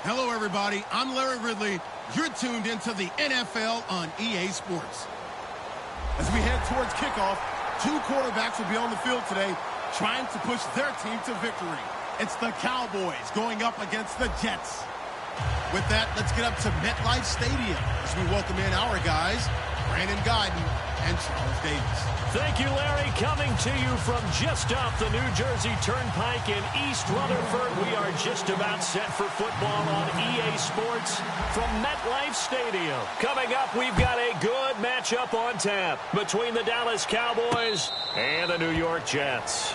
Hello, everybody. I'm Larry Ridley. You're tuned into the NFL on EA Sports. As we head towards kickoff, two quarterbacks will be on the field today trying to push their team to victory. It's the Cowboys going up against the Jets. With that, let's get up to MetLife Stadium as we welcome in our guys, Brandon Guyton and Charles Davis. Thank you, Larry. Coming to you from just off the New Jersey Turnpike in East Rutherford. We are just about set for football on EA Sports from MetLife Stadium. Coming up, we've got a good matchup on tap between the Dallas Cowboys and the New York Jets.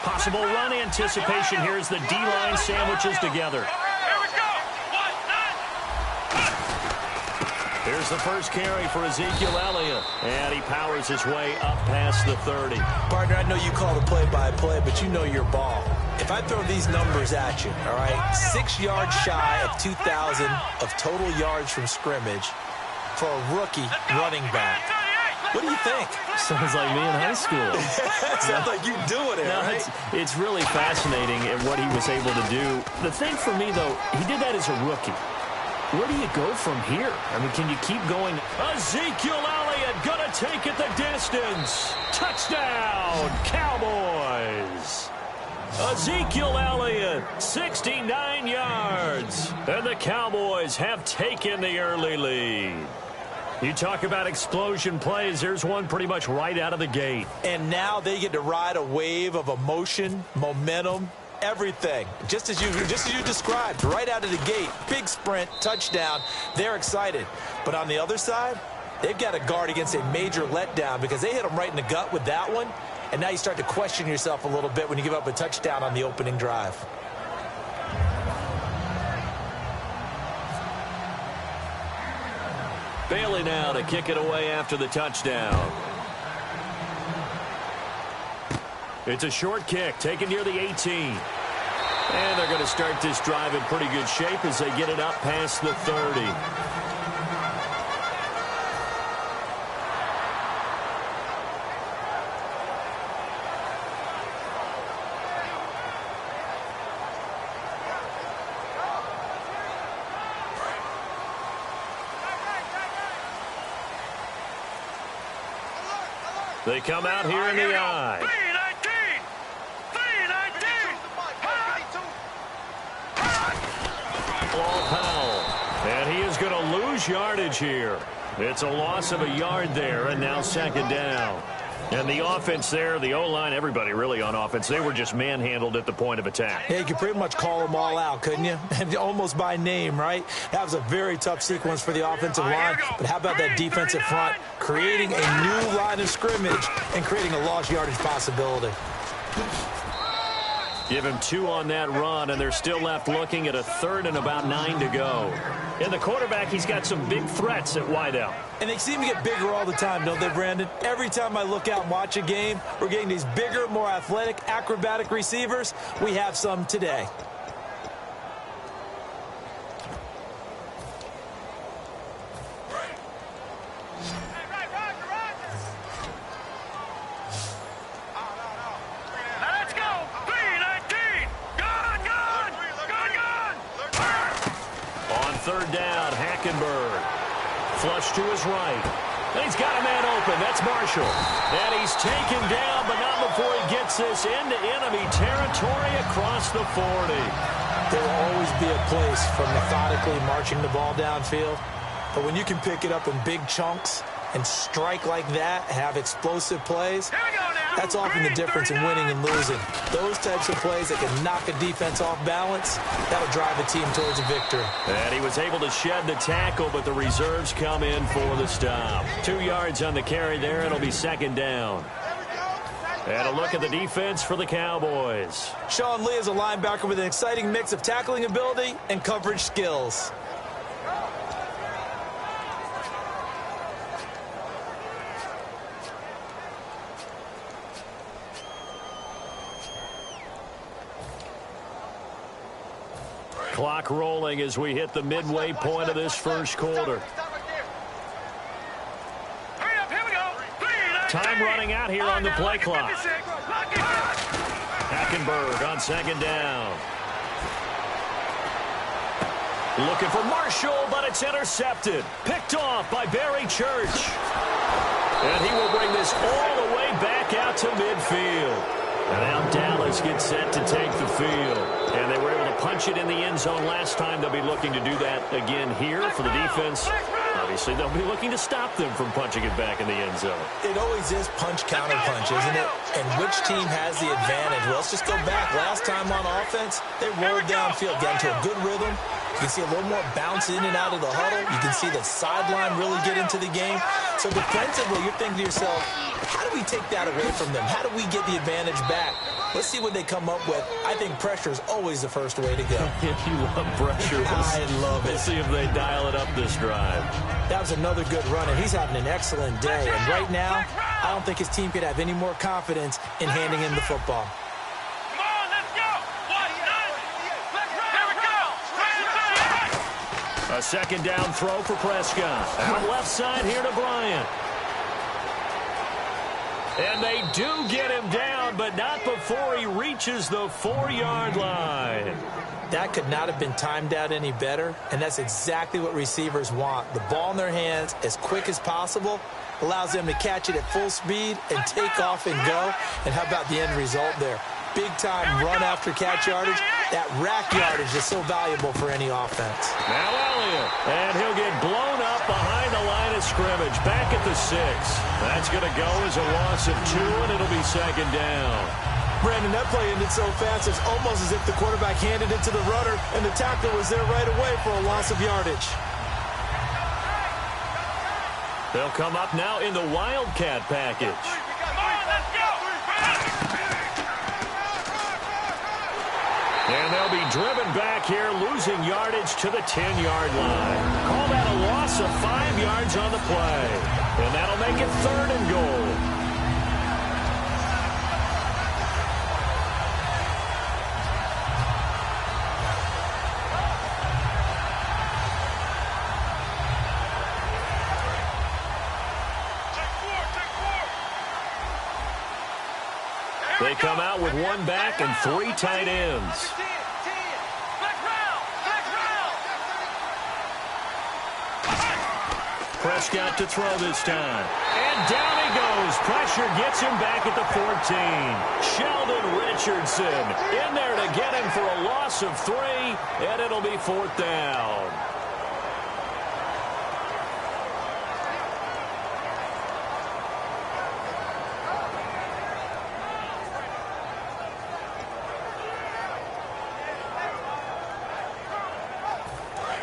Possible run anticipation here as the D-line sandwiches together. Here's the first carry for Ezekiel Elliott, and he powers his way up past the 30. Partner, I know you call the play-by-play, but you know your ball. If I throw these numbers at you, all right, 6 yards shy of 2,000 of total yards from scrimmage for a rookie running back. What do you think? Sounds like me in high school. Sounds like you doing it, right? It's really fascinating at what he was able to do. The thing for me, though, he did that as a rookie. Where do you go from here? I mean, can you keep going? Ezekiel Elliott gonna take it the distance. Touchdown, Cowboys. Ezekiel Elliott, 69 yards. And the Cowboys have taken the early lead. You talk about explosion plays. There's one pretty much right out of the gate. And now they get to ride a wave of emotion, momentum, everything. Just as you described, right out of the gate. Big sprint, touchdown. They're excited. But on the other side, they've got to guard against a major letdown because they hit them right in the gut with that one. And now you start to question yourself a little bit when you give up a touchdown on the opening drive. Bailey now to kick it away after the touchdown. It's a short kick taken near the 18. And they're going to start this drive in pretty good shape as they get it up past the 30. They come out here in the eye. Ball Powell. And he is going to lose yardage here. It's a loss of a yard there, and now second down. And the offense there, the O-line, everybody really on offense, they were just manhandled at the point of attack. Yeah, you could pretty much call them all out, couldn't you? Almost by name, right? That was a very tough sequence for the offensive line. But how about that defensive front creating a new line of scrimmage and creating a lost yardage possibility? Give him 2 on that run, and they're still left looking at a 3rd and about 9 to go. And the quarterback, he's got some big threats at wideout. And they seem to get bigger all the time, don't they, Brandon? Every time I look out and watch a game, we're getting these bigger, more athletic, acrobatic receivers. We have some today. Third down, Hackenberg. Flush to his right. And he's got a man open. That's Marshall. And he's taken down, but not before he gets this into enemy territory across the 40. There will always be a place for methodically marching the ball downfield. But when you can pick it up in big chunks and strike like that, have explosive plays, that's often the difference in winning and losing. Those types of plays that can knock a defense off balance, that'll drive a team towards a victory. And he was able to shed the tackle, but the reserves come in for the stop. 2 yards on the carry there. It'll be second down. And a look at the defense for the Cowboys. Sean Lee is a linebacker with an exciting mix of tackling ability and coverage skills. Clock rolling as we hit the midway point of this first quarter. Time running out here on the play clock. Hackenberg on second down. Looking for Marshall, but it's intercepted. Picked off by Barry Church. And he will bring this all the way back out to midfield. And now Dallas gets set to take the field. And they were able to punch it in the end zone last time. They'll be looking to do that again here for the defense. Obviously, they'll be looking to stop them from punching it back in the end zone. It always is punch-counter-punch, isn't it? And which team has the advantage? Well, let's just go back. Last time on offense, they rolled downfield, got into a good rhythm. You can see a little more bounce in and out of the huddle. You can see the sideline really get into the game. So defensively, you're thinking to yourself, how do we take that away from them? How do we get the advantage back? Let's see what they come up with. I think pressure is always the first way to go. You love pressure. I love it. We'll see if they dial it up this drive. That was another good run, and he's having an excellent day. And right now, I don't think his team could have any more confidence in handing him the football. A second down throw for Prescott. Out left side here to Bryant. And they do get him down, but not before he reaches the 4-yard line. That could not have been timed out any better, and that's exactly what receivers want. The ball in their hands as quick as possible allows them to catch it at full speed and take off and go. And how about the end result there? Big-time run after catch yardage. That rack yardage is so valuable for any offense. Now Elliott, and he'll get blown up behind the line of scrimmage, back at the 6. That's going to go as a loss of 2, and it'll be second down. Brandon, that play ended so fast, it's almost as if the quarterback handed it to the runner, and the tackler was there right away for a loss of yardage. They'll come up now in the Wildcat package. And they'll be driven back here, losing yardage to the 10-yard line. Call that a loss of 5 yards on the play. And that'll make it 3rd and goal. They come out with 1 back and 3 tight ends. Prescott to throw this time. And down he goes. Pressure gets him back at the 14. Sheldon Richardson in there to get him for a loss of 3, and it'll be 4th down.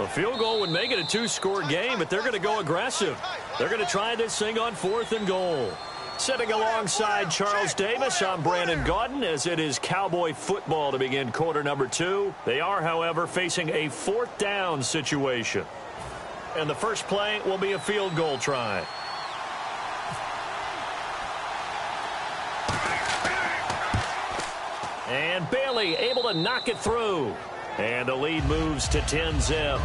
A field goal would make it a 2-score game, but they're going to go aggressive. They're going to try this thing on 4th and goal. Sitting alongside Charles Davis, I'm Brandon Gaudin, as it is Cowboy football to begin quarter number 2. They are, however, facing a 4th down situation. And the first play will be a field goal try. And Bailey able to knock it through. And the lead moves to 10-zip.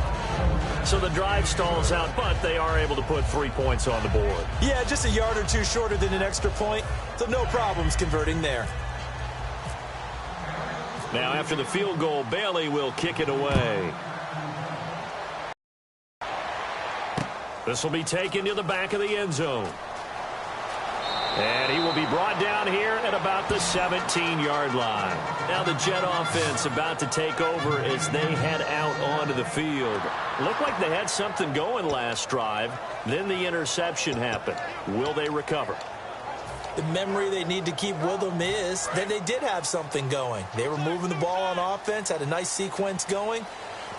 So the drive stalls out, but they are able to put 3 points on the board. Yeah, just a yard or 2 shorter than an extra point, so no problems converting there. Now after the field goal, Bailey will kick it away. This will be taken to the back of the end zone. And he will be brought down here at about the 17-yard line. Now the Jet offense about to take over as they head out onto the field. Looked like they had something going last drive. Then the interception happened. Will they recover? The memory they need to keep with them is that they did have something going. They were moving the ball on offense, had a nice sequence going.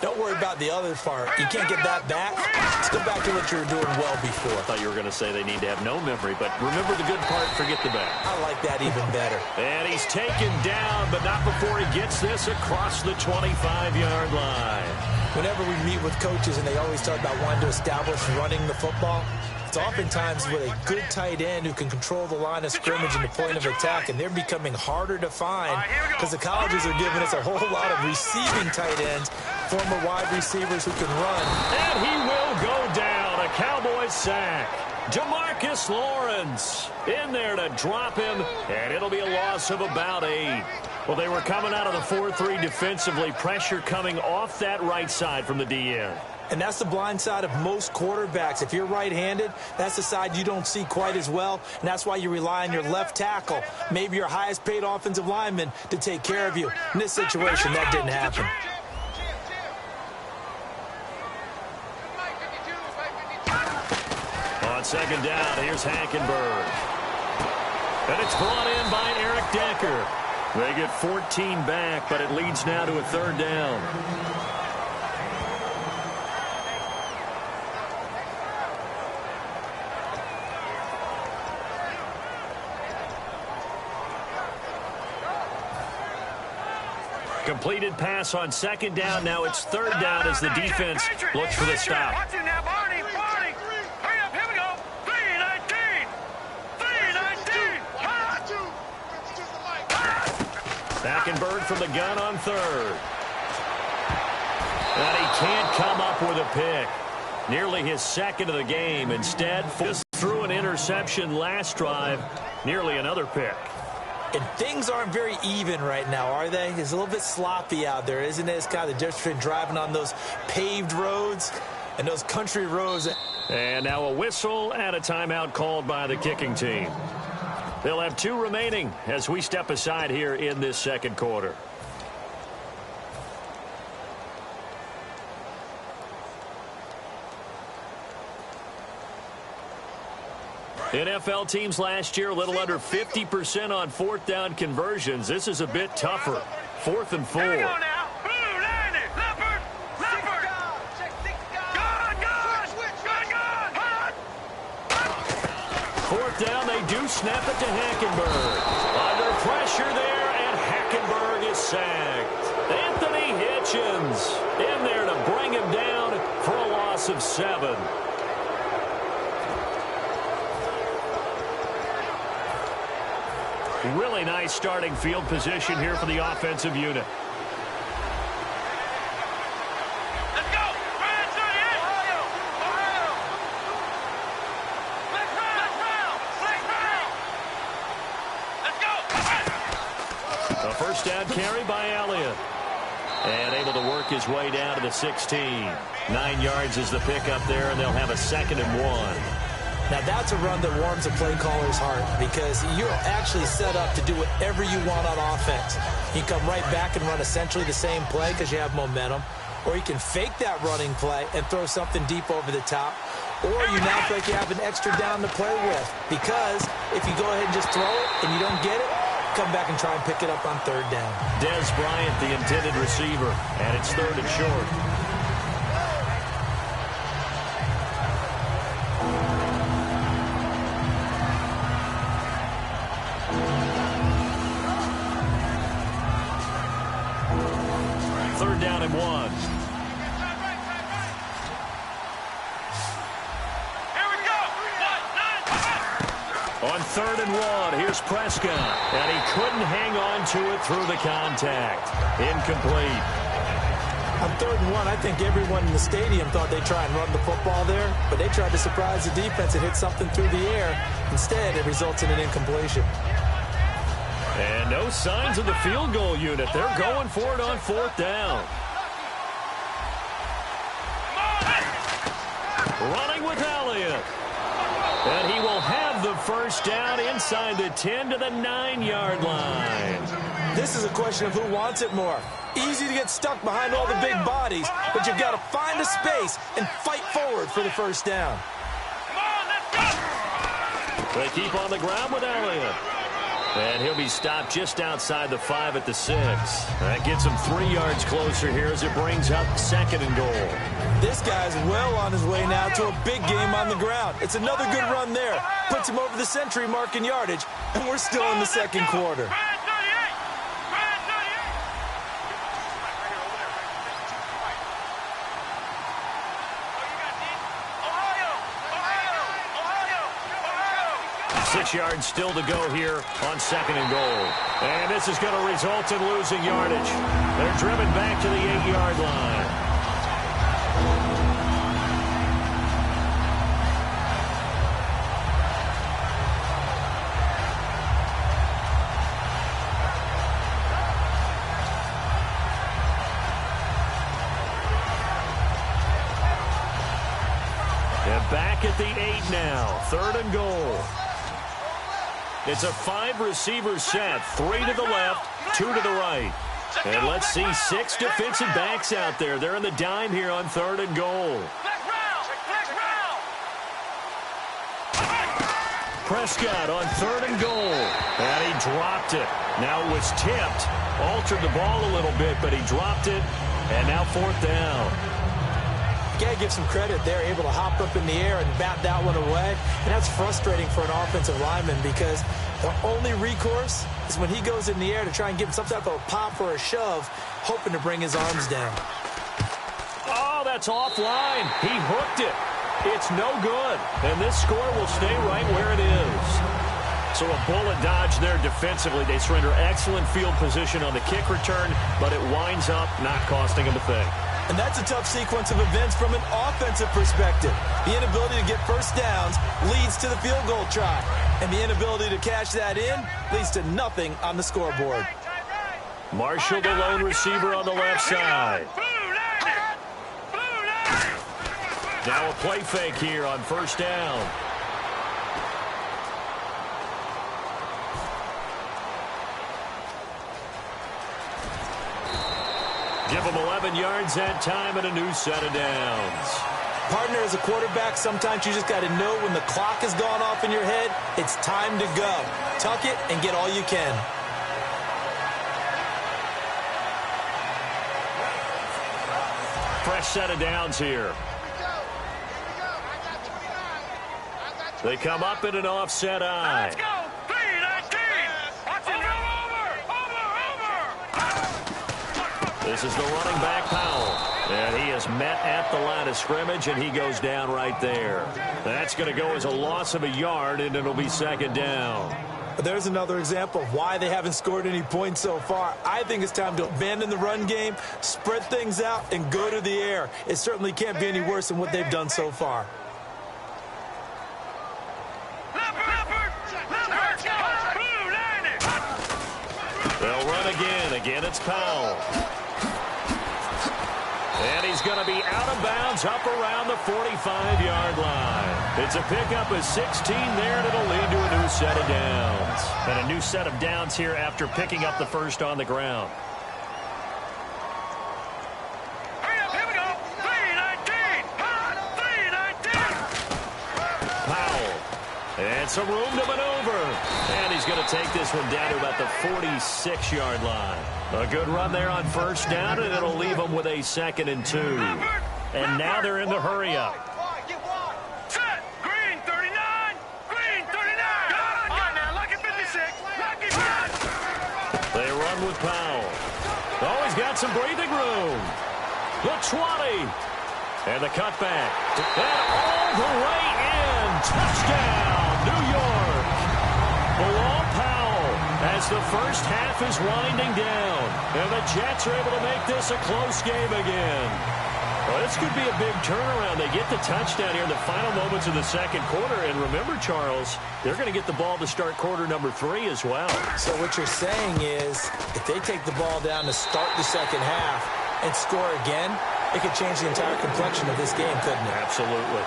Don't worry about the other part. You can't get that back. Let's go back to what you were doing well before. I thought you were going to say they need to have no memory, but remember the good part, forget the bad. I like that even better. And he's taken down, but not before he gets this across the 25-yard line. Whenever we meet with coaches and they always talk about wanting to establish running the football, it's oftentimes with a good tight end who can control the line of scrimmage and the point of attack, and they're becoming harder to find because the colleges are giving us a whole lot of receiving tight ends, former wide receivers who can run. And he will go down. A Cowboys sack. Demarcus Lawrence in there to drop him, and it'll be a loss of about 8. Well, they were coming out of the 4-3 defensively. Pressure coming off that right side from the DN. And that's the blind side of most quarterbacks. If you're right-handed, that's the side you don't see quite as well, and that's why you rely on your left tackle, maybe your highest-paid offensive lineman, to take care of you. In this situation, that didn't happen. On second down, here's Hackenberg. And it's brought in by Eric Decker. They get 14 back, but it leads now to a third down. Completed pass on second down. Now it's third down as the defense looks for the stop. Hurry up, here we go. 3-19. 3-19. Hackenberg from the gun on third. And he can't come up with a pick. Nearly his second of the game. Instead, just threw an interception last drive. Nearly another pick. And things aren't very even right now, are they? It's a little bit sloppy out there, isn't it? It's kind of the difference between driving on those paved roads and those country roads. And now a whistle and a timeout called by the kicking team. They'll have 2 remaining as we step aside here in this second quarter. NFL teams last year a little under 50% on fourth down conversions. This is a bit tougher. 4th and 4. Here we go now. Blue, Landy, Leopard, Leopard. Gun. 4th down, they do snap it to Hackenberg. Under pressure there, and Hackenberg is sacked. Anthony Hitchens in there to bring him down for a loss of 7. Really nice starting field position here for the offensive unit. Let's go. Let's go. A first down carry by Elliott. And able to work his way down to the 16. 9 yards is the pickup there, and they'll have a 2nd and 1. Now, that's a run that warms a play caller's heart because you're actually set up to do whatever you want on offense. You come right back and run essentially the same play because you have momentum, or you can fake that running play and throw something deep over the top, or you now feel like you have an extra down to play with because if you go ahead and just throw it and you don't get it, come back and try and pick it up on third down. Des Bryant, the intended receiver, and it's 3rd and short. Down and 1. Here we go. 1-9. On 3rd and 1, here's Prescott. And he couldn't hang on to it through the contact. Incomplete. On 3rd and 1, I think everyone in the stadium thought they'd try and run the football there, but they tried to surprise the defense and hit something through the air. Instead, it results in an incompletion. And no signs of the field goal unit. They're going for it on 4th down. Running with Elliott. And he will have the first down inside the 10 to the 9-yard line. This is a question of who wants it more. Easy to get stuck behind all the big bodies, but you've got to find a space and fight forward for the first down. Come on, let's go. They keep on the ground with Elliott. And he'll be stopped just outside the 5 at the 6. That gets him 3 yards closer here as it brings up 2nd and goal. This guy's well on his way now to a big game on the ground. It's another good run there. Puts him over the century mark in yardage, and we're still in the second quarter. Ohio! 6 yards still to go here on 2nd and goal. And this is going to result in losing yardage. They're driven back to the 8-yard line. They're back at the 8 now. 3rd and goal. It's a 5-receiver set. 3 to the left, 2 to the right. And let's see 6 defensive backs out there. They're in the dime here on 3rd and goal. Prescott on 3rd and goal. And he dropped it. Now it was tipped. Altered the ball a little bit, but he dropped it. And now 4th down. You got to give some credit. They're able to hop up in the air and bat that one away. And that's frustrating for an offensive lineman because the only recourse is when he goes in the air to try and give some type of a pop or a shove, hoping to bring his arms down. Oh, that's offline. He hooked it. It's no good. And this score will stay right where it is. So a bullet dodge there defensively. They surrender excellent field position on the kick return, but it winds up not costing them a thing. And that's a tough sequence of events from an offensive perspective. The inability to get first downs leads to the field goal try. And the inability to cash that in leads to nothing on the scoreboard. Marshall, the lone receiver on the left side. Now a play fake here on 1st down. Give him 11 yards that time and a new set of downs. Partner, as a quarterback, sometimes you just got to know when the clock has gone off in your head, it's time to go. Tuck it and get all you can. Fresh set of downs here. They come up in an offset eye. Let's go! 3-19! Over! This is the running back, Powell. And he is met at the line of scrimmage, and he goes down right there. That's going to go as a loss of a yard, and it'll be 2nd down. There's another example of why they haven't scored any points so far. I think it's time to abandon the run game, spread things out, and go to the air. It certainly can't be any worse than what they've done so far. They'll run again. Again, it's Powell. And he's going to be out of bounds up around the 45-yard line. It's a pickup of 16 there, and it'll lead to a new set of downs. And a new set of downs here after picking up the first on the ground. Hurry up, here we go! 3-19! 3-19! Powell. And some room to maneuver. And he's going to take this one down to about the 46-yard line. A good run there on 1st down, and it'll leave them with a 2nd and 2. And now they're in the hurry-up. Set! Green 39! Green 39! All right, now, lucky 56! Lucky 50! They run with Powell. Oh, he's got some breathing room. The 20. And the cutback. And all the way in. Touchdown, New York. Bilal Powell as the first half is winding down. And the Jets are able to make this a close game again. Well, this could be a big turnaround. They get the touchdown here in the final moments of the second quarter. And remember, Charles, they're going to get the ball to start quarter number 3 as well. So what you're saying is if they take the ball down to start the second half and score again, it could change the entire complexion of this game, couldn't it? Absolutely.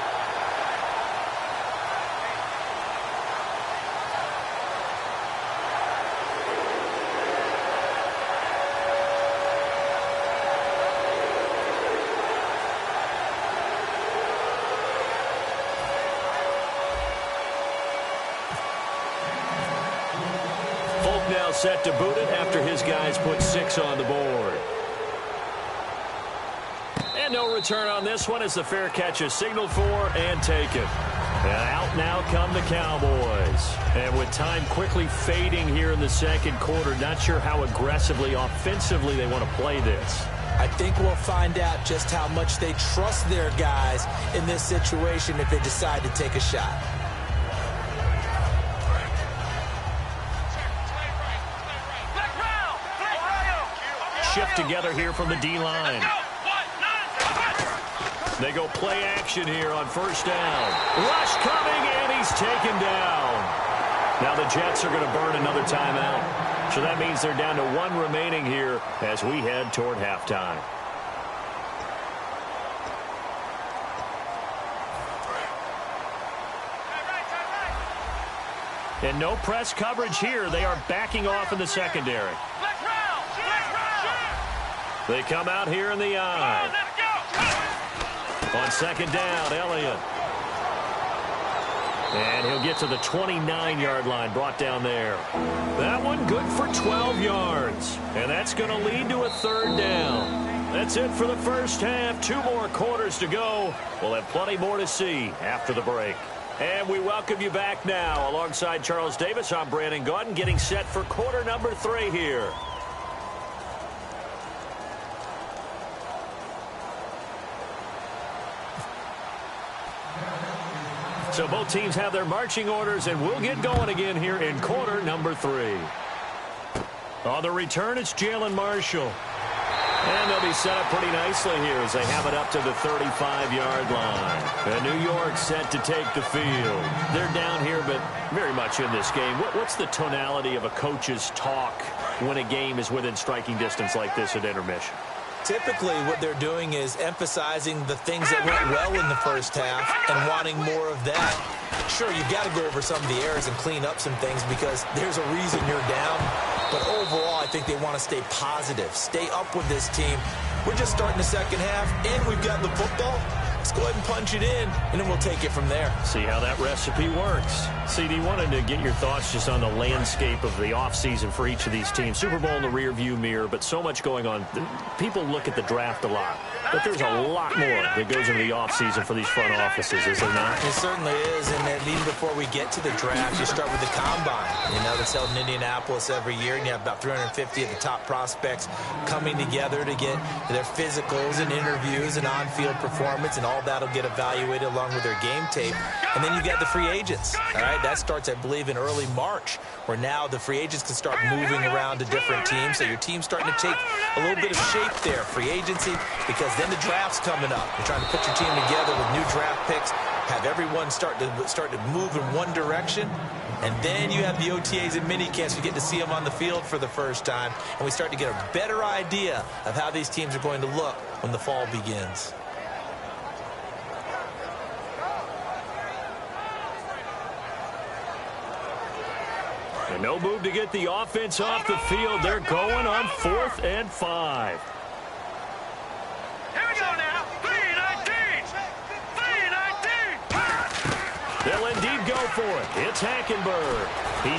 set to boot it after his guys put 6 on the board. And no return on this one as the fair catch is signaled for and taken. And out now come the Cowboys. And with time quickly fading here in the second quarter, not sure how aggressively, offensively they want to play this. I think we'll find out just how much they trust their guys in this situation if they decide to take a shot. Shift together here from the D-line. They go play action here on first down. Rush coming, and he's taken down. Now the Jets are going to burn another timeout. So that means they're down to 1 remaining here as we head toward halftime. And no press coverage here. They are backing off in the secondary. They come out here in the eye. On second down, Elliott. And he'll get to the 29-yard line, brought down there. That one good for 12 yards. And that's going to lead to a third down. That's it for the first half. 2 more quarters to go. We'll have plenty more to see after the break. And we welcome you back now. Alongside Charles Davis, I'm Brandon Gaudin, getting set for quarter number 3 here. So both teams have their marching orders, and we'll get going again here in quarter number 3. On the return, it's Jalen Marshall. And they'll be set up pretty nicely here as they have it up to the 35-yard line. And New York set to take the field. They're down here, but very much in this game. What's the tonality of a coach's talk when a game is within striking distance like this at intermission? Typically, what they're doing is emphasizing the things that went well in the first half and wanting more of that. Sure, you've got to go over some of the errors and clean up some things because there's a reason you're down. But overall, I think they want to stay positive, stay up with this team. We're just starting the second half, and we've got the football. Let's go ahead and punch it in, and then we'll take it from there. See how that recipe works. CD, wanted to get your thoughts just on the landscape of the offseason for each of these teams. Super Bowl in the rearview mirror, but so much going on. People look at the draft a lot, but there's a lot more that goes into the offseason for these front offices, is there not? It certainly is, and then even before we get to the draft, you start with the combine. You know, that's held in Indianapolis every year, and you have about 350 of the top prospects coming together to get their physicals and interviews and on-field performance, and all that'll get evaluated along with their game tape. And then you got the free agents, all right? That starts, I believe, in early March, where now the free agents can start moving around to different teams. So your team's starting to take a little bit of shape there, free agency, because then the draft's coming up. You're trying to put your team together with new draft picks, have everyone start to move in one direction. And then you have the OTAs and minicamps. We get to see them on the field for the first time. And we start to get a better idea of how these teams are going to look when the fall begins. And no move to get the offense off the field. They're going on 4th and 5. Here we go now. 3-19. 3-19. They'll indeed go for it. It's Hackenberg. And he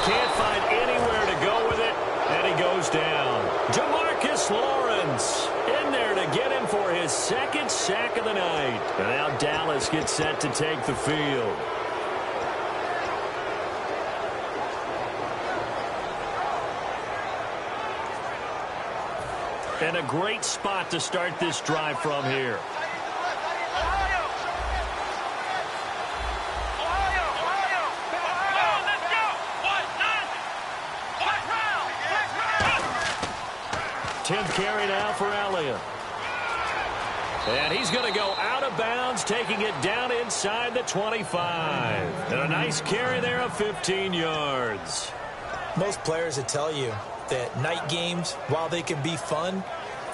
can't find anywhere to go with it. And he goes down. Jamarcus Lawrence in there to get him for his 2nd sack of the night. And now Dallas gets set to take the field. And a great spot to start this drive from here. Ohio. Let's go. 10th carry now for Elliott. And he's going to go out of bounds, taking it down inside the 25. And a nice carry there of 15 yards. Most players will tell you that night games, while they can be fun,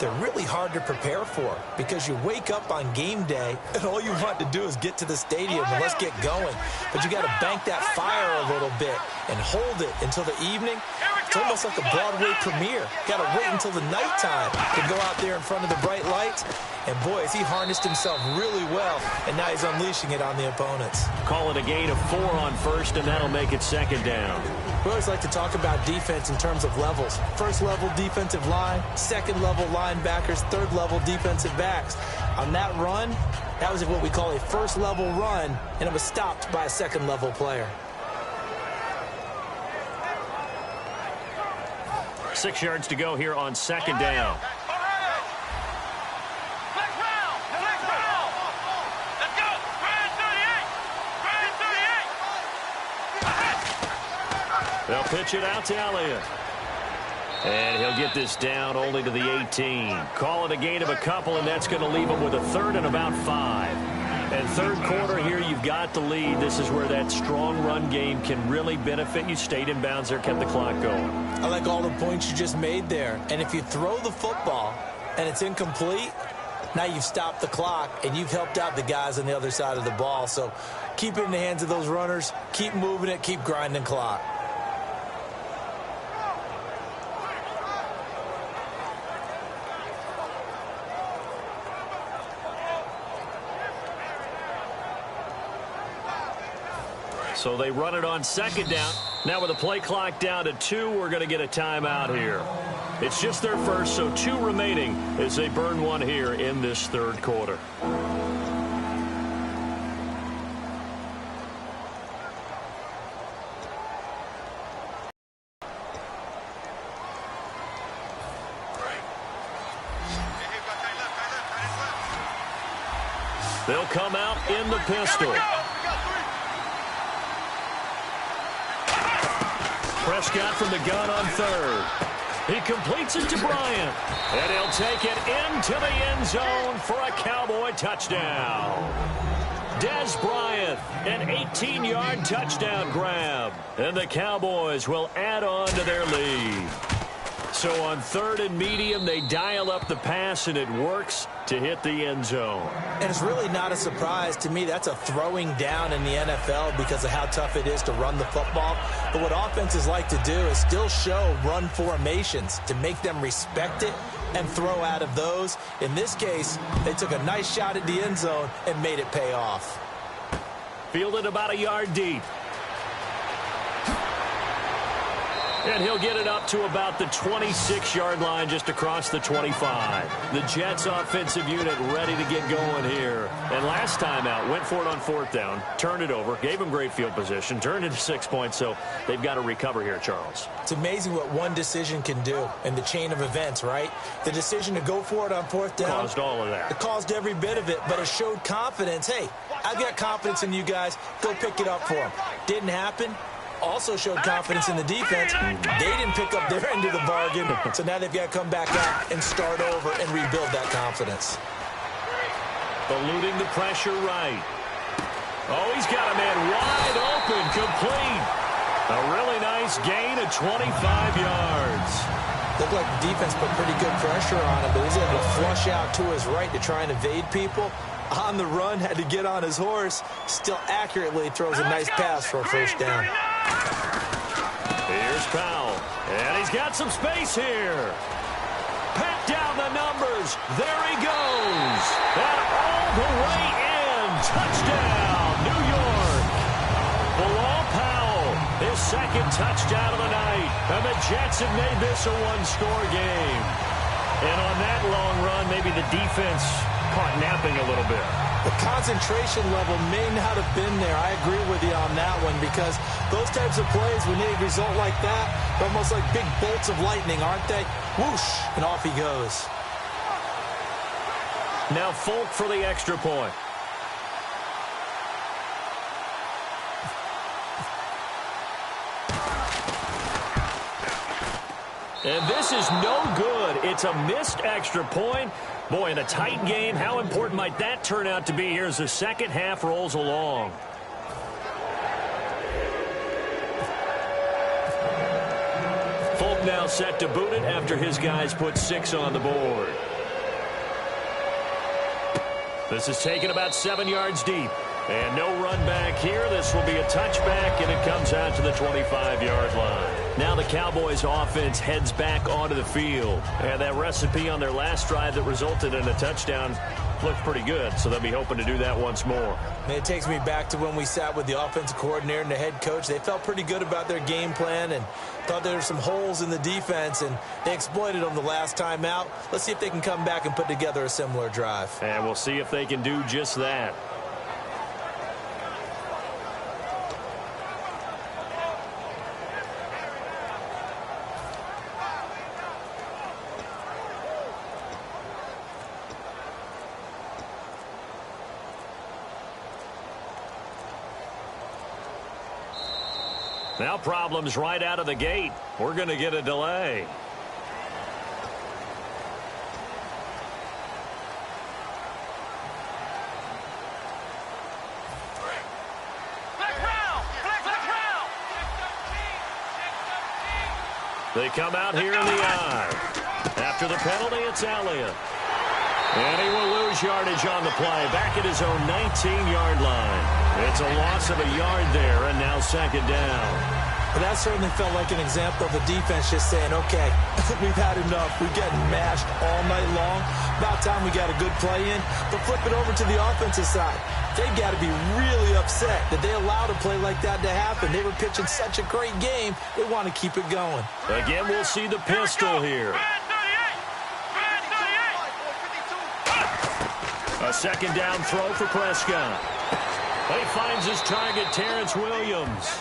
they're really hard to prepare for because you wake up on game day and all you want to do is get to the stadium and let's get going. But you got to bank that fire a little bit and hold it until the evening It's almost like a Broadway premiere. Got to wait until the nighttime to go out there in front of the bright lights. And, boy, has he harnessed himself really well, and now he's unleashing it on the opponents. Call it a gain of 4 on first, and that'll make it second down. We always like to talk about defense in terms of levels. First level defensive line, second level linebackers, third level defensive backs. On that run, that was what we call a first level run, and it was stopped by a second level player. 6 yards to go here on second down. They'll pitch it out to Elliott. And he'll get this down only to the 18. Call it a gain of a couple, and that's going to leave him with a third and about 5. And third quarter here, you've got the lead. This is where that strong run game can really benefit you. Stayed in bounds there, kept the clock going. I like all the points you just made there. And if you throw the football and it's incomplete, now you've stopped the clock and you've helped out the guys on the other side of the ball. So keep it in the hands of those runners. Keep moving it. Keep grinding clock. So they run it on second down. Now with the play clock down to 2, we're going to get a timeout here. It's just their first, so 2 remaining as they burn one here in this third quarter. They'll come out in the pistol. Prescott from the gun on third. He completes it to Bryant. And he'll take it into the end zone for a Cowboy touchdown. Dez Bryant, an 18-yard touchdown grab. And the Cowboys will add on to their lead. So on third and medium, they dial up the pass, and it works to hit the end zone. And it's really not a surprise to me. That's a throwing down in the NFL because of how tough it is to run the football. But what offenses like to do is still show run formations to make them respect it and throw out of those. In this case, they took a nice shot at the end zone and made it pay off. Fielded about a yard deep. And he'll get it up to about the 26-yard line, just across the 25. The Jets offensive unit ready to get going here. And last time out, went for it on fourth down, turned it over, gave them great field position, turned it to 6 points, so they've got to recover here, Charles. It's amazing what one decision can do in the chain of events, right? The decision to go for it on fourth down. Caused all of that. It caused every bit of it, but it showed confidence. Hey, I've got confidence in you guys. Go pick it up for them. Didn't happen. Also showed confidence in the defense. They didn't pick up their end of the bargain, so now they've got to come back out and start over and rebuild that confidence. Eluding the pressure right. Oh, he's got a man wide open, complete. A really nice gain of 25 yards. Looked like the defense put pretty good pressure on him, but he's able to flush out to his right to try and evade people. On the run, had to get on his horse. Still accurately throws a nice pass for a first down. Here's Powell. And he's got some space here. Pat down the numbers. There he goes. And all the way in. Touchdown, New York. Bilal Powell, his second touchdown of the night. And the Jets have made this a one-score game. And on that long run, maybe the defense caught napping a little bit. The concentration level may not have been there. I agree with you on that one because those types of plays, when they result like that, they're almost like big bolts of lightning, aren't they? Whoosh, and off he goes. Now Folk for the extra point. And this is no good. It's a missed extra point. Boy, in a tight game, how important might that turn out to be here as the second half rolls along? Folk now set to boot it after his guys put 6 on the board. This is taken about 7 yards deep. And no run back here. This will be a touchback, and it comes out to the 25-yard line. Now the Cowboys offense heads back onto the field. And that recipe on their last drive that resulted in a touchdown looked pretty good, so they'll be hoping to do that once more. Man, it takes me back to when we sat with the offensive coordinator and the head coach. They felt pretty good about their game plan and thought there were some holes in the defense, and they exploited them the last time out. Let's see if they can come back and put together a similar drive. And we'll see if they can do just that. Now problems right out of the gate. We're going to get a delay. They come out here in the eye. After the penalty, it's Elliott. And he will lose yardage on the play. Back at his own 19-yard line. It's a loss of a yard there, and now second down. But that certainly felt like an example of the defense just saying, okay, we've had enough. We're getting mashed all night long. About time we got a good play in. But flip it over to the offensive side. They've got to be really upset that they allowed a play like that to happen. They were pitching such a great game. They want to keep it going. Again, we'll see the pistol here. A second down throw for Prescott. He finds his target, Terrence Williams.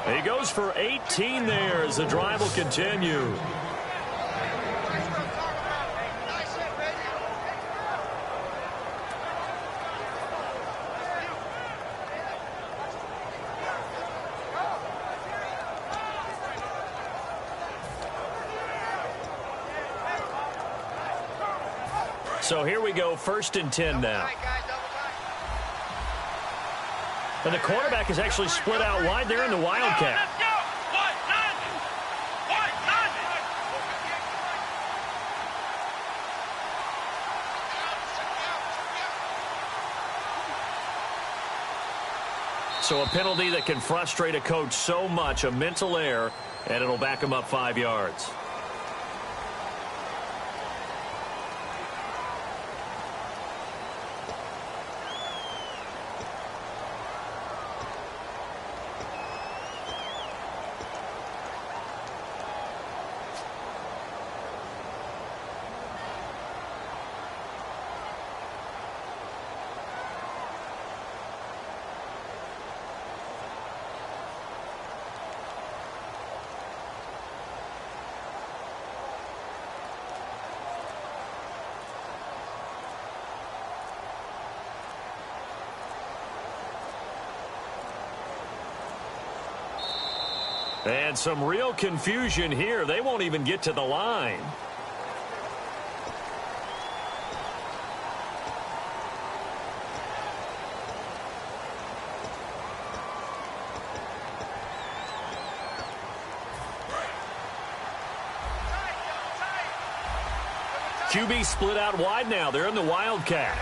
He goes for 18 there as the drive will continue. So here we go, 1st and 10 now. And the quarterback is actually split out wide there in the Wildcat. So a penalty that can frustrate a coach so much, a mental error, and it'll back him up 5 yards. And some real confusion here. They won't even get to the line. QB split out wide now. They're in the Wildcat.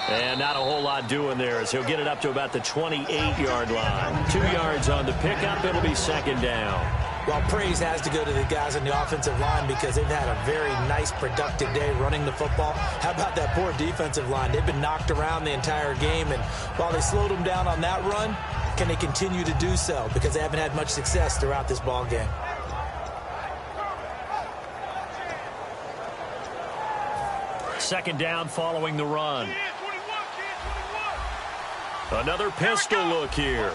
And not a whole lot doing there as he'll get it up to about the 28-yard line. 2 yards on the pickup. It'll be second down. Well, praise has to go to the guys on the offensive line because they've had a very nice, productive day running the football. How about that poor defensive line? They've been knocked around the entire game, and while they slowed them down on that run, can they continue to do so? Because they haven't had much success throughout this ball game. Second down following the run. Another pistol look here.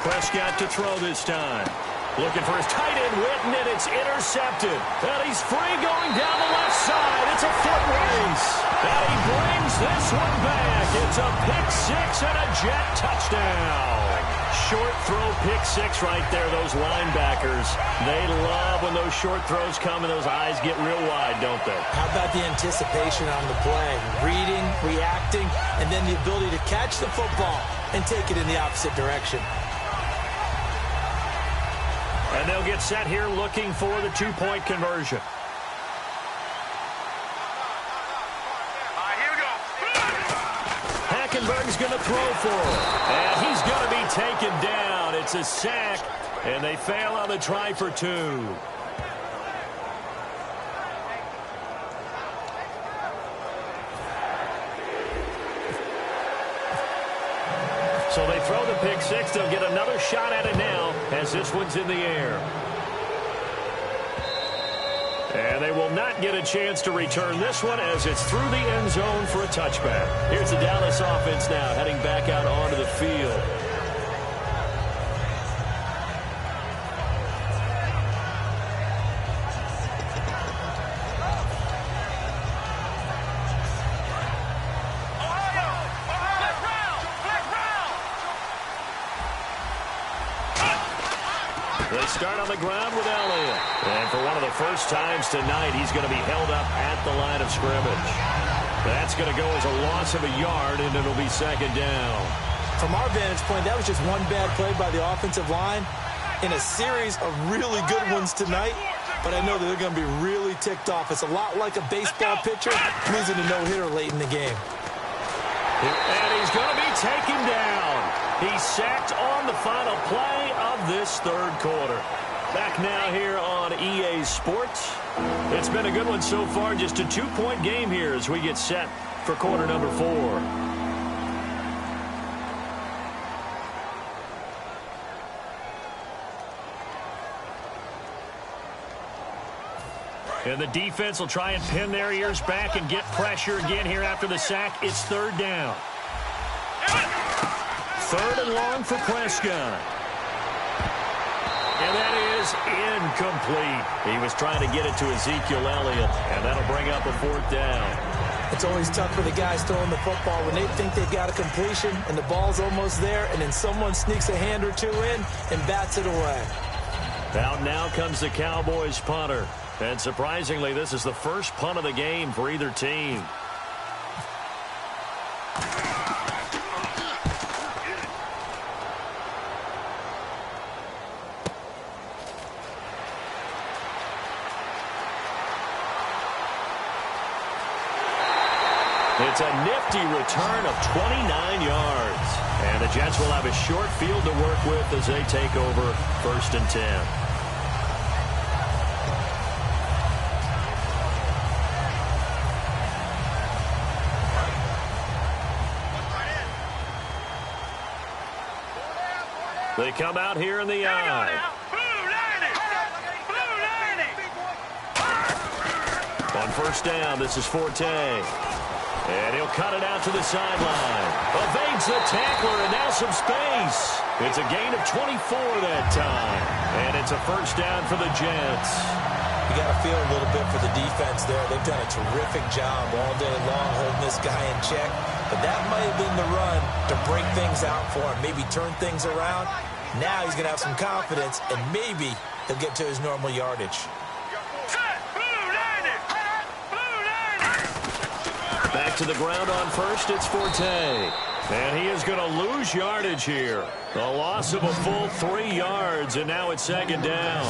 Prescott to throw this time. Looking for his tight end, Witten, and it's intercepted. And he's free going down the left side. It's a foot race. And he brings this one back. It's a pick six and a Jet touchdown. Short throw, pick six right there. Those linebackers, they love when those short throws come and those eyes get real wide, don't they? How about the anticipation on the play? Reading, reacting, and then the ability to catch the football and take it in the opposite direction. And they'll get set here looking for the two-point conversion. he's going to throw for it. And he's going to be taken down. It's a sack, and they fail on the try for 2. So they throw the pick six. They'll get another shot at it now as this one's in the air. And they will not get a chance to return this one as it's through the end zone for a touchback. Here's the Dallas offense now heading back out onto the field. They start on the ground with Elliott. And for one of the first times tonight, he's going to be held up at the line of scrimmage. That's going to go as a loss of a yard, and it'll be second down. From our vantage point, that was just one bad play by the offensive line in a series of really good ones tonight. But I know that they're going to be really ticked off. It's a lot like a baseball pitcher losing a no-hitter late in the game. And he's going to be taken down. He's sacked on the final play of this third quarter. Back now here on EA Sports. It's been a good one so far. Just a 2-point game here as we get set for quarter number 4. And the defense will try and pin their ears back and get pressure again here after the sack. It's third down. Third and long for Prescott. And that is incomplete. He was trying to get it to Ezekiel Elliott, and that'll bring up a fourth down. It's always tough for the guys throwing the football when they think they've got a completion and the ball's almost there, and then someone sneaks a hand or two in and bats it away. Out now comes the Cowboys punter. And surprisingly, this is the first punt of the game for either team. It's a nifty return of 29 yards. And the Jets will have a short field to work with as they take over 1st and 10. They come out here in the eye. On first down, this is Forte. And he'll cut it out to the sideline. Evades the tackler, and now some space. It's a gain of 24 that time. And it's a first down for the Jets. You got to feel a little bit for the defense there. They've done a terrific job all day long holding this guy in check. But that might have been the run to break things out for him, maybe turn things around. Now he's going to have some confidence, and maybe he'll get to his normal yardage. Back to the ground on first, it's Forte. And he is going to lose yardage here. A loss of a full 3 yards, and now it's second down.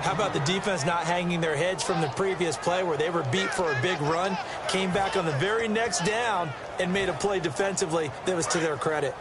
How about the defense not hanging their heads from the previous play where they were beat for a big run, came back on the very next down, and made a play defensively that was to their credit.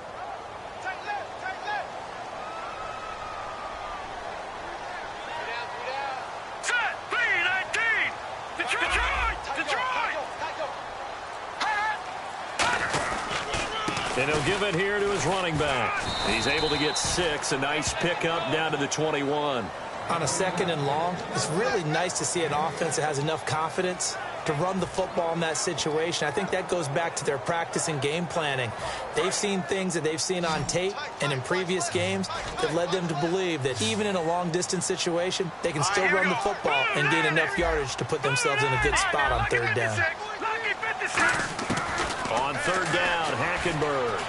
And he'll give it here to his running back. He's able to get 6, a nice pickup down to the 21. On a second and long, it's really nice to see an offense that has enough confidence to run the football in that situation. I think that goes back to their practice and game planning. They've seen things that they've seen on tape and in previous games that led them to believe that even in a long-distance situation, they can still run the football and gain enough yardage to put themselves in a good spot on third down. On third down, Hackenberg.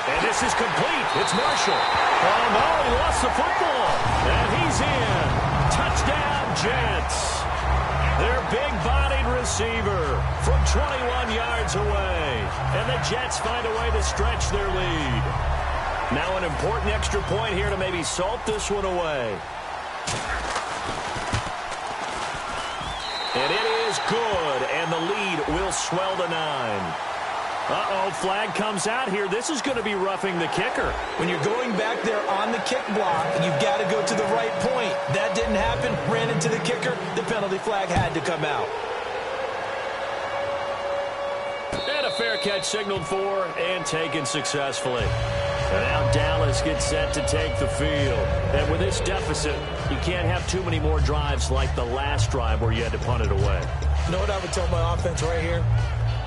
And this is complete. It's Marshall. Oh, no, he lost the football. And he's in. Touchdown, Jets. Their big-bodied receiver from 21 yards away. And the Jets find a way to stretch their lead. Now an important extra point here to maybe salt this one away. And it is good, and the lead will swell to 9. Uh-oh, flag comes out here. This is going to be roughing the kicker. When you're going back there on the kick block, you've got to go to the right point. That didn't happen. Ran into the kicker. The penalty flag had to come out. And a fair catch signaled for and taken successfully. And now Dallas gets set to take the field. And with this deficit, you can't have too many more drives like the last drive where you had to punt it away. You know what I would tell my offense right here?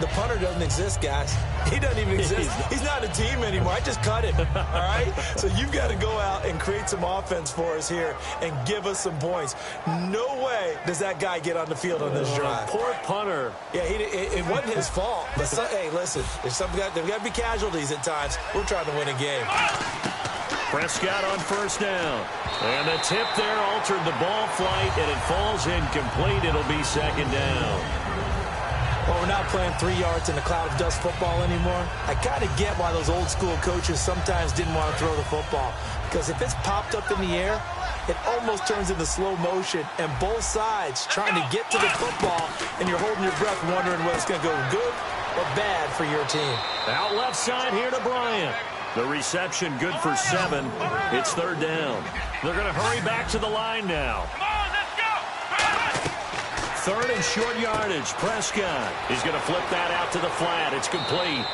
The punter doesn't exist, guys. He doesn't even exist. He's not a team anymore. I just cut him, all right? So you've got to go out and create some offense for us here and give us some points. No way does that guy get on the field on this drive. Poor punter. Yeah, it wasn't his fault. But hey, listen, there's got to be casualties at times. We're trying to win a game. Prescott on first down. And the tip there altered the ball flight, and it falls incomplete. It'll be second down. Well, we're not playing 3 yards in a cloud of dust football anymore. I kind of get why those old school coaches sometimes didn't want to throw the football. Because if it's popped up in the air, it almost turns into slow motion. And both sides trying to get to the football, and you're holding your breath wondering whether it's going to go good or bad for your team. Out left side here to Bryant. The reception good for 7. It's third down. They're going to hurry back to the line now. Third and short yardage. Prescott. He's going to flip that out to the flat. It's complete.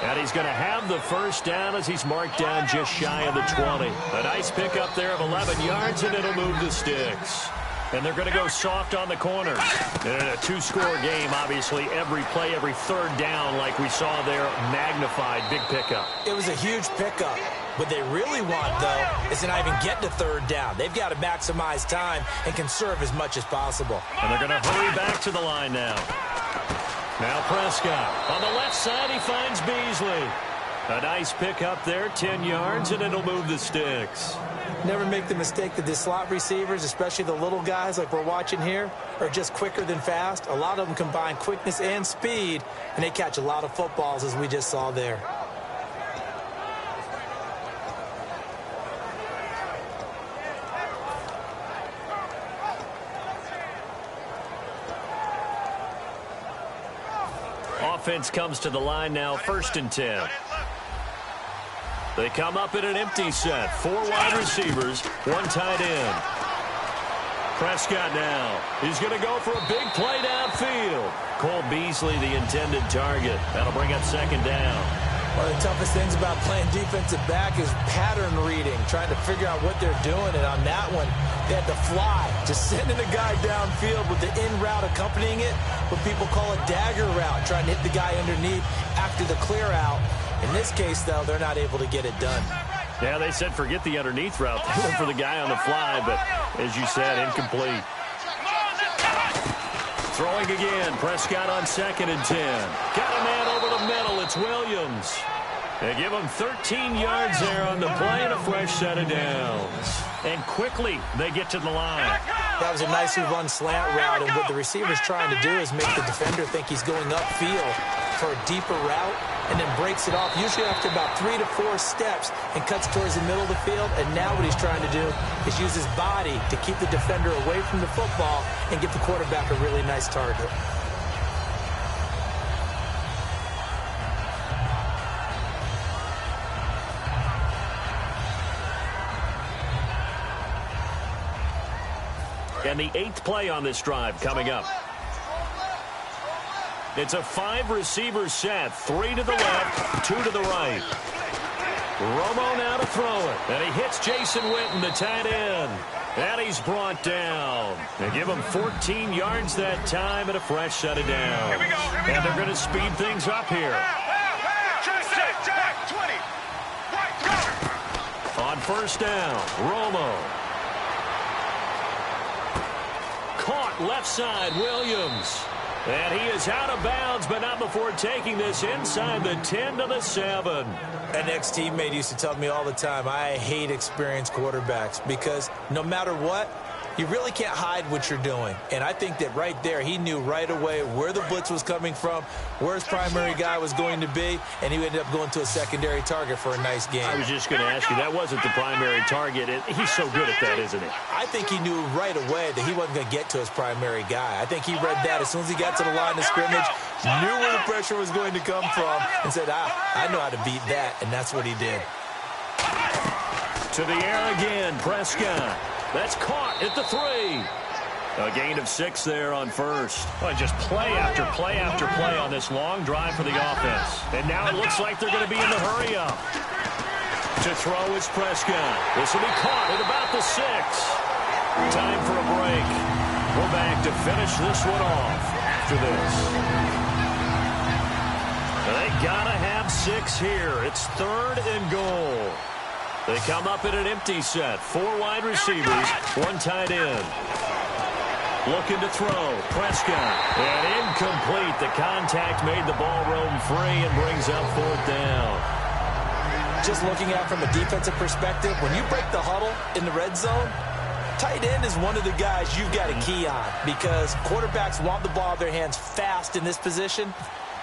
And he's going to have the first down as he's marked down just shy of the 20. A nice pickup there of 11 yards, and it'll move the sticks. And they're going to go soft on the corners. And in a 2-score game, obviously, every play, every third down, like we saw there, magnified. Big pickup. It was a huge pickup. What they really want, though, is to not even get to third down. They've got to maximize time and conserve as much as possible. And they're going to hurry back to the line now. Now Prescott. On the left side, he finds Beasley. A nice pickup there, 10 yards, and it'll move the sticks. Never make the mistake that the slot receivers, especially the little guys like we're watching here, are just quicker than fast. A lot of them combine quickness and speed, and they catch a lot of footballs, as we just saw there. Offense comes to the line now, 1st and 10. They come up in an empty set. 4 wide receivers, 1 tight end. Prescott now. He's going to go for a big play downfield. Cole Beasley, the intended target. That'll bring up second down. One of the toughest things about playing defensive back is pattern reading, trying to figure out what they're doing. And on that one, they had to fly, just sending a guy downfield with the in route accompanying it, what people call a dagger route, trying to hit the guy underneath after the clear out. In this case, though, they're not able to get it done. Yeah, they said forget the underneath route. They went for the guy on the fly, but as you said, incomplete. Throwing again. Prescott on 2nd and 10. Got a man over the middle. It's Williams. They give him 13 yards there on the play and a fresh set of downs. And quickly, they get to the line. That was a nicely run slant route, and what the receiver's trying to do is make the defender think he's going upfield for a deeper route, and then breaks it off, usually after about 3 to 4 steps, and cuts towards the middle of the field. And now what he's trying to do is use his body to keep the defender away from the football and give the quarterback a really nice target. And the 8th play on this drive coming up. It's a 5-receiver set. 3 to the left, 2 to the right. Romo now to throw it. And he hits Jason Witten, the tight end. And he's brought down. They give him 14 yards that time and a fresh set of downs. Here we go. And they're going to speed things up here. Check, 20. Right, go. On first down, Romo. Caught left side, Williams. And he is out of bounds, but not before taking this inside the 10 to the 7. An ex-teammate used to tell me all the time, I hate experienced quarterbacks because no matter what, You really can't hide what you're doing. And I think that right there, he knew right away where the blitz was coming from, where his primary guy was going to be, and he ended up going to a secondary target for a nice game. I was just going to ask you, that wasn't the primary target. He's so good at that, isn't he? I think he knew right away that he wasn't going to get to his primary guy. I think he read that as soon as he got to the line of scrimmage, knew where the pressure was going to come from, and said, I know how to beat that, and that's what he did. To the air again, Prescott. That's caught at the 3. A gain of 6 there on first. Oh, just play after play after play on this long drive for the offense. And now it looks like they're going to be in the hurry-up. To throw is Prescott. This will be caught at about the 6. Time for a break. We're back to finish this one off after this. They got to have 6 here. It's 3rd and goal. They come up in an empty set. 4 wide receivers, 1 tight end. Looking to throw. Prescott. And incomplete. The contact made the ball roam free and brings up 4th down. Just looking at it from a defensive perspective, when you break the huddle in the red zone, tight end is one of the guys you've got to key on because quarterbacks want the ball in their hands fast in this position,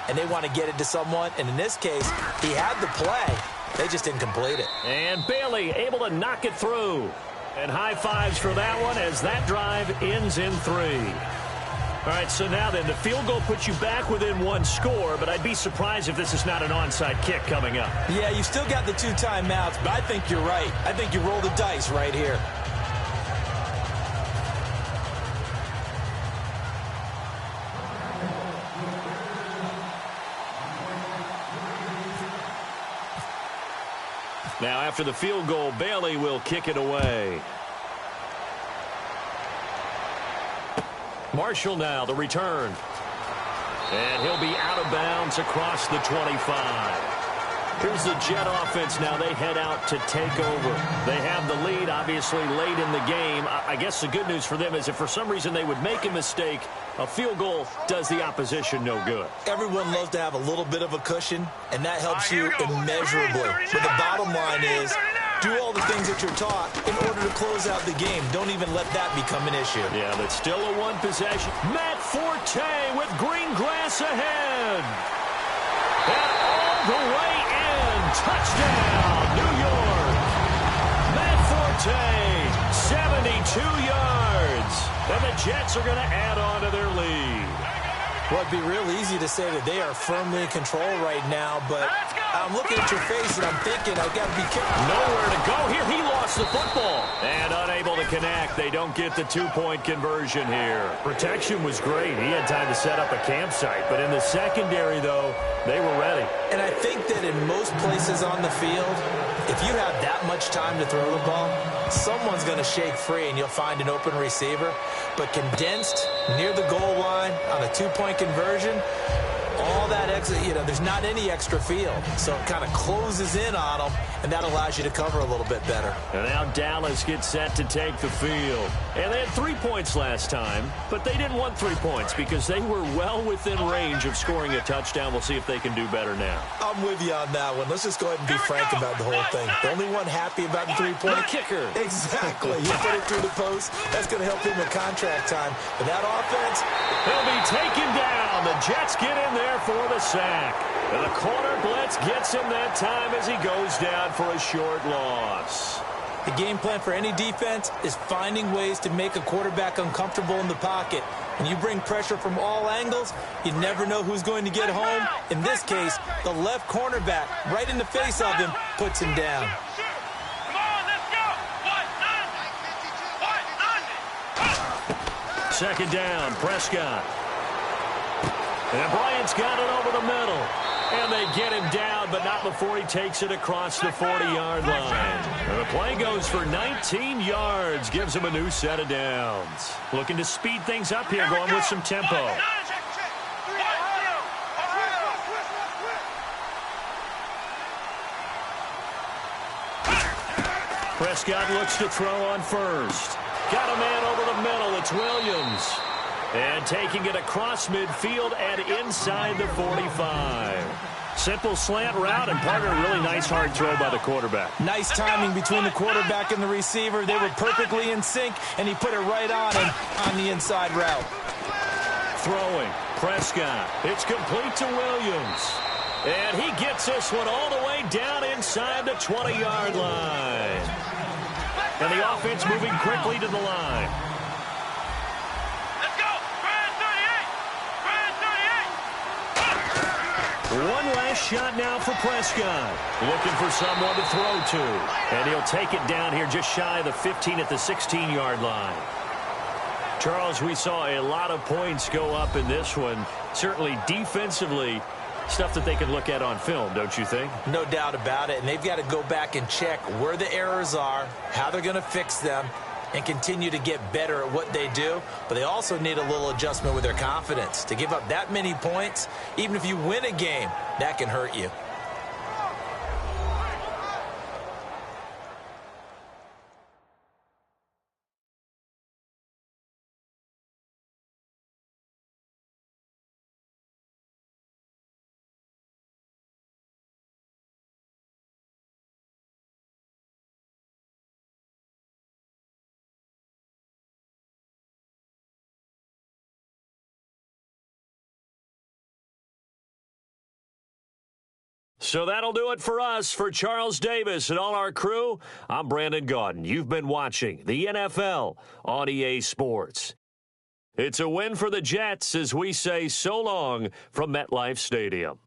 and they want to get it to someone. And in this case, he had the play. They just didn't complete it. And Bailey able to knock it through. And high fives for that one as that drive ends in 3. All right, so now then, the field goal puts you back within 1 score, but I'd be surprised if this is not an onside kick coming up. Yeah, you still got the 2 timeouts, but I think you're right. I think you roll the dice right here. Now, after the field goal, Bailey will kick it away. Marshall now, the return. And he'll be out of bounds across the 25. Here's the Jet offense now. They head out to take over. They have the lead, obviously, late in the game. I guess the good news for them is if for some reason they would make a mistake, a field goal does the opposition no good. Everyone loves to have a little bit of a cushion, and that helps you immeasurably. But the bottom line is, do all the things that you're taught in order to close out the game. Don't even let that become an issue. Yeah, but still a 1 possession. Matt Forte with green grass ahead. And all the way in. Touchdown, New York. Matt Forte, 72 yards. And the Jets are going to add on to their lead. Well, it'd be real easy to say that they are firmly in control right now, but I'm looking at your face and I'm thinking I've got to be careful. Nowhere to go here. He lost the football. And unable to connect. They don't get the 2-point conversion here. Protection was great. He had time to set up a campsite. But in the secondary, though, they were ready. And I think that in most places on the field, if you have that much time to throw the ball, someone's going to shake free and you'll find an open receiver. But condensed near the goal line on a 2-point conversion, all that extra, there's not any extra field. So it kind of closes in on them, and that allows you to cover a little bit better. And now Dallas gets set to take the field. And they had 3 points last time, but they didn't want 3 points because they were well within range of scoring a touchdown. We'll see if they can do better now. I'm with you on that one. Let's just go ahead and be frank about the whole thing. The only one happy about the 3-point. The kicker. Exactly. You put it through the post. That's going to help him with contract time. But that offense, he'll be taken down. The Jets get in there for the sack. And the corner blitz gets him that time as he goes down for a short loss. The game plan for any defense is finding ways to make a quarterback uncomfortable in the pocket. When you bring pressure from all angles, you never know who's going to get home. In this case, the left cornerback, right in the face of him, puts him down. Come on, let's go. Second down, Prescott. And Bryant's got it over the middle. And they get him down, but not before he takes it across the 40-yard line. And the play goes for 19 yards, gives him a new set of downs. Looking to speed things up here, going with some tempo. Prescott looks to throw on first. Got a man over the middle. It's Williams. And taking it across midfield and inside the 45. Simple slant route, and partner, really nice hard throw by the quarterback. Nice timing between the quarterback and the receiver. They were perfectly in sync, and he put it right on him on the inside route. Throwing, Prescott. It's complete to Williams. And he gets this one all the way down inside the 20-yard line. And the offense moving quickly to the line. Let's go. Brand 38. Brand 38. One last shot now for Prescott. Looking for someone to throw to. And he'll take it down here just shy of the 15 at the 16-yard line. Charles, we saw a lot of points go up in this one. Certainly defensively, stuff that they can look at on film, don't you think? No doubt about it. And they've got to go back and check where the errors are, how they're going to fix them, and continue to get better at what they do. But they also need a little adjustment with their confidence. To give up that many points, even if you win a game, that can hurt you. So that'll do it for us. For Charles Davis and all our crew, I'm Brandon Gaudin. You've been watching the NFL on EA Sports. It's a win for the Jets as we say so long from MetLife Stadium.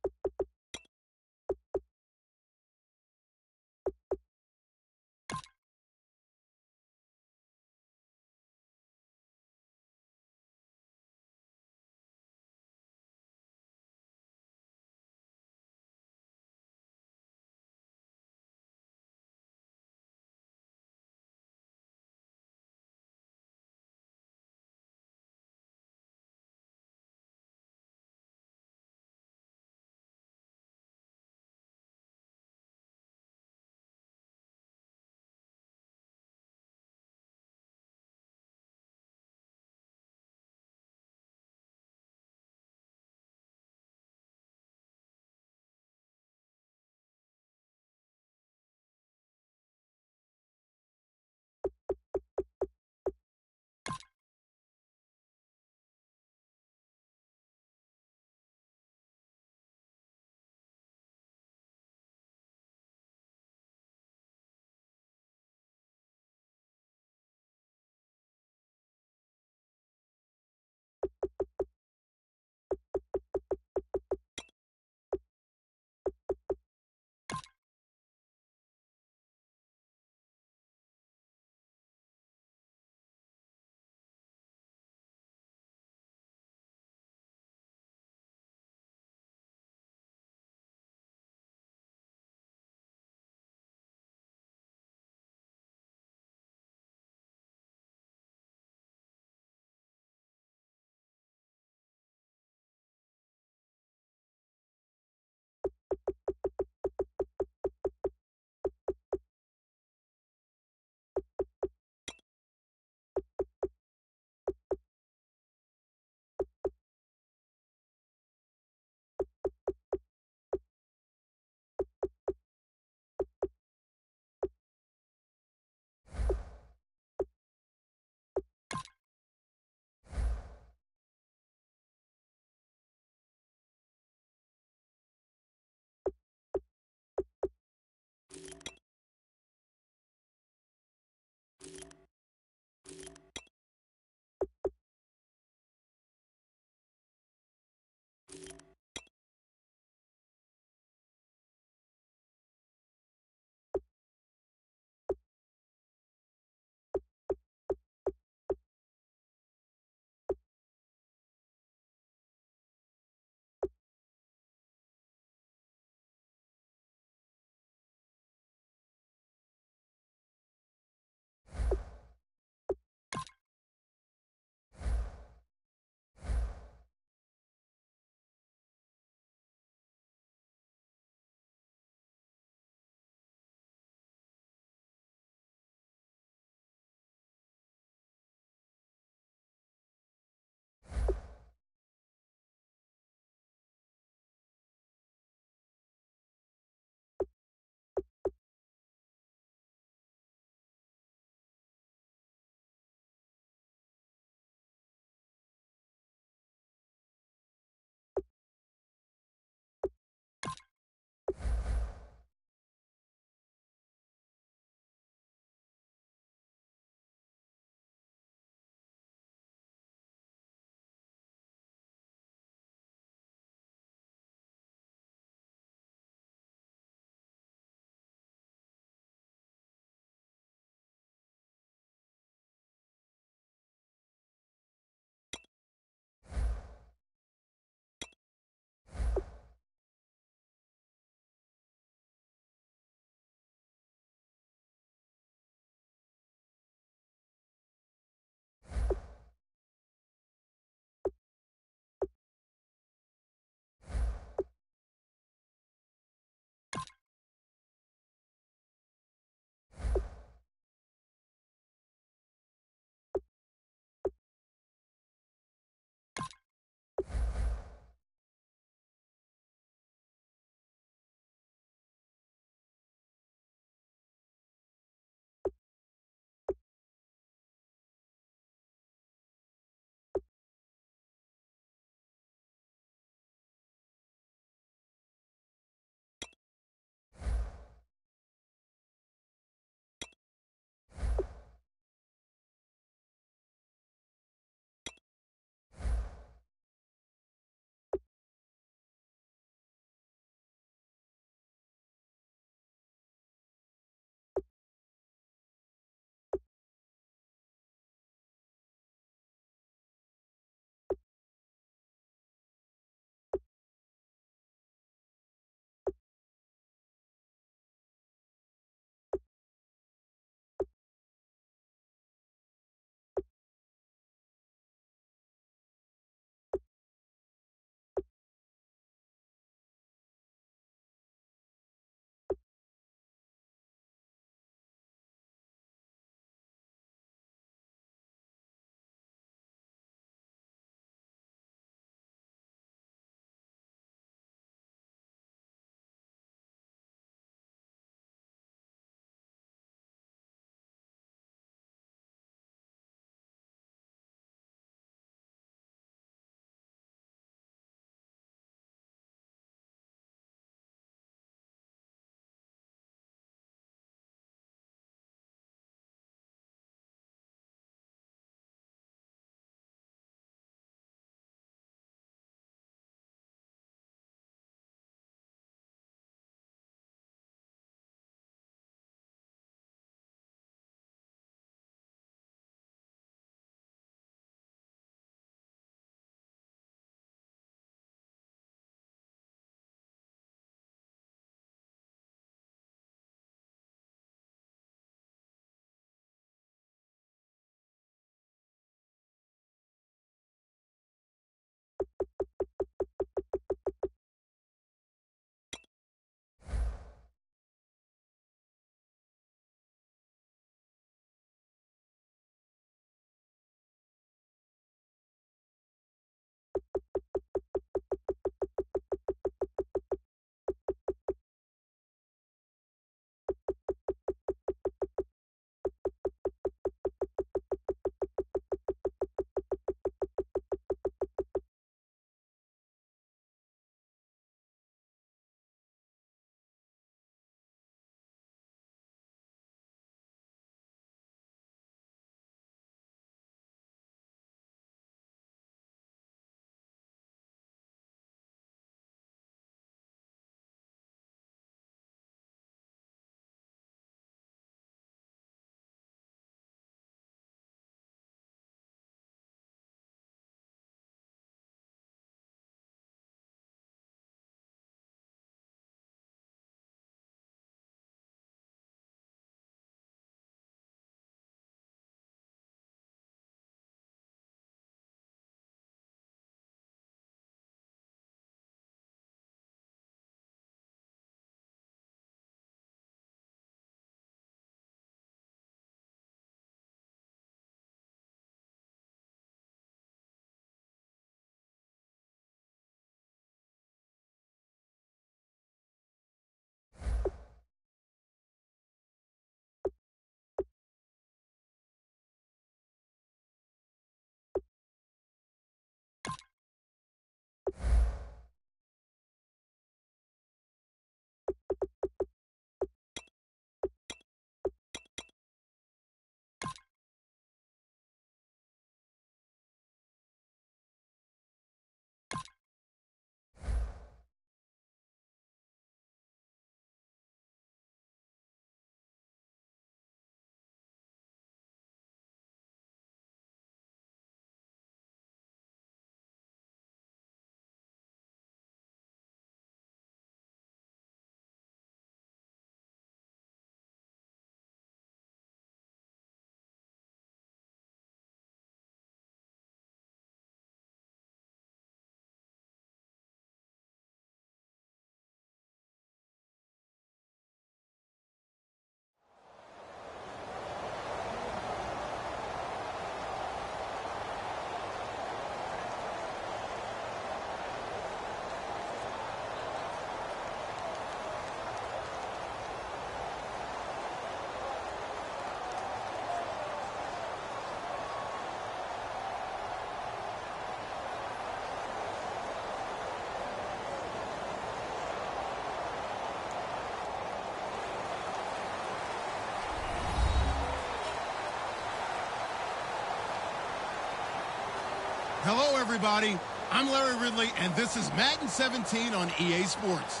Hello, everybody. I'm Larry Ridley, and this is Madden 17 on EA Sports.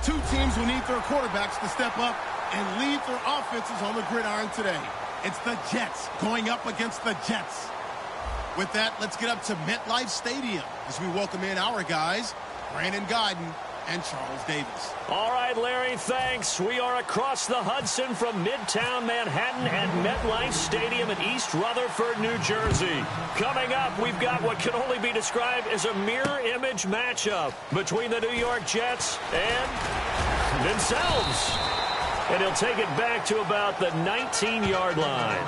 Two teams will need their quarterbacks to step up and lead their offenses on the gridiron today. It's the Jets going up against the Jets. With that, let's get up to MetLife Stadium as we welcome in our guys, Brandon Godden and Charles Davis. All right, Larry, thanks. We are across the Hudson from Midtown Manhattan at MetLife Stadium in East Rutherford, New Jersey. Coming up, we've got what can only be described as a mirror image matchup between the New York Jets and themselves. And he'll take it back to about the 19-yard line.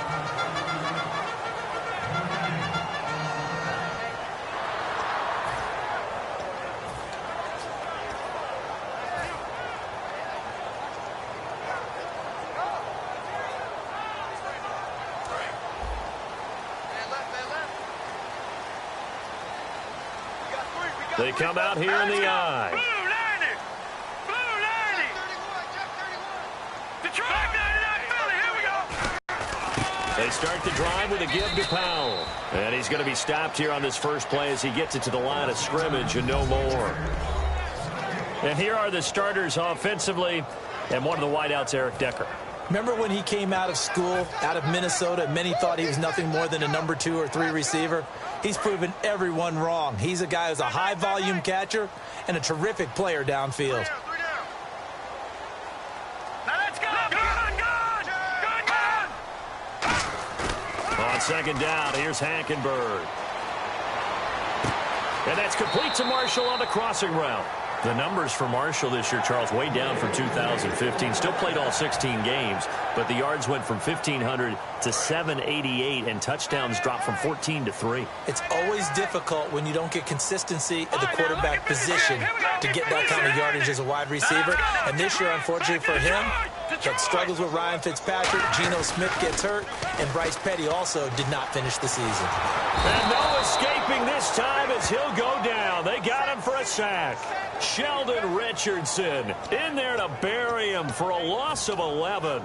They come out here in the eye. Blue 90. Blue 90. Detroit 99 Philly. Here we go. They start the drive with a give to Powell. And he's going to be stopped here on this first play as he gets it to the line of scrimmage and no more. And here are the starters offensively. And one of the wideouts, Eric Decker. Remember when he came out of school, out of Minnesota, many thought he was nothing more than a number 2 or 3 receiver? He's proven everyone wrong. He's a guy who's a high-volume catcher and a terrific player downfield. Now let's go. Good. On second down, here's Hackenberg. And that's complete to Marshall on the crossing route. The numbers for Marshall this year, Charles, way down from 2015. Still played all 16 games, but the yards went from 1,500 to 788, and touchdowns dropped from 14 to 3. It's always difficult when you don't get consistency at the quarterback position to get that kind of yardage as a wide receiver. And this year, unfortunately for him, that struggles with Ryan Fitzpatrick, Geno Smith gets hurt, and Bryce Petty also did not finish the season. And no escaping this time as he'll go down. They got him for a sack. Sheldon Richardson in there to bury him for a loss of 11.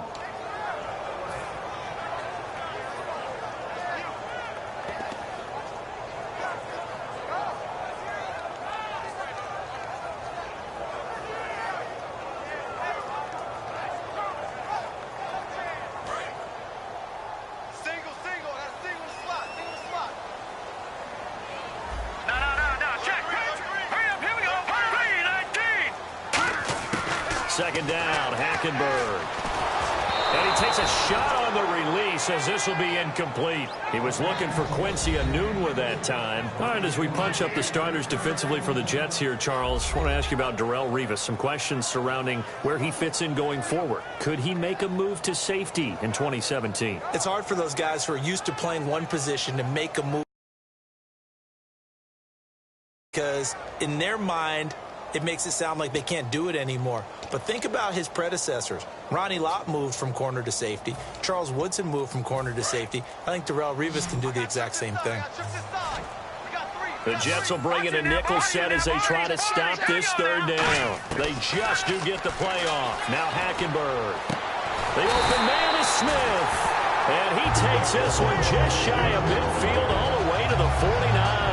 Second down, Hackenberg. And he takes a shot on the release as this will be incomplete. He was looking for Quincy Enunwa that time. All right, as we punch up the starters defensively for the Jets here, Charles, I want to ask you about Darrelle Revis. Some questions surrounding where he fits in going forward. Could he make a move to safety in 2017? It's hard for those guys who are used to playing one position to make a move, because in their mind, it makes it sound like they can't do it anymore. But think about his predecessors. Ronnie Lott moved from corner to safety. Charles Woodson moved from corner to safety. I think Darrelle Revis can do the exact same thing. The Jets will bring in a nickel set as they try to stop this third down. They just do get the play off. Now Hackenberg. The open man is Smith. And he takes this one just shy of midfield all the way to the 49.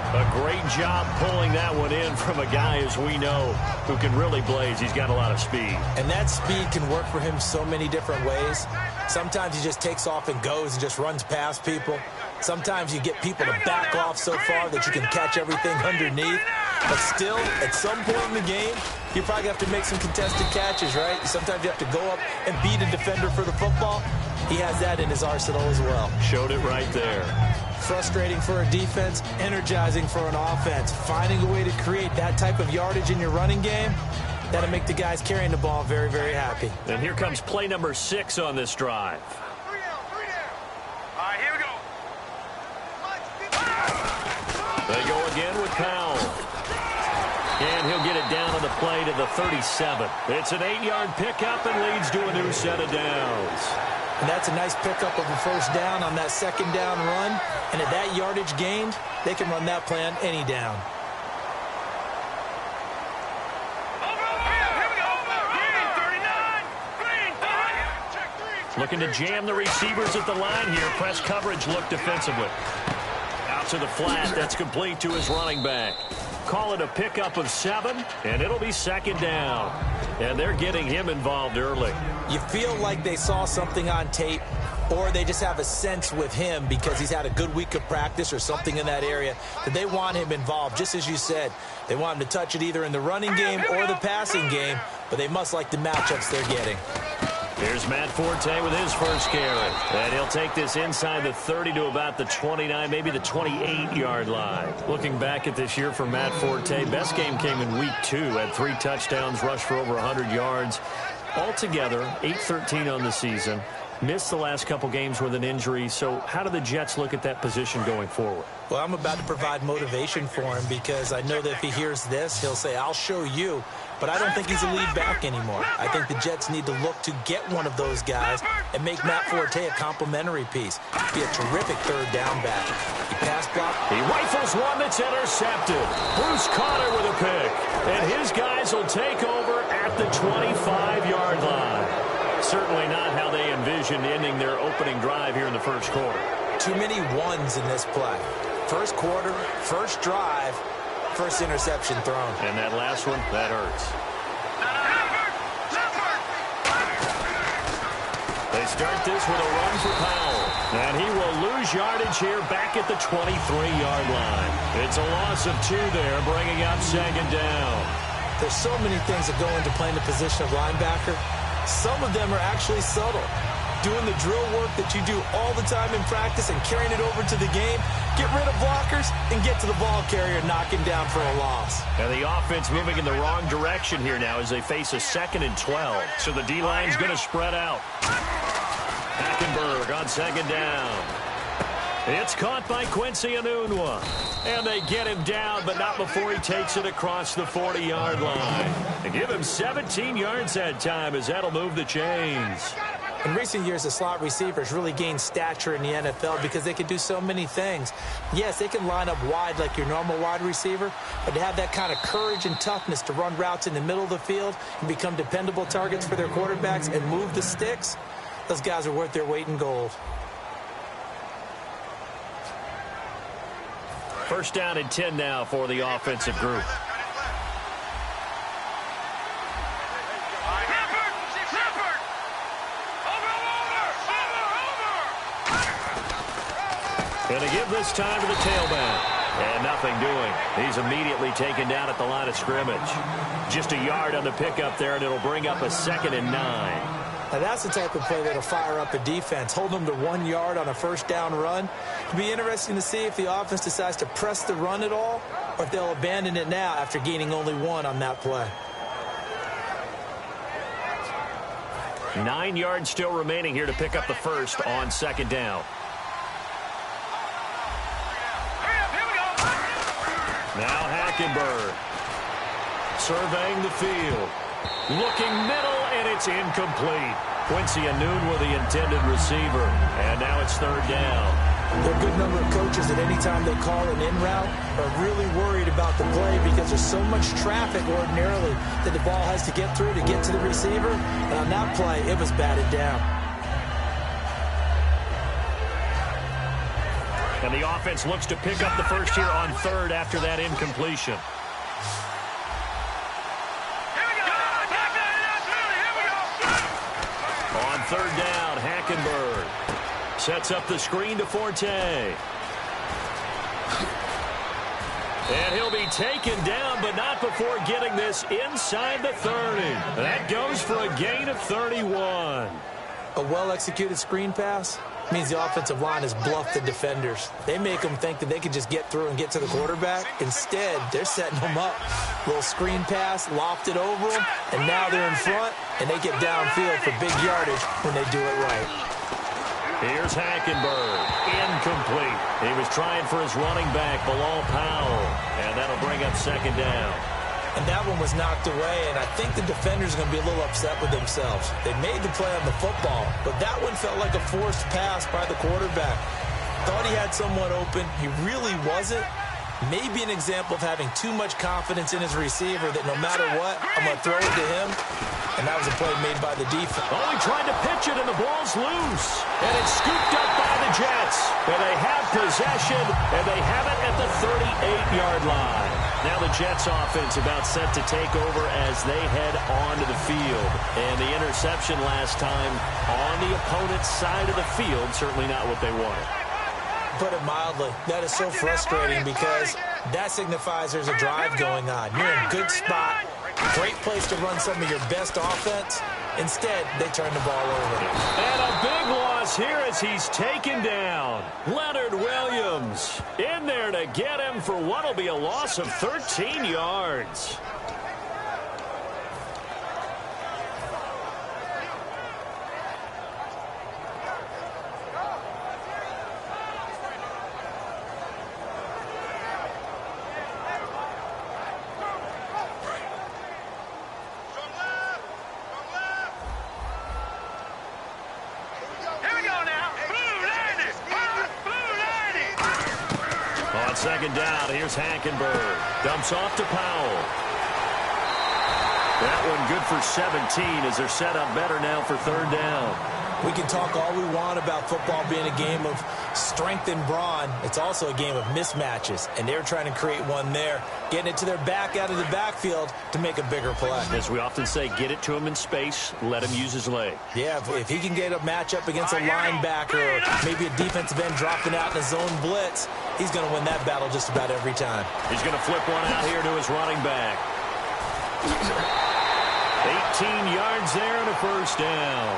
A great job pulling that one in from a guy, as we know, who can really blaze. He's got a lot of speed. And that speed can work for him so many different ways. Sometimes he just takes off and goes and just runs past people. Sometimes you get people to back off so far that you can catch everything underneath. But still, at some point in the game, you probably have to make some contested catches, right? Sometimes you have to go up and beat a defender for the football. He has that in his arsenal as well. Showed it right there. Frustrating for a defense, energizing for an offense. Finding a way to create that type of yardage in your running game, that'll make the guys carrying the ball very, very happy. And here comes play number 6 on this drive. All right, here we go. They go again with Powell. And he'll get it down on the play to the 37. It's an 8-yard pickup and leads to a new set of downs. And that's a nice pickup of a first down on that second down run. And at that yardage gained, they can run that play on any down. Looking to jam the receivers at the line here. Press coverage look defensively. Out to the flat. That's complete to his running back. Call it a pickup of 7, and it'll be second down. And they're getting him involved early. You feel like they saw something on tape, or they just have a sense with him because he's had a good week of practice or something in that area that they want him involved. Just as you said, they want him to touch it either in the running game or the passing game, but they must like the matchups they're getting. Here's Matt Forte with his first carry. And he'll take this inside the 30 to about the 29, maybe the 28-yard line. Looking back at this year for Matt Forte, best game came in week 2. Had 3 touchdowns, rushed for over 100 yards. Altogether, 8-13 on the season. Missed the last couple games with an injury. So how do the Jets look at that position going forward? Well, I'm about to provide motivation for him because I know that if he hears this, he'll say, I'll show you. But I don't think he's a lead back anymore. I think the Jets need to look to get one of those guys and make Matt Forte a complimentary piece. Be a terrific third down back. He pass block. He rifles one that's intercepted. Bruce Conner with a pick. And his guys will take over at the 25-yard line. Certainly not how they envisioned ending their opening drive here in the first quarter. Too many ones in this play. First quarter, first drive, first interception thrown. And that last one, that hurts. They start this with a run for Powell. And he will lose yardage here back at the 23-yard line. It's a loss of 2 there, bringing up second down. There's so many things that go into playing the position of linebacker. Some of them are actually subtle. Doing the drill work that you do all the time in practice and carrying it over to the game. Get rid of blockers and get to the ball carrier, knocking down for a loss. And the offense moving in the wrong direction here now as they face a 2nd and 12. So the D-line's going to spread out. Hackenberg on second down. It's caught by Quincy Enunwa. And they get him down, but not before he takes it across the 40-yard line. They give him 17 yards that time as that'll move the chains. In recent years, the slot receivers really gained stature in the NFL because they can do so many things. Yes, they can line up wide like your normal wide receiver, but to have that kind of courage and toughness to run routes in the middle of the field and become dependable targets for their quarterbacks and move the sticks, those guys are worth their weight in gold. First down and 10 now for the offensive group. Going to give this time to the tailback. And nothing doing. He's immediately taken down at the line of scrimmage. Just a yard on the pickup there, and it'll bring up a 2nd and 9. Now that's the type of play that'll fire up a defense. Hold them to 1 yard on a first down run. It'll be interesting to see if the offense decides to press the run at all or if they'll abandon it now after gaining only 1 on that play. 9 yards still remaining here to pick up the first on second down. Now Hackenberg surveying the field. Looking middle, and it's incomplete. Quincy Enunwa, the intended receiver. And now it's third down. There are a good number of coaches that anytime they call an in route are really worried about the play because there's so much traffic ordinarily that the ball has to get through to get to the receiver. And on that play, it was batted down. And the offense looks to pick up the first here on third after that incompletion. On third down, Hackenberg sets up the screen to Forte. And he'll be taken down, but not before getting this inside the 30. That goes for a gain of 31. A well-executed screen pass means the offensive line has bluffed the defenders. They make them think that they can just get through and get to the quarterback. Instead, they're setting them up. Little screen pass, lofted over them, and now they're in front, and they get downfield for big yardage when they do it right. Here's Hackenberg. Incomplete. He was trying for his running back, Bilal Powell, and that'll bring up second down. And that one was knocked away, and I think the defenders are going to be a little upset with themselves. They made the play on the football, but that one felt like a forced pass by the quarterback. Thought he had someone open. He really wasn't. Maybe an example of having too much confidence in his receiver that no matter what, I'm going to throw it to him. And that was a play made by the defense. Oh, he tried to pitch it, and the ball's loose. And it's scooped up by the Jets. And they have possession, and they have it at the 38-yard line. Now the Jets offense about set to take over as they head onto the field. And the interception last time on the opponent's side of the field, certainly not what they wanted. Put it mildly, that is so frustrating because that signifies there's a drive going on. You're in a good spot, great place to run some of your best offense. Instead, they turn the ball over. And a big loss here as he's taken down. Leonard Williams in there to get him for what will be a loss of 13 yards. Second down, here's Hackenberg. Dumps off to Powell. That one good for 17 as they're set up better now for third down. We can talk all we want about football being a game of strength and brawn. It's also a game of mismatches, and they're trying to create one there, getting it to their back out of the backfield to make a bigger play. As we often say, get it to him in space, let him use his leg. Yeah, if he can get a matchup against a linebacker or maybe a defensive end dropping out in a zone blitz, he's going to win that battle just about every time. He's going to flip one out here to his running back. 18 yards there and a first down.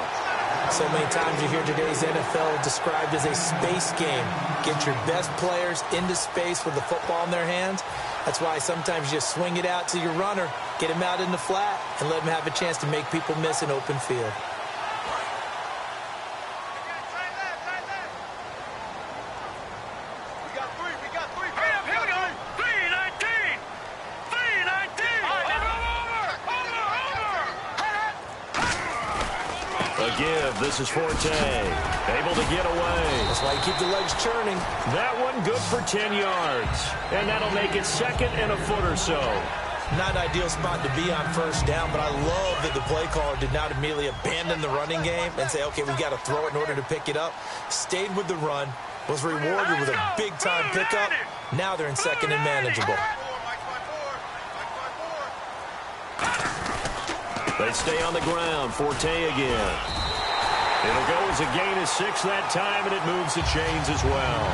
So many times you hear today's NFL described as a space game. Get your best players into space with the football in their hands. That's why sometimes you just swing it out to your runner, get him out in the flat, and let him have a chance to make people miss an open field. This is Forte, able to get away. That's why you keep the legs churning. That one good for 10 yards. And that'll make it second and a foot or so. Not an ideal spot to be on first down, but I love that the play caller did not immediately abandon the running game and say, okay, we've got to throw it in order to pick it up. Stayed with the run, was rewarded with a big-time pickup. Now they're in second and manageable. They stay on the ground. Forte again. It'll go as a gain of 6 that time, and it moves the chains as well.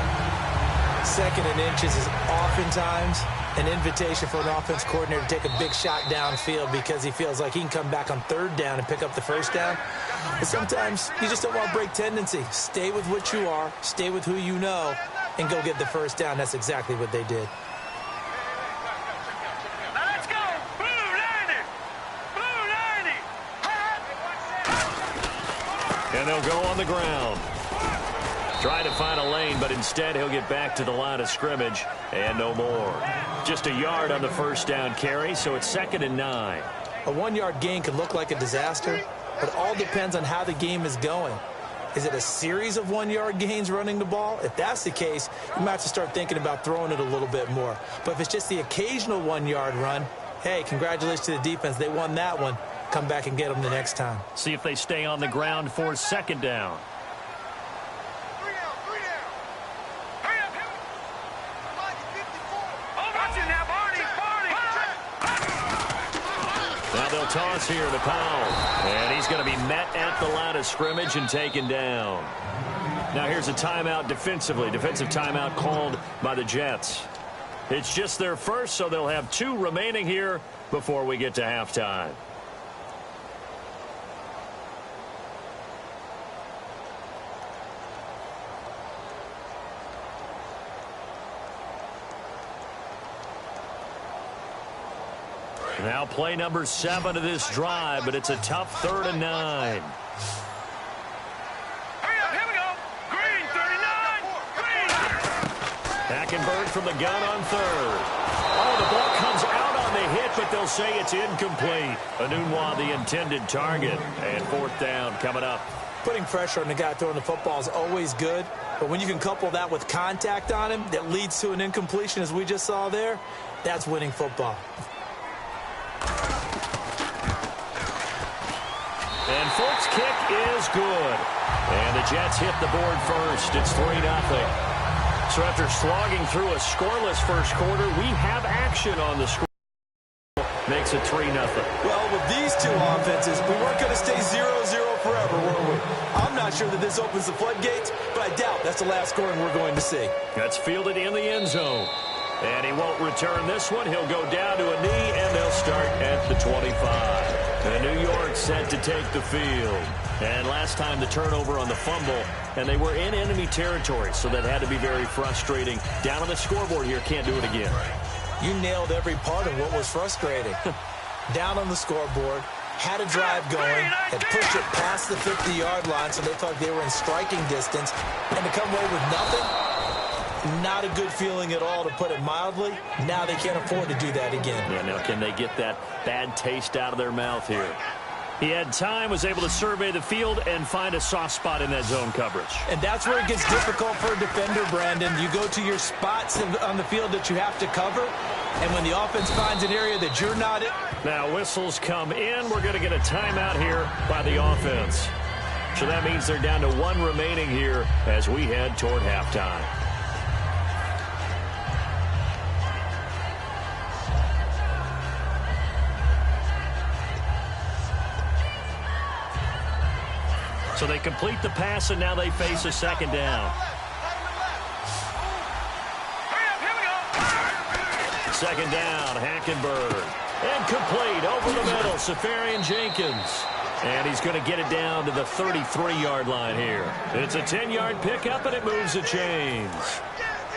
Second and inches is oftentimes an invitation for an offense coordinator to take a big shot downfield because he feels like he can come back on third down and pick up the first down. But sometimes you just don't want to break tendency. Stay with what you are, stay with who you know, and go get the first down. That's exactly what they did. And they'll go on the ground. Try to find a lane, but instead he'll get back to the line of scrimmage and no more. Just a yard on the first down carry, so it's 2nd and 9. A 1-yard gain can look like a disaster, but it all depends on how the game is going. Is it a series of 1-yard gains running the ball? If that's the case, you might have to start thinking about throwing it a little bit more. But if it's just the occasional 1-yard run, hey, congratulations to the defense. They won that one. Come back and get them the next time. See if they stay on the ground for 2nd down. Now they'll toss here to Powell. And he's going to be met at the line of scrimmage and taken down. Now here's a timeout defensively. Defensive timeout called by the Jets. It's just their first, so they'll have 2 remaining here before we get to halftime. Now play number 7 of this drive, but it's a tough 3rd and 9. Here we go. Green, 39. Green. Hackenberg from the gun on 3rd. Oh, the ball comes out on the hit, but they'll say it's incomplete. Anunwa, the intended target, and 4th down coming up. Putting pressure on the guy throwing the football is always good, but when you can couple that with contact on him that leads to an incompletion, as we just saw there, that's winning football. And Folk's kick is good. And the Jets hit the board first. It's 3-0. So after slogging through a scoreless first quarter, we have action on the score. Makes it 3-0. Well, with these two offenses, we weren't going to stay 0-0 forever, were we? I'm not sure that this opens the floodgates, but I doubt that's the last scoring we're going to see. That's fielded in the end zone. And he won't return this one. He'll go down to a knee, and they'll start at the 25. And New York set to take the field. And last time the turnover on the fumble, and they were in enemy territory, so that had to be very frustrating. Down on the scoreboard here, can't do it again. You nailed every part of what was frustrating. Down on the scoreboard, had a drive going, had pushed it past the 50-yard line, so they thought they were in striking distance, and to come away with nothing, not a good feeling at all, to put it mildly. Now they can't afford to do that again. Yeah, now can they get that bad taste out of their mouth here? He had time, was able to survey the field and find a soft spot in that zone coverage. And that's where it gets difficult for a defender, Brandon. You go to your spots on the field that you have to cover, and when the offense finds an area that you're not in. Now whistles come in. We're going to get a timeout here by the offense. So that means they're down to one remaining here as we head toward halftime. So they complete the pass, and now they face a second down. Second down, Hackenberg. Incomplete, over the middle, Safarian Jenkins. And he's going to get it down to the 33-yard line here. It's a 10-yard pickup, and it moves the chains.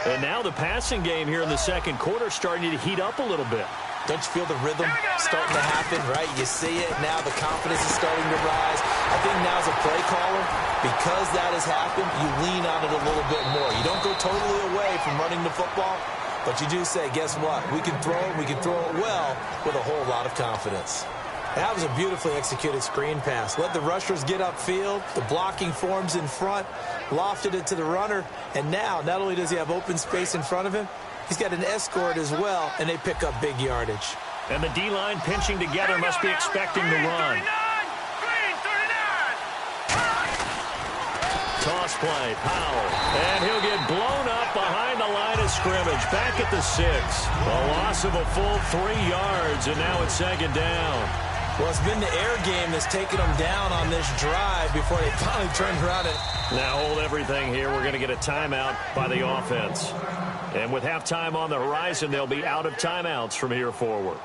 And now the passing game here in the second quarter starting to heat up a little bit. Don't you feel the rhythm starting to happen, right? You see it. Now the confidence is starting to rise. I think now as a play caller, because that has happened, you lean on it a little bit more. You don't go totally away from running the football, but you do say, guess what? We can throw it well with a whole lot of confidence. That was a beautifully executed screen pass. Let the rushers get upfield. The blocking forms in front, lofted it to the runner, and now not only does he have open space in front of him, he's got an escort as well, and they pick up big yardage. And the D-line pinching together must be expecting the run. Toss play, Powell. And he'll get blown up behind the line of scrimmage. Back at the 6. A loss of a full 3 yards, and now it's second down. Well, it's been the air game that's taken them down on this drive before they finally turned around it. Now hold everything here. We're going to get a timeout by the offense. And with halftime on the horizon, they'll be out of timeouts from here forward.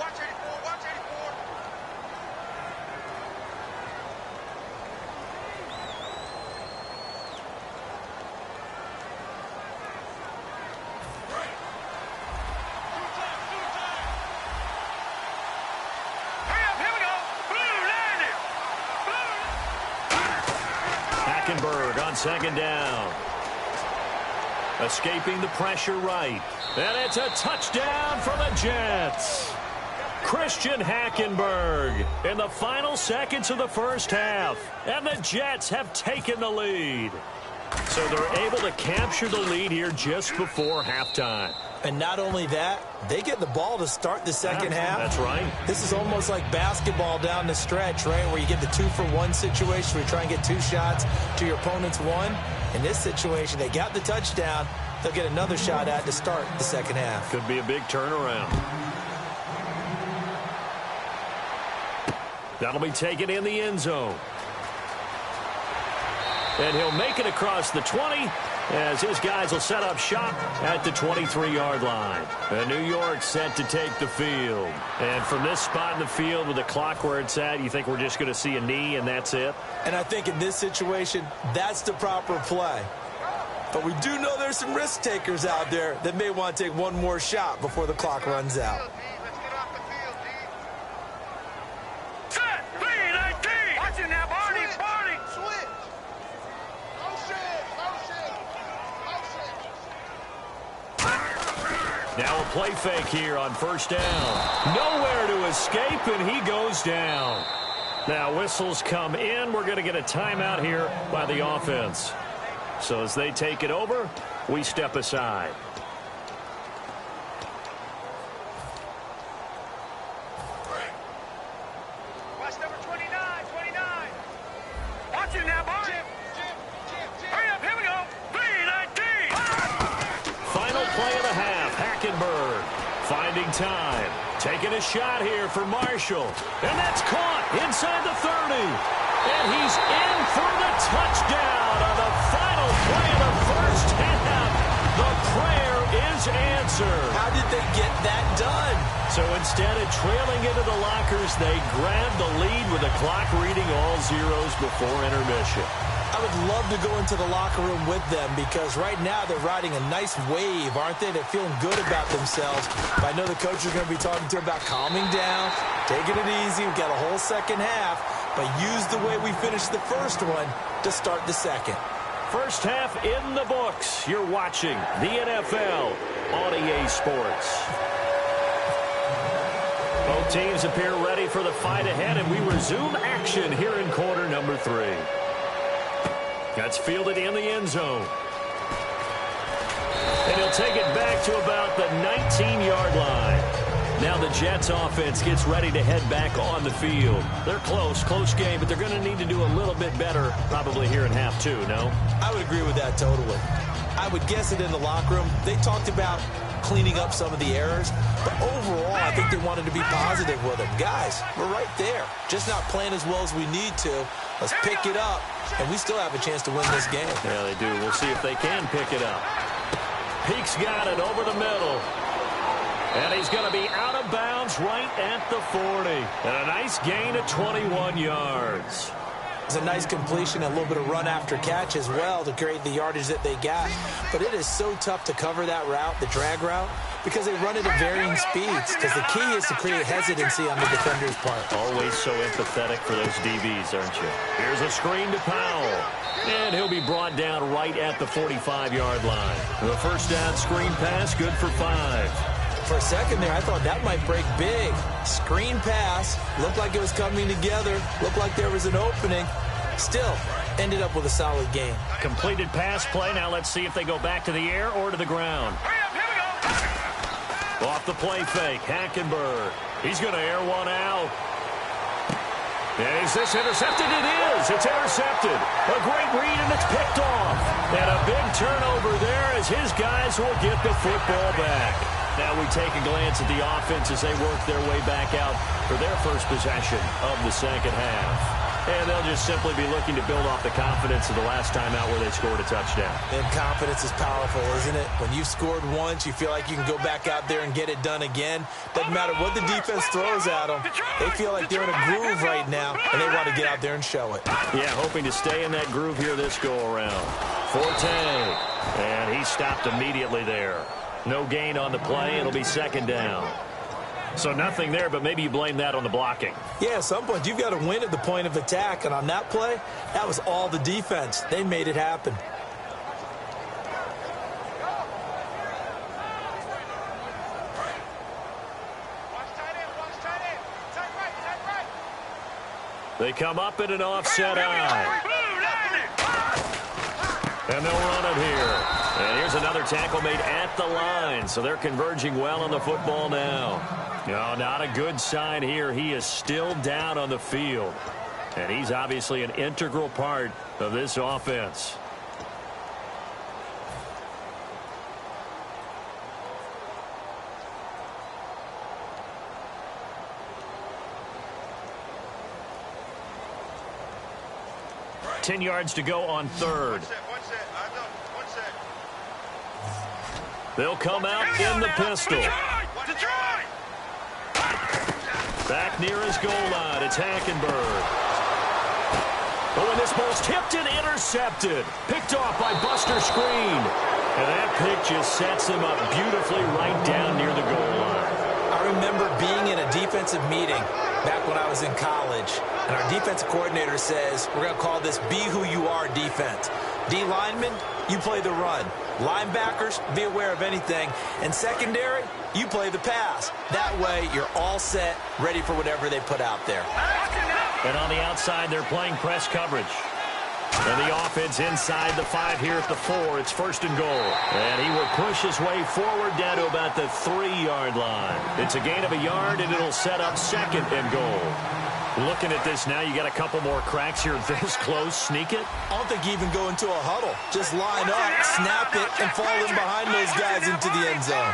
Watch 84, watch 84. Hurry up, here we go. Blue, landing. Hackenberg on second down. Escaping the pressure right. And it's a touchdown for the Jets. Christian Hackenberg in the final seconds of the first half. And the Jets have taken the lead. So they're able to capture the lead here just before halftime. And not only that, they get the ball to start the second half. That's right. This is almost like basketball down the stretch, right, where you get the 2-for-1 situation where you try and get 2 shots to your opponent's 1. In this situation, they got the touchdown. They'll get another shot at to start the second half. Could be a big turnaround. That'll be taken in the end zone. And he'll make it across the 20 as his guys will set up shop at the 23-yard line. And New York set to take the field. And from this spot in the field with the clock where it's at, you think we're just going to see a knee and that's it? And I think in this situation, that's the proper play. But we do know there's some risk takers out there that may want to take one more shot before the clock runs out. Set, clean, 19. Watching now, Barney. Switch. Now a play fake here on first down. Nowhere to escape, and he goes down. Now whistles come in. We're going to get a timeout here by the offense. So as they take it over, we step aside. Watch number 29. defending time. Taking a shot here for Marshall. And that's caught inside the 30. And he's in for the touchdown on the final play of the first half. The prayer is answered. How did they get that done? So instead of trailing into the lockers, they grabbed the lead with the clock reading all zeros before intermission. I would love to go into the locker room with them because right now they're riding a nice wave, aren't they? They're feeling good about themselves. But I know the coach is going to be talking to them about calming down, taking it easy. We've got a whole second half, but use the way we finished the first one to start the second. First half in the books. You're watching the NFL on EA Sports. Both teams appear ready for the fight ahead, and we resume action here in quarter number 3. That's fielded in the end zone. And he'll take it back to about the 19-yard line. Now the Jets offense gets ready to head back on the field. They're close game, but they're going to need to do a little bit better probably here in half 2, no? I would agree with that totally. I would guess it in the locker room. They talked about cleaning up some of the errors, but overall I think they wanted to be positive with them. Guys, we're right there. Just not playing as well as we need to. Let's pick it up, and we still have a chance to win this game. Yeah, they do. We'll see if they can pick it up. Peake's got it over the middle. And he's going to be out of bounds right at the 40. And a nice gain of 21 yards. It's a nice completion, a little bit of run after catch as well to create the yardage that they got. But it is so tough to cover that route, the drag route, because they run it at varying speeds. Because the key is to create hesitancy on the defender's part. Always so empathetic for those DBs, aren't you? Here's a screen to Powell. And he'll be brought down right at the 45-yard line. The first down screen pass, good for 5. For a second there, I thought that might break big. Screen pass, looked like it was coming together, looked like there was an opening. Still, ended up with a solid game. Completed pass play. Now let's see if they go back to the air or to the ground. Off the play fake, Hackenberg. He's going to air one out. And is this intercepted? It is. It's intercepted. A great read, and it's picked off. And a big turnover there as his guys will get the football back. Now we take a glance at the offense as they work their way back out for their first possession of the second half. And they'll just simply be looking to build off the confidence of the last time out where they scored a touchdown. And confidence is powerful, isn't it? When you've scored once, you feel like you can go back out there and get it done again. Doesn't matter what the defense throws at them. They feel like they're in a groove right now, and they want to get out there and show it. Yeah, hoping to stay in that groove here this go-around. Forte, and he stopped immediately there. No gain on the play. It'll be second down. So nothing there, but maybe you blame that on the blocking. Yeah, at some point, you've got to win at the point of attack. And on that play, that was all the defense. They made it happen. They come up in an offset eye. And they'll run it here. And here's another tackle made at the line. So they're converging well on the football now. No, not a good sign here. He is still down on the field. And he's obviously an integral part of this offense. Ten yards to go on third. They'll come out in the pistol. Back near his goal line, it's Hackenberg. Oh, and this ball's tipped and intercepted. Picked off by Buster Screen. And that pick just sets him up beautifully right down near the goal line. I remember being in a defensive meeting back when I was in college, and our defensive coordinator says, we're going to call this Be Who You Are defense. D linemen, you play the run. Linebackers, be aware of anything. And secondary, you play the pass. That way, you're all set, ready for whatever they put out there. And on the outside, they're playing press coverage. And the offense inside the 5 here at the 4. It's first and goal. And he will push his way forward down to about the 3-yard line. It's a gain of a yard, and it'll set up second and goal. Looking at this now, you got a couple more cracks here this close. Sneak it? I don't think you even go into a huddle. Just line up, snap it, and fall in behind those guys into the end zone.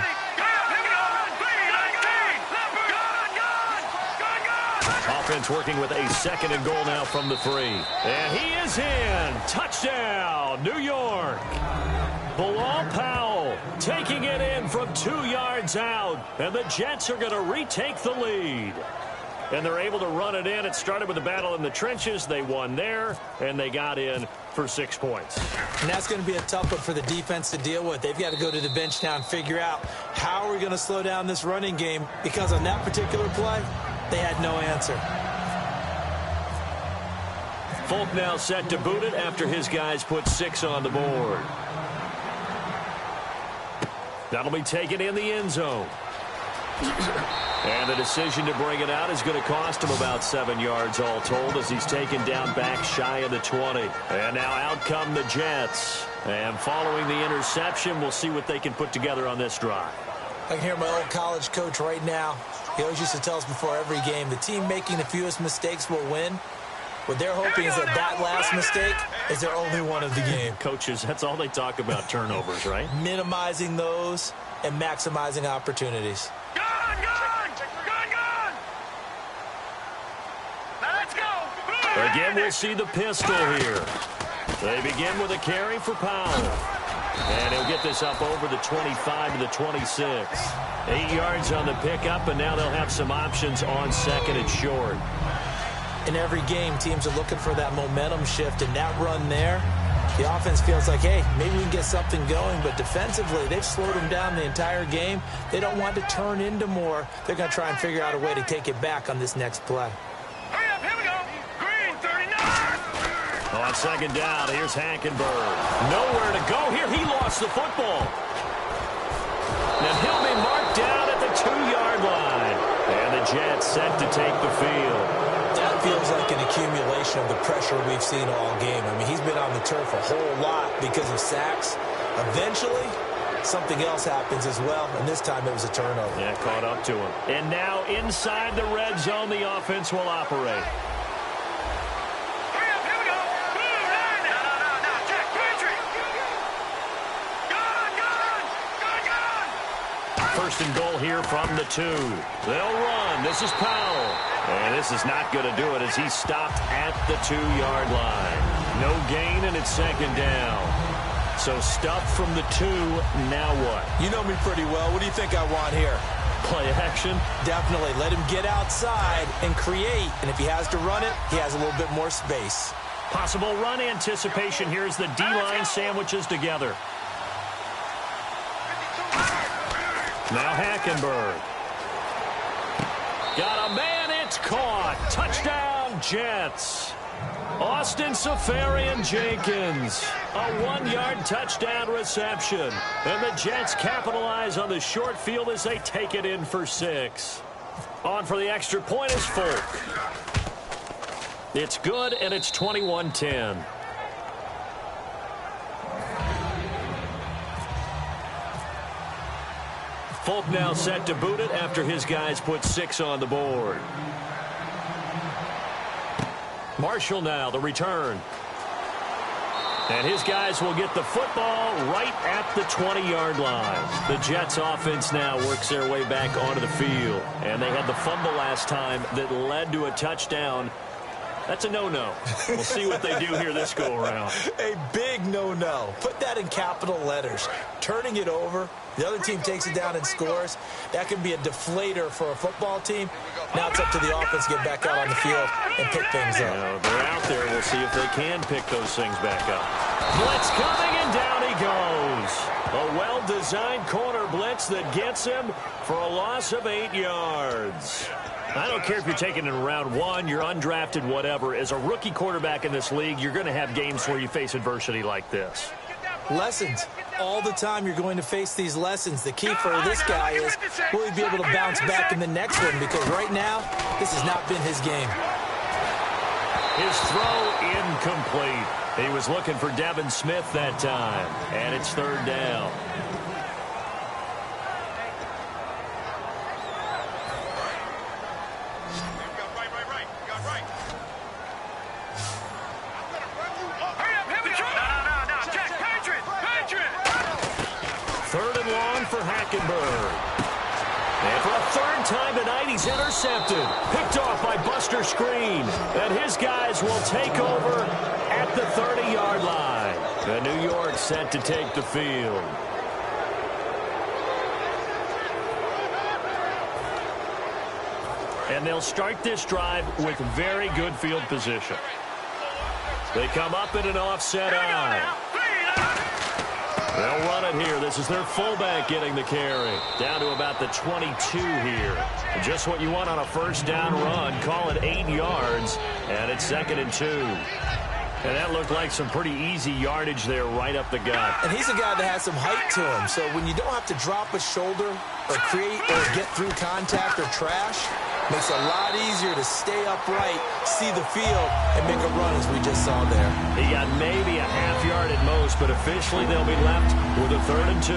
offense working with a 2nd and goal now from the 3. And he is in. Touchdown, New York. Bilal Powell taking it in from 2 yards out. And the Jets are going to retake the lead. And they're able to run it in. It started with a battle in the trenches. They won there, and they got in for 6 points. And that's going to be a tough one for the defense to deal with. They've got to go to the bench now and figure out how are we going to slow down this running game, because on that particular play, they had no answer. Folk now set to boot it after his guys put 6 on the board. That'll be taken in the end zone. And the decision to bring it out is going to cost him about 7 yards all told, as he's taken down back shy of the 20. And now out come the Jets. And following the interception, we'll see what they can put together on this drive. I can hear my old college coach right now. He always used to tell us before every game, the team making the fewest mistakes will win. What they're hoping is that last mistake is their only one of the game. Coaches, that's all they talk about, turnovers, right? Minimizing those and maximizing opportunities. Again, we'll see the pistol here. They begin with a carry for Powell. And he'll get this up over the 25 to the 26. 8 yards on the pickup, and now they'll have some options on 2nd and short. In every game, teams are looking for that momentum shift, and that run there, the offense feels like, hey, maybe we can get something going, but defensively, they've slowed them down the entire game. They don't want to turn into more. They're going to try and figure out a way to take it back on this next play. On 2nd down, here's Hackenberg. Nowhere to go here. He lost the football. Now he'll be marked down at the 2-yard line. And the Jets set to take the field. That feels like an accumulation of the pressure we've seen all game. I mean, he's been on the turf a whole lot because of sacks. Eventually, something else happens as well, and this time it was a turnover. Yeah, caught up to him. And now inside the red zone, the offense will operate. First and goal here from the 2. They'll run. This is Powell. And this is not going to do it as he's stopped at the 2-yard line. No gain, and it's 2nd down. So stuff from the 2. Now what? You know me pretty well. What do you think I want here? Play action? Definitely. Let him get outside and create. And if he has to run it, he has a little bit more space. Possible run anticipation here as the D-line sandwiches together. Now Hackenberg. Got a man, it's caught. Touchdown, Jets. Austin Safarian-Jenkins. A 1-yard touchdown reception. And the Jets capitalize on the short field as they take it in for 6. On for the extra point is Folk. It's good, and it's 21-10. Folk now set to boot it after his guys put 6 on the board. Marshall now, the return. And his guys will get the football right at the 20-yard line. The Jets offense now works their way back onto the field. And they had the fumble last time that led to a touchdown. That's a no-no. We'll see what they do here this go-around. A big no-no. Put that in capital letters. Turning it over. The other team takes it down and scores. That can be a deflator for a football team. Now it's up to the offense to get back out on the field and pick things up. They're out there. We'll see if they can pick those things back up. Blitz coming, and down he goes. A well-designed corner blitz that gets him for a loss of 8 yards. I don't care if you're taking it in round 1, you're undrafted, whatever. As a rookie quarterback in this league, you're going to have games where you face adversity like this. Lessons. All the time you're going to face these lessons. The key for this guy is, will he be able to bounce back in the next one? Because right now, this has not been his game. His throw incomplete. He was looking for Devin Smith that time. And it's 3rd down. And for a third time tonight, he's intercepted. Picked off by Buster Skrine. And his guys will take over at the 30-yard line. And New York set to take the field. And they'll start this drive with very good field position. They come up in an offset eye. They'll run it here. This is their fullback getting the carry. Down to about the 22 here. Just what you want on a first down run. Call it 8 yards. And it's 2nd and 2. And that looked like some pretty easy yardage there right up the gut. And he's a guy that has some height to him. So when you don't have to drop a shoulder or create or get through contact or trash, makes it a lot easier to stay upright, see the field, and make a run as we just saw there. He got maybe a half yard at most, but officially they'll be left with a 3rd and 2.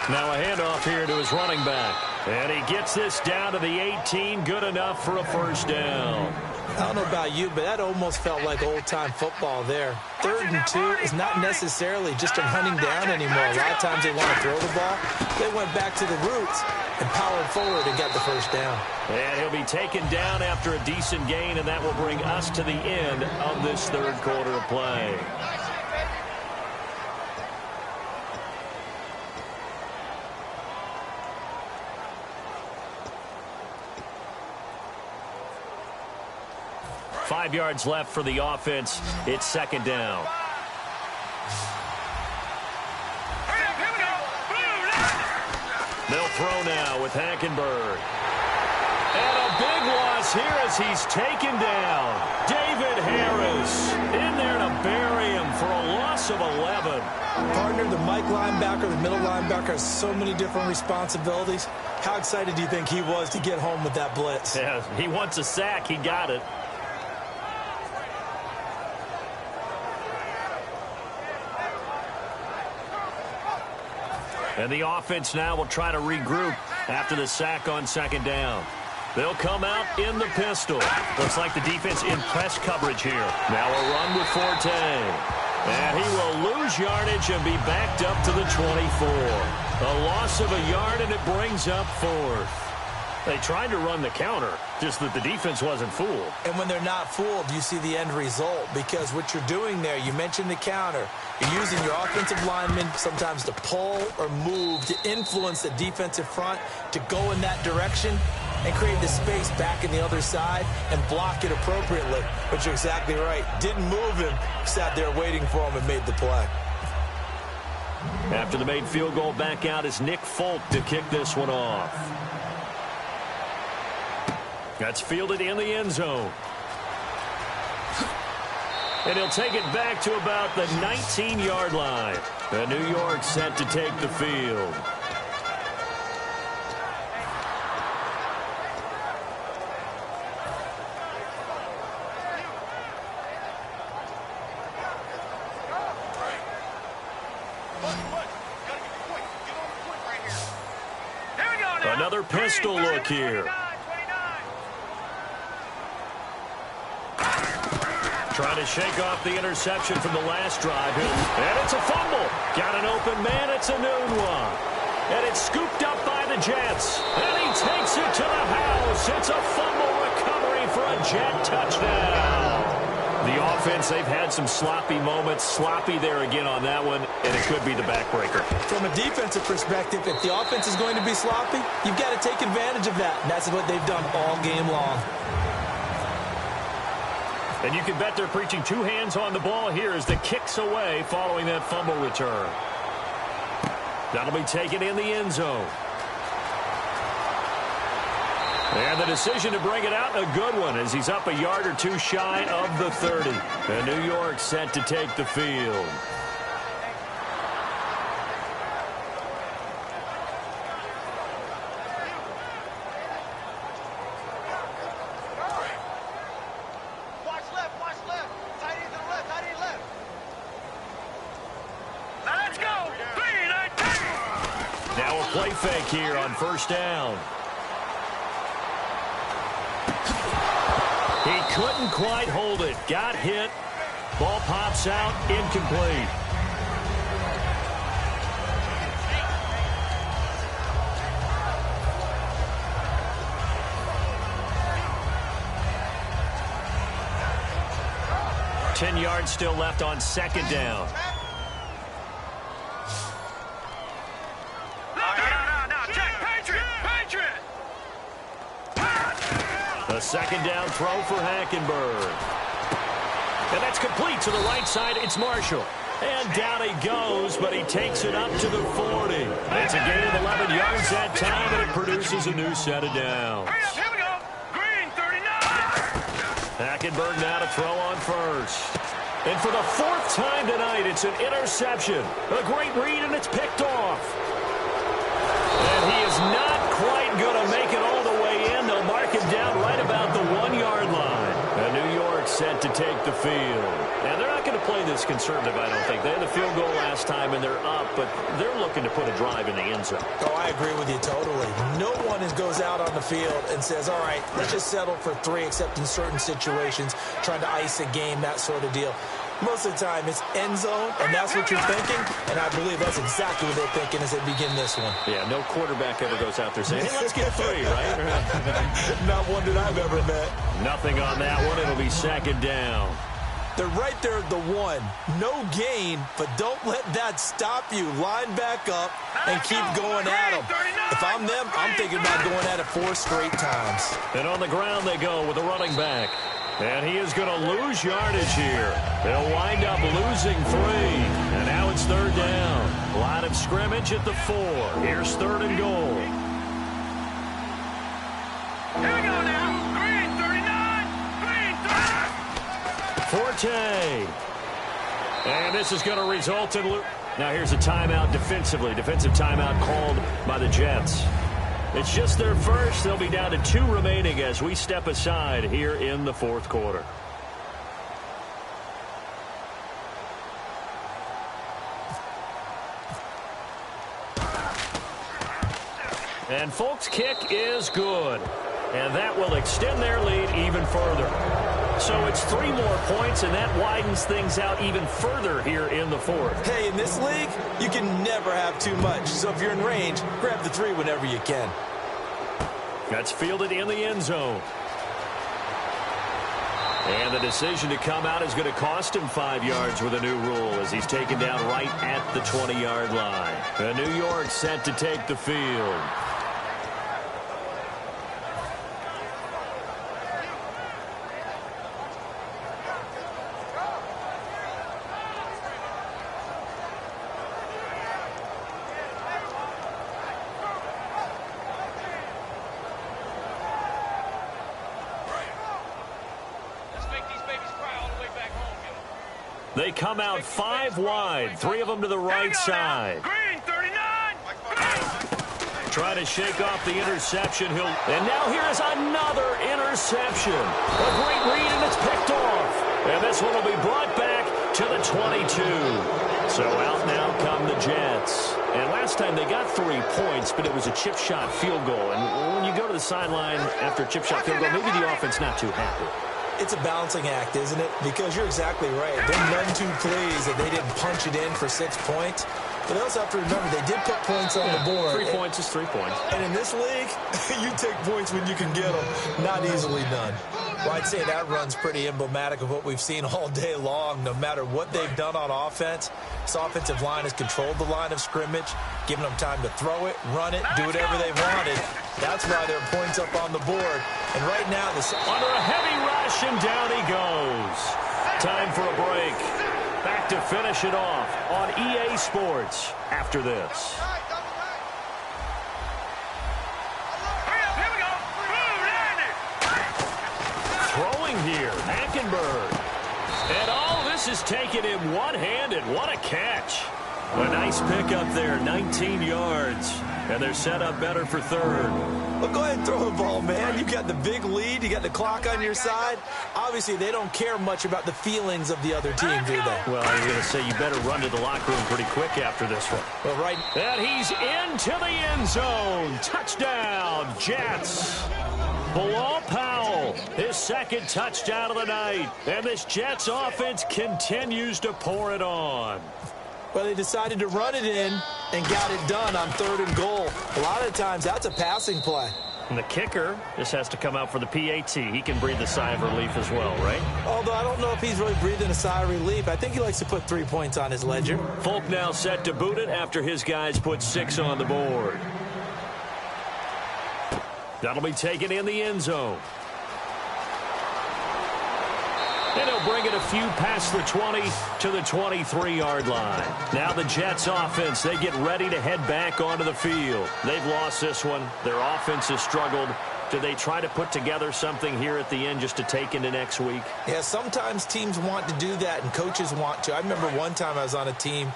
Now a handoff here to his running back. And he gets this down to the 18. Good enough for a first down. I don't know about you, but that almost felt like old-time football there. 3rd and 2 is not necessarily just a running down anymore. A lot of times they want to throw the ball. They went back to the roots and powered forward and got the first down. And he'll be taken down after a decent gain, and that will bring us to the end of this 3rd quarter of play. Five yards left for the offense. It's 2nd down. They'll throw now with Hackenberg. And a big loss here as he's taken down. David Harris in there to bury him for a loss of 11. Partner, the Mike linebacker, the middle linebacker has so many different responsibilities. How excited do you think he was to get home with that blitz? Yeah, he wants a sack. He got it. And the offense now will try to regroup after the sack on 2nd down. They'll come out in the pistol. Looks like the defense in press coverage here. Now a run with Forte. And he will lose yardage and be backed up to the 24. A loss of a yard, and it brings up 4th. They tried to run the counter, just that the defense wasn't fooled. And when they're not fooled, you see the end result. Because what you're doing there, you mentioned the counter. You're using your offensive linemen sometimes to pull or move to influence the defensive front to go in that direction and create the space back in the other side and block it appropriately. But you're exactly right. Didn't move him, sat there waiting for him and made the play. After the made field goal, back out is Nick Folk to kick this one off. That's fielded in the end zone. And he'll take it back to about the 19-yard line. And New York set to take the field. Another pistol look here. Trying to shake off the interception from the last drive. And it's a fumble. Got an open man. It's a noon one. And it's scooped up by the Jets. And he takes it to the house. It's a fumble recovery for a Jet touchdown. The offense, they've had some sloppy moments. Sloppy there again on that one. And it could be the backbreaker. From a defensive perspective, if the offense is going to be sloppy, you've got to take advantage of that. And that's what they've done all game long. And you can bet they're preaching two hands on the ball here as the kick's away following that fumble return. That'll be taken in the end zone. And the decision to bring it out, a good one, as he's up a yard or two shy of the 30. And New York set to take the field. Play fake here on first down. He couldn't quite hold it. Got hit, Ball pops out, incomplete. Ten yards still left on second down. A second down throw for Hackenberg. And that's complete to the right side. It's Marshall. And down he goes, but he takes it up to the 40. It's a gain of 11 yards that time, and it produces a new set of downs. Here we go. Green 39. Hackenberg now to throw on first. And for the fourth time tonight, it's an interception. A great read, and it's picked off. And he is not quite going to make it all the way in. They'll mark him down right about the 1-yard line. And New York set to take the field. Now, they're not going to play this conservative, I don't think. They had the field goal last time, and they're up, but they're looking to put a drive in the end zone. Oh, I agree with you totally. No one goes out on the field and says, all right, let's just settle for 3, except in certain situations, trying to ice a game, that sort of deal. Most of the time, it's end zone, and that's what you're thinking, and I believe that's exactly what they're thinking as they begin this one. Yeah, no quarterback ever goes out there saying, hey, let's get 3, right? Not one that I've ever met. Nothing on that one. It'll be second down. They're right there at the 1. No gain, but don't let that stop you. Line back up and keep going at them. If I'm them, I'm thinking about going at it 4 straight times. And on the ground they go with a running back. And he is going to lose yardage here. They'll wind up losing 3. And now it's third down. Line of scrimmage at the 4. Here's third and goal. Here we go now. Green 39. Green 39. Forte. And this is going to result in... Now here's a timeout defensively. Defensive timeout called by the Jets. It's just their first. They'll be down to 2 remaining as we step aside here in the fourth quarter. And Folk's kick is good. And that will extend their lead even further. So it's 3 more points, and that widens things out even further here in the fourth. Hey, in this league, you can never have too much. So if you're in range, grab the 3 whenever you can. That's fielded in the end zone. And the decision to come out is going to cost him 5 yards with a new rule as he's taken down right at the 20-yard line. And New York set to take the field. They come out 5 wide, 3 of them to the right side. Green 39. Trying to shake off the interception. And now here is another interception. A great read, and it's picked off. And this one will be brought back to the 22. So out now come the Jets. And last time they got 3 points, but it was a chip shot field goal. And when you go to the sideline after a chip shot field goal, maybe the offense not too happy. It's a balancing act, isn't it? Because you're exactly right. They're none too pleased that they didn't punch it in for 6 points. But they also have to remember they did put points on the board. 3 points is 3 points. And in this league, you take points when you can get them. Not easily done. Well, I'd say that run's pretty emblematic of what we've seen all day long. No matter what they've done on offense, this offensive line has controlled the line of scrimmage, given them time to throw it, run it, do whatever they wanted. That's why there are points up on the board. And right now, under a heavy rush, and down he goes. Time for a break. Back to finish it off on EA Sports after this. Here we go. Throwing here, Hackenberg. And all this is taken him one-handed. What a catch. A nice pickup there, 19 yards. And they're set up better for third. Well, go ahead and throw the ball, man. You got the big lead. You got the clock on your side. Obviously, they don't care much about the feelings of the other team, do they? Well, I was going to say you better run to the locker room pretty quick after this one. Well, right. And he's into the end zone. Touchdown, Jets. Bilal Powell. Hill. His second touchdown of the night. And this Jets offense continues to pour it on. Well, they decided to run it in and got it done on 3rd and goal. A lot of times, that's a passing play. And the kicker just has to come out for the PAT. He can breathe a sigh of relief as well, right? Although I don't know if he's really breathing a sigh of relief. I think he likes to put 3 points on his ledger. Folk now set to boot it after his guys put 6 on the board. That'll be taken in the end zone. And he'll bring it a few past the 20 to the 23-yard line. Now the Jets offense, they get ready to head back onto the field. They've lost this one. Their offense has struggled. Do they try to put together something here at the end just to take into next week? Yeah, sometimes teams want to do that and coaches want to. I remember one time I was on a team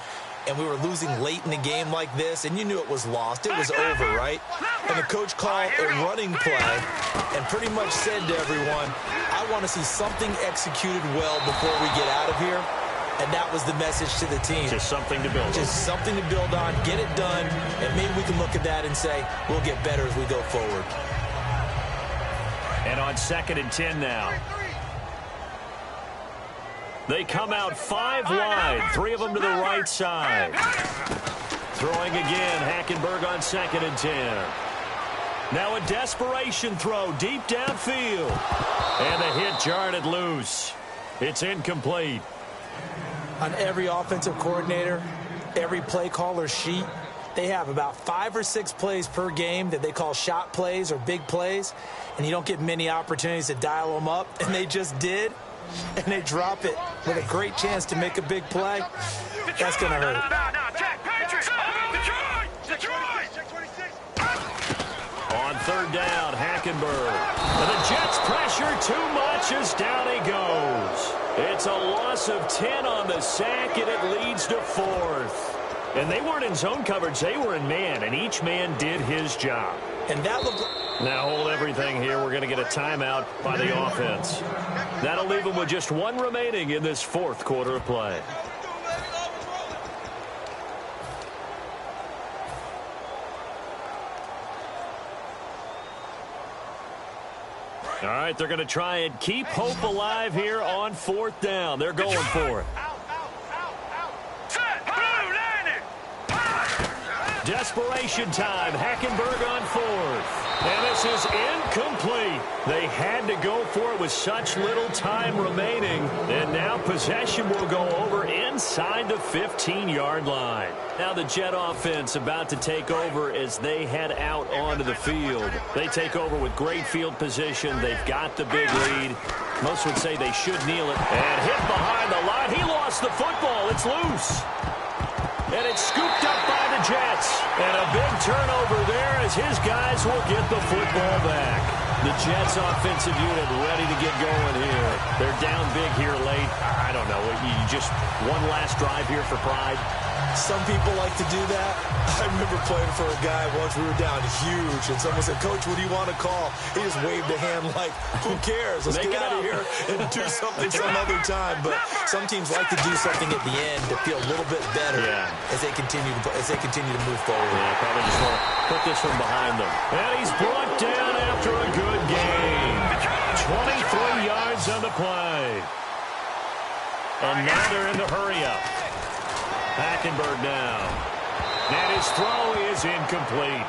and we were losing late in the game like this, and you knew it was lost. It was over, right? And the coach called a running play and pretty much said to everyone, I want to see something executed well before we get out of here. And that was the message to the team. Just something to build on. Just something to build on, get it done, and maybe we can look at that and say, we'll get better as we go forward. And on 2nd and 10 now. They come out 5 wide, 3 of them to the right side. Throwing again, Hackenberg on 2nd and 10. Now a desperation throw deep downfield. And the hit jarred it loose. It's incomplete. On every offensive coordinator, every play caller sheet, they have about 5 or 6 plays per game that they call shot plays or big plays, and you don't get many opportunities to dial them up, and they just did, and they drop it with a great chance to make a big play. That's going to hurt. On 3rd down, Hackenberg. And the Jets pressure too much as down he goes. It's a loss of 10 on the sack, and it leads to 4th. And they weren't in zone coverage. They were in man, and each man did his job. And that looked... Now hold everything here. We're going to get a timeout by the offense. That'll leave them with just 1 remaining in this 4th quarter of play. All right, they're going to try and keep hope alive here on 4th down. They're going for it. Desperation time. Hackenberg on 4th. And this is incomplete. They had to go for it with such little time remaining. And now possession will go over inside the 15-yard line. Now the Jet offense about to take over as they head out onto the field. They take over with great field position. They've got the big lead. Most would say they should kneel it. And hit behind the line. He lost the football. It's loose. And it's scooped up by the Jets. And a big turnover there as his guys will get the football back. The Jets offensive unit ready to get going here. They're down big here late. I don't know. You just one last drive here for pride. Some people like to do that. I remember playing for a guy once. We were down huge, and someone said, Coach, what do you want to call? He just waved a hand like, who cares? Let's get out of here and do something some other time. But some teams like to do something at the end to feel a little bit better as they continue to move forward. Yeah, probably just want to put this one behind them. And he's brought down after a good game. 23 yards on the play. And now they're in the hurry-up. Hackenberg now. And his throw is incomplete.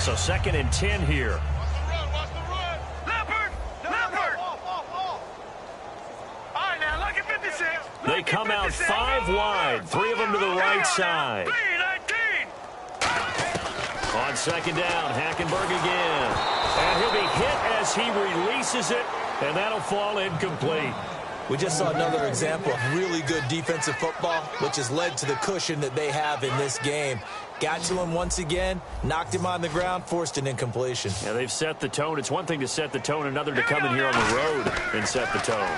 So 2nd and 10 here. They come out 5 wide, 3 of them to the right side. On 2nd down, Hackenberg again. And he'll be hit as he releases it, and that'll fall incomplete. We just saw another example of really good defensive football, which has led to the cushion that they have in this game. Got to him once again, knocked him on the ground, forced an incompletion. Yeah, they've set the tone. It's one thing to set the tone, another to come in here on the road and set the tone.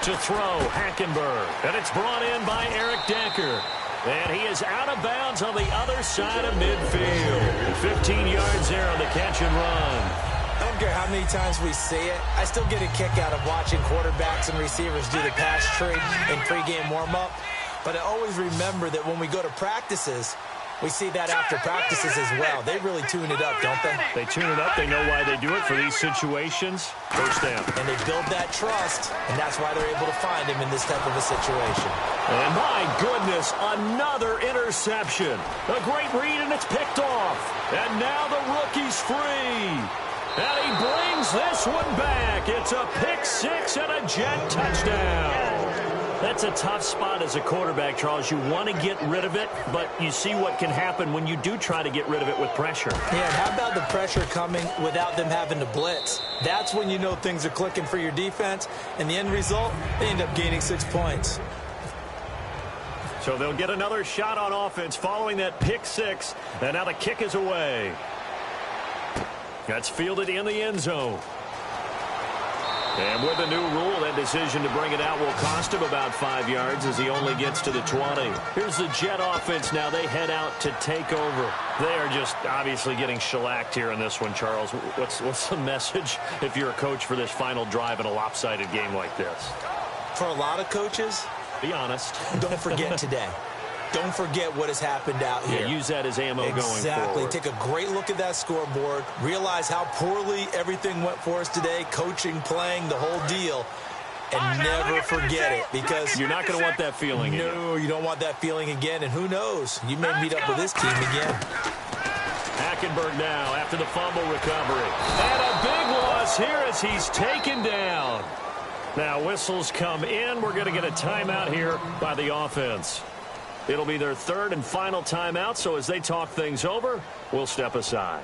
To throw, Hackenberg. And it's brought in by Eric Decker. And he is out of bounds on the other side of midfield. 15 yards there on the catch and run. I don't care how many times we see it. I still get a kick out of watching quarterbacks and receivers do the pass tree in pregame warm-up. But I always remember that when we go to practices, we see that after practices as well. They really tune it up, don't they? They tune it up. They know why they do it for these situations. First down. And they build that trust, and that's why they're able to find him in this type of a situation. And my goodness, another interception. A great read, and it's picked off. And now the rookie's free. And he brings this one back. It's a pick six and a Jet touchdown. That's a tough spot as a quarterback, Charles. You want to get rid of it, but you see what can happen when you do try to get rid of it with pressure. Yeah, and how about the pressure coming without them having to blitz? That's when you know things are clicking for your defense, and the end result, they end up gaining 6 points. So they'll get another shot on offense following that pick six, and now the kick is away. That's fielded in the end zone. And with the new rule, that decision to bring it out will cost him about 5 yards as he only gets to the 20. Here's the Jet offense now. They head out to take over. They are just obviously getting shellacked here in this one, Charles. What's the message if you're a coach for this final drive in a lopsided game like this? For a lot of coaches, be honest. Don't forget today. Don't forget what has happened out here. Yeah, use that as ammo going forward. Exactly. Take a great look at that scoreboard. Realize how poorly everything went for us today. Coaching, playing, the whole deal. And never forget it, because you're not going to want that feeling again. No, you don't want that feeling again. And who knows? You may meet up with this team again. Hackenberg now after the fumble recovery. And a big loss here as he's taken down. Now whistles come in. We're going to get a timeout here by the offense. It'll be their third and final timeout, so as they talk things over, we'll step aside.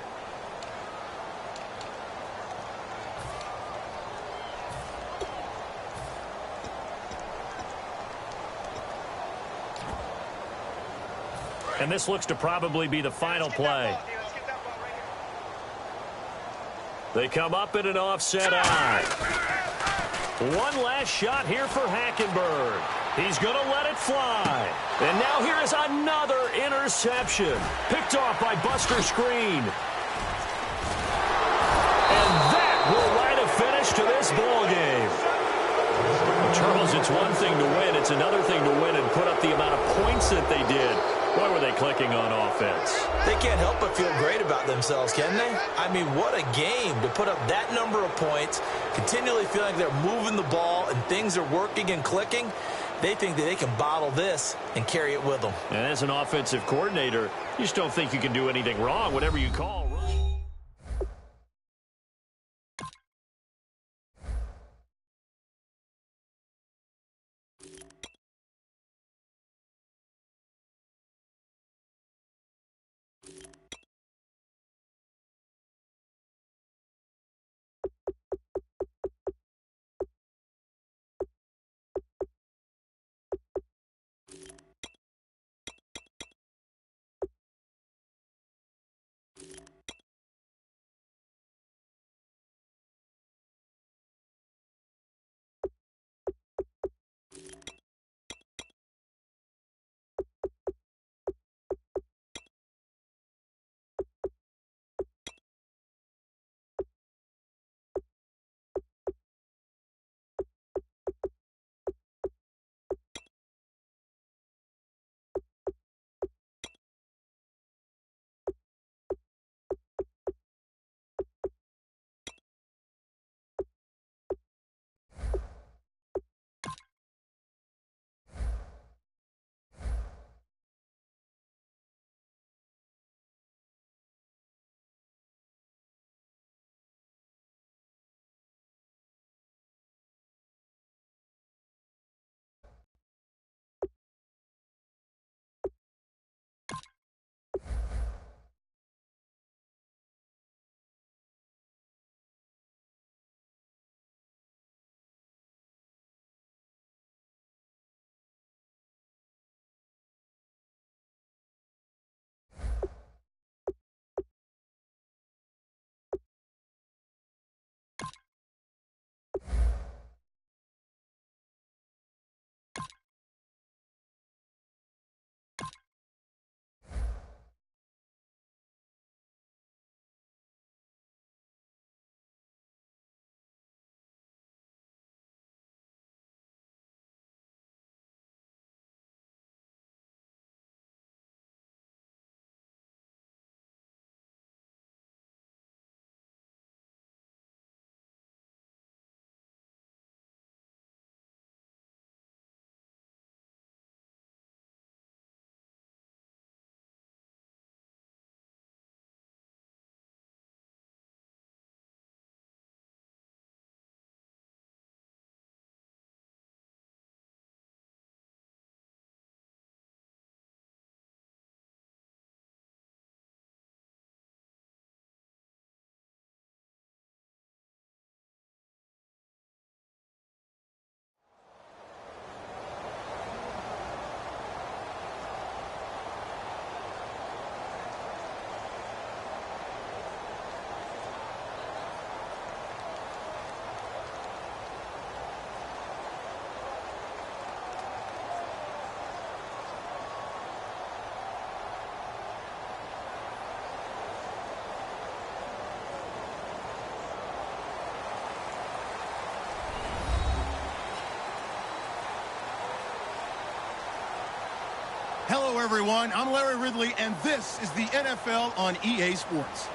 And this looks to probably be the final play. They come up in an offset eye. One last shot here for Hackenberg. He's going to let it fly. And now here is another interception. Picked off by Buster Screen. And that will write a finish to this ball game. Charles, it's one thing to win. It's another thing to win and put up the amount of points that they did. Why were they clicking on offense? They can't help but feel great about themselves, can they? I mean, what a game to put up that number of points, continually feeling like they're moving the ball and things are working and clicking. They think that they can bottle this and carry it with them. And as an offensive coordinator, you just don't think you can do anything wrong, whatever you call. Hello, everyone. I'm Larry Ridley, and this is the NFL on EA Sports.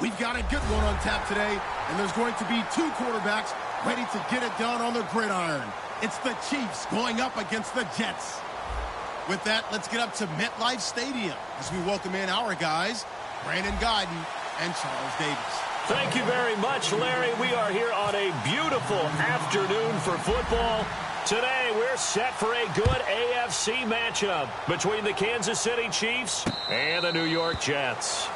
We've got a good one on tap today, and there's going to be two quarterbacks ready to get it done on the gridiron. It's the Chiefs going up against the Jets. With that, let's get up to MetLife Stadium as we welcome in our guys, Brandon Guyton and Charles Davis. Thank you very much, Larry. We are here on a beautiful afternoon for football. Today, we're set for a good AFC matchup between the Kansas City Chiefs and the New York Jets.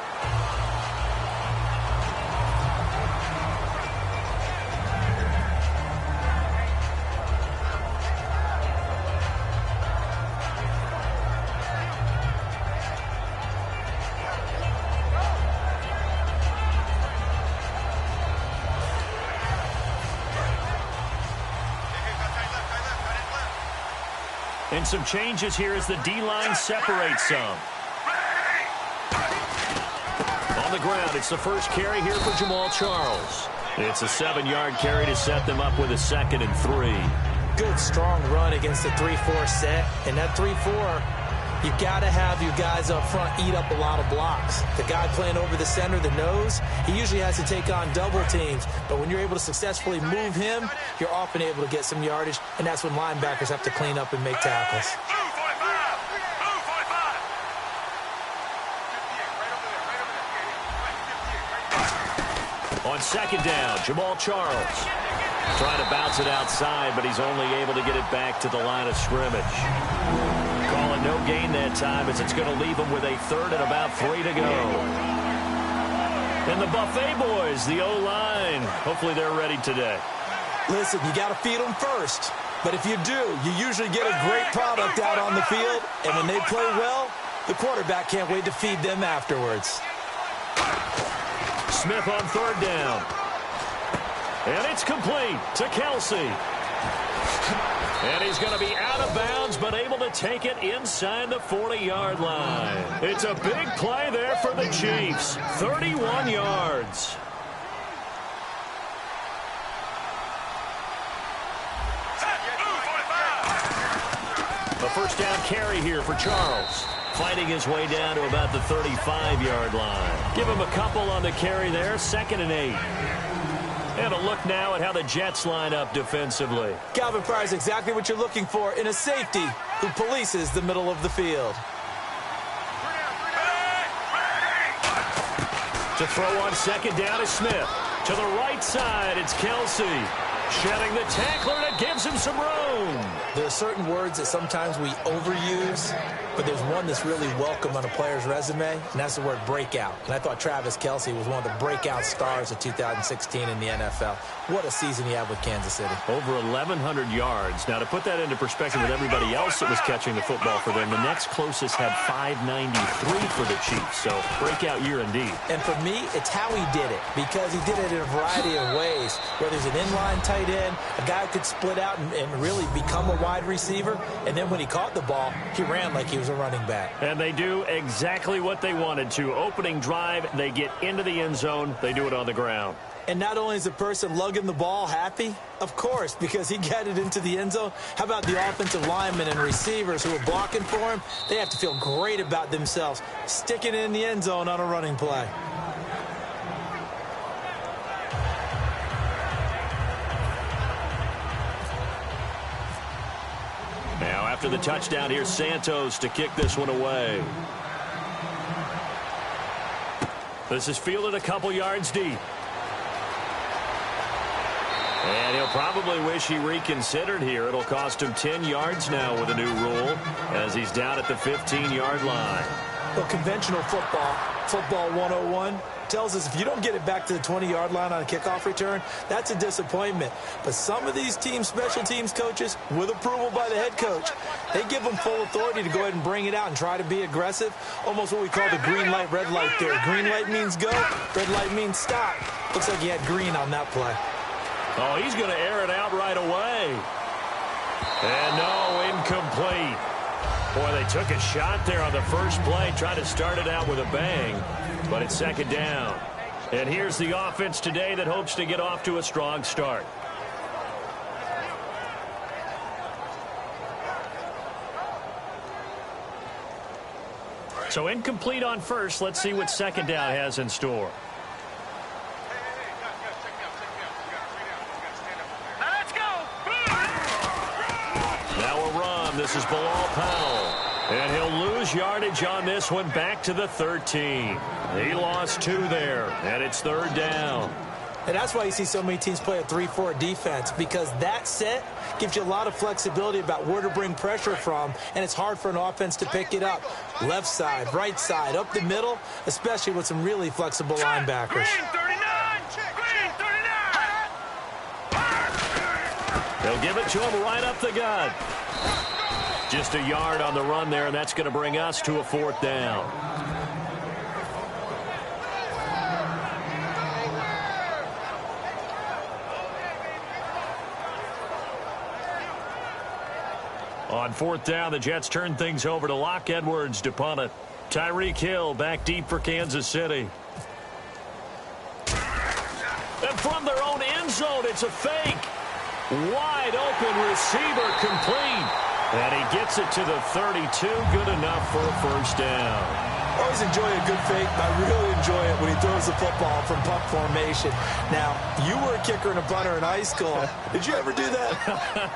And some changes here as the D-line separates some. On the ground, it's the first carry here for Jamal Charles. It's a 7-yard carry to set them up with a 2nd and 3. Good, strong run against the 3-4 set. And that 3-4, you've got to have your guys up front eat up a lot of blocks. The guy playing over the center, the nose, he usually has to take on double teams. But when you're able to successfully move him, you're often able to get some yardage, and that's when linebackers have to clean up and make tackles. On 2nd down, Jamal Charles trying to bounce it outside, but he's only able to get it back to the line of scrimmage. Calling no gain that time as it's going to leave him with a 3rd and about 3 to go. And the Buffet boys, the O-line, hopefully they're ready today. Listen, you got to feed them first. But if you do, you usually get a great product out on the field. And when they play well, the quarterback can't wait to feed them afterwards. Smith on 3rd down. And it's complete to Kelsey. And he's going to be out of bounds, but able to take it inside the 40-yard line. It's a big play there for the Chiefs. 31 yards. A first down carry here for Charles. Fighting his way down to about the 35-yard line. Give him a couple on the carry there. 2nd and 8. And a look now at how the Jets line up defensively. Calvin Pryor's exactly what you're looking for in a safety who polices the middle of the field. To throw on 2nd down is Smith. To the right side, it's Kelsey. Shedding the tackler, and it gives him some room. There are certain words that sometimes we overuse, but there's one that's really welcome on a player's resume, and that's the word breakout. And I thought Travis Kelce was one of the breakout stars of 2016 in the NFL. What a season he had with Kansas City. Over 1,100 yards. Now, to put that into perspective with everybody else that was catching the football for them, the next closest had 593 for the Chiefs. So, breakout year indeed. And for me, it's how he did it, because he did it in a variety of ways, whether he's an inline tight end, a guy who could split out and really become a wide receiver, and then when he caught the ball, he ran like he was a running back. And they do exactly what they wanted to. Opening drive, they get into the end zone, they do it on the ground. And not only is the person lugging the ball happy, of course, because he got it into the end zone. How about the offensive linemen and receivers who are blocking for him? They have to feel great about themselves, sticking it in the end zone on a running play. Now, after the touchdown, here's Santos to kick this one away. This is fielded a couple yards deep. And he'll probably wish he reconsidered here. It'll cost him 10 yards now with a new rule as he's down at the 15-yard line. Well, conventional football 101, tells us if you don't get it back to the 20-yard line on a kickoff return, that's a disappointment. But some of these special teams coaches, with approval by the head coach, they give them full authority to go ahead and bring it out and try to be aggressive. Almost what we call the green light, red light theory. Green light means go, red light means stop. Looks like he had green on that play. Oh, he's going to air it out right away. And no, incomplete. Boy, they took a shot there on the first play, tried to start it out with a bang, but it's 2nd down. And here's the offense today that hopes to get off to a strong start. So incomplete on first. Let's see what second down has in store. Now let's go. Now a run. This is Bilal Powell. And he'll lose yardage on this one back to the 13. He lost 2 there, and it's third down. And that's why you see so many teams play a 3-4 defense, because that set gives you a lot of flexibility about where to bring pressure from, and it's hard for an offense to pick it up. Left side, right side, up the middle, especially with some really flexible linebackers. Green 39. Green 39. They'll give it to him right up the gut. Just a yard on the run there, and that's going to bring us to a fourth down. On fourth down, the Jets turn things over to Locke Edwards to punt it. Tyreek Hill back deep for Kansas City. And from their own end zone, it's a fake. Wide open receiver complete. And he gets it to the 32. Good enough for a first down. Always enjoy a good fake. I really enjoy it when he throws the football from punt formation. Now, you were a kicker and a punter in high school. Did you ever do that?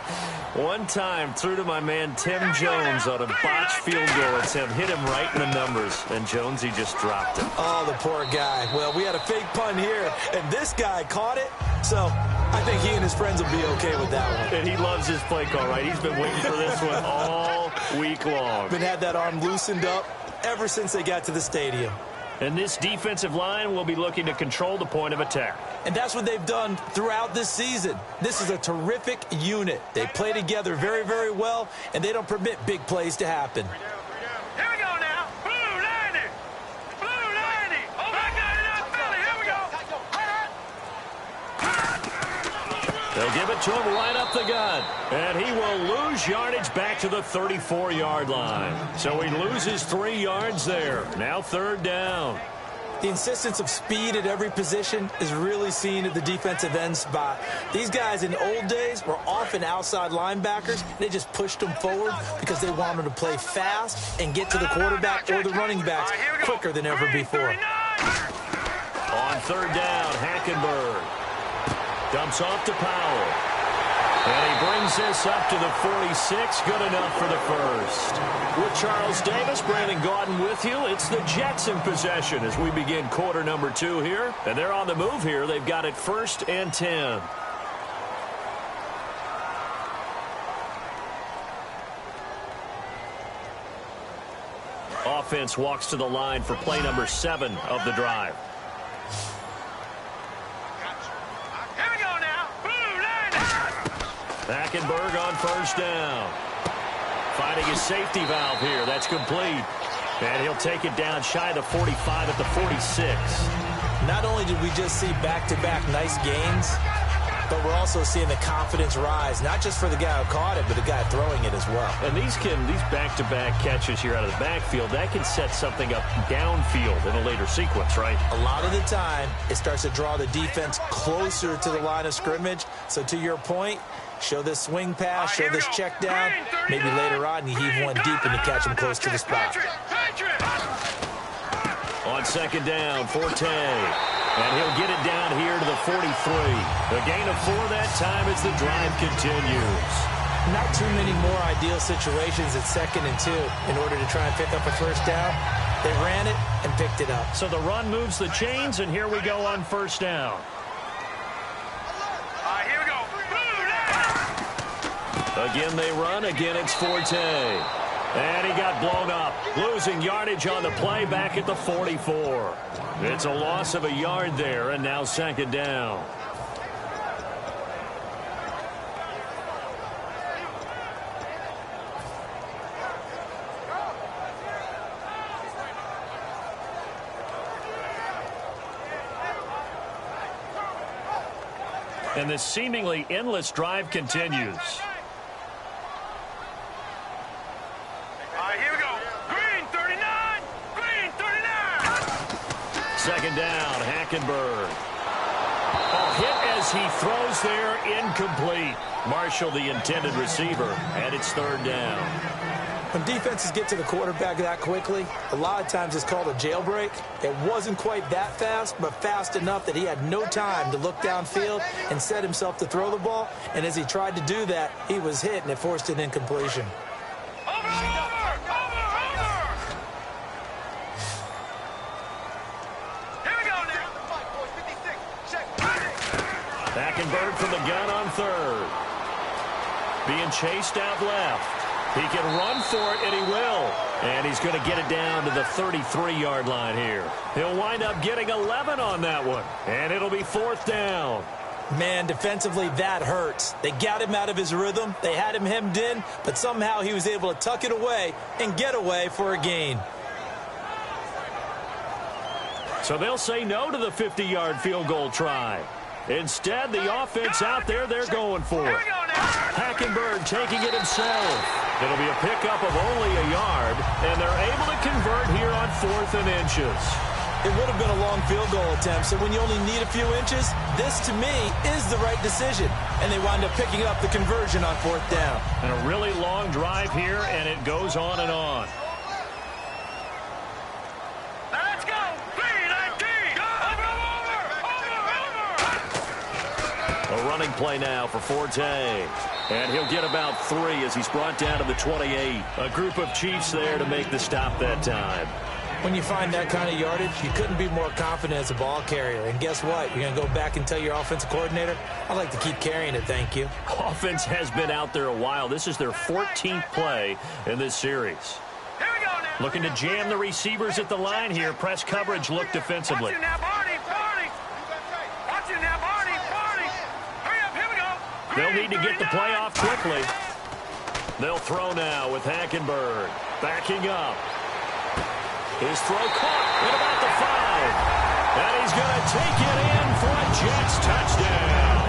One time, threw to my man Tim Jones on a botched field goal attempt. Hit him right in the numbers. And Jones, he just dropped it. Oh, the poor guy. Well, we had a fake punt here, and this guy caught it. So I think he and his friends will be okay with that one. And he loves his play call, right? He's been waiting for this one all week long. Been had that arm loosened up ever since they got to the stadium. And this defensive line will be looking to control the point of attack. And that's what they've done throughout this season. This is a terrific unit. They play together very, very well, and they don't permit big plays to happen. Here we go now. Blue 90. Blue 90. Oh, my God, Philly. Here we go. They'll give it to him right up the gut. And he will lose yardage back to the 34-yard line. So he loses 3 yards there. Now third down. The insistence of speed at every position is really seen at the defensive end spot. These guys in old days were often outside linebackers. They just pushed them forward because they wanted to play fast and get to the quarterback or the running backs quicker than ever before. On third down, Hackenberg dumps off to Powell. And he brings this up to the 46. Good enough for the first. With Charles Davis, Brandon Gaudin with you. It's the Jets in possession as we begin quarter number 2 here. And they're on the move here. They've got it 1st and 10. Offense walks to the line for play number 7 of the drive. Hackenberg on first down. Finding his safety valve here. That's complete. And he'll take it down shy of the 45 at the 46. Not only did we just see back-to-back nice gains, but we're also seeing the confidence rise, not just for the guy who caught it, but the guy throwing it as well. And these back-to-back catches here out of the backfield, that can set something up downfield in a later sequence, right? A lot of the time, it starts to draw the defense closer to the line of scrimmage. So to your point, show this swing pass, show this check down. Maybe later on you heave one deep and you catch him close to the spot. On second down, Forte. And he'll get it down here to the 43. A gain of 4 that time as the drive continues. Not too many more ideal situations at 2nd and 2 in order to try and pick up a first down. They ran it and picked it up. So the run moves the chains, and here we go on first down. Here we go. Again they run. Again it's Forte. And he got blown up. Losing yardage on the play back at the 44. It's a loss of a yard there, and now second down. And this seemingly endless drive continues. Here we go. Green 39. Green 39. Second down, Hackenberg. A hit as he throws there, incomplete. Marshall, the intended receiver, and it's third down. When defenses get to the quarterback that quickly, a lot of times it's called a jailbreak. It wasn't quite that fast, but fast enough that he had no time to look downfield and set himself to throw the ball. And as he tried to do that, he was hit, and it forced an incompletion. Hackenberg from the gun on third. Being chased out left. He can run for it, and he will. And he's going to get it down to the 33-yard line here. He'll wind up getting 11 on that one. And it'll be fourth down. Man, defensively, that hurts. They got him out of his rhythm. They had him hemmed in, but somehow he was able to tuck it away and get away for a gain. So they'll say no to the 50-yard field goal try. Instead, the offense out there, they're going for it. Hackenberg taking it himself. It'll be a pickup of only a yard, and they're able to convert here on 4th and inches. It would have been a long field goal attempt, so when you only need a few inches, this, to me, is the right decision. And they wind up picking up the conversion on 4th down. And a really long drive here, and it goes on and on. Let's go! A running play now for Forte. And he'll get about 3 as he's brought down to the 28. A group of Chiefs there to make the stop that time. When you find that kind of yardage, you couldn't be more confident as a ball carrier. And guess what? You're going to go back and tell your offensive coordinator, I'd like to keep carrying it, thank you. Offense has been out there a while. This is their 14th play in this series. Here we go now. Looking to jam the receivers at the line here. Press coverage look defensively. Watch it now, Barney. Watch it now, Barney. Hurry up, here we go. They'll need to get the play off quickly. They'll throw now with Hackenberg. Backing up. His throw caught at about the 5. And he's going to take it in for a Jets touchdown.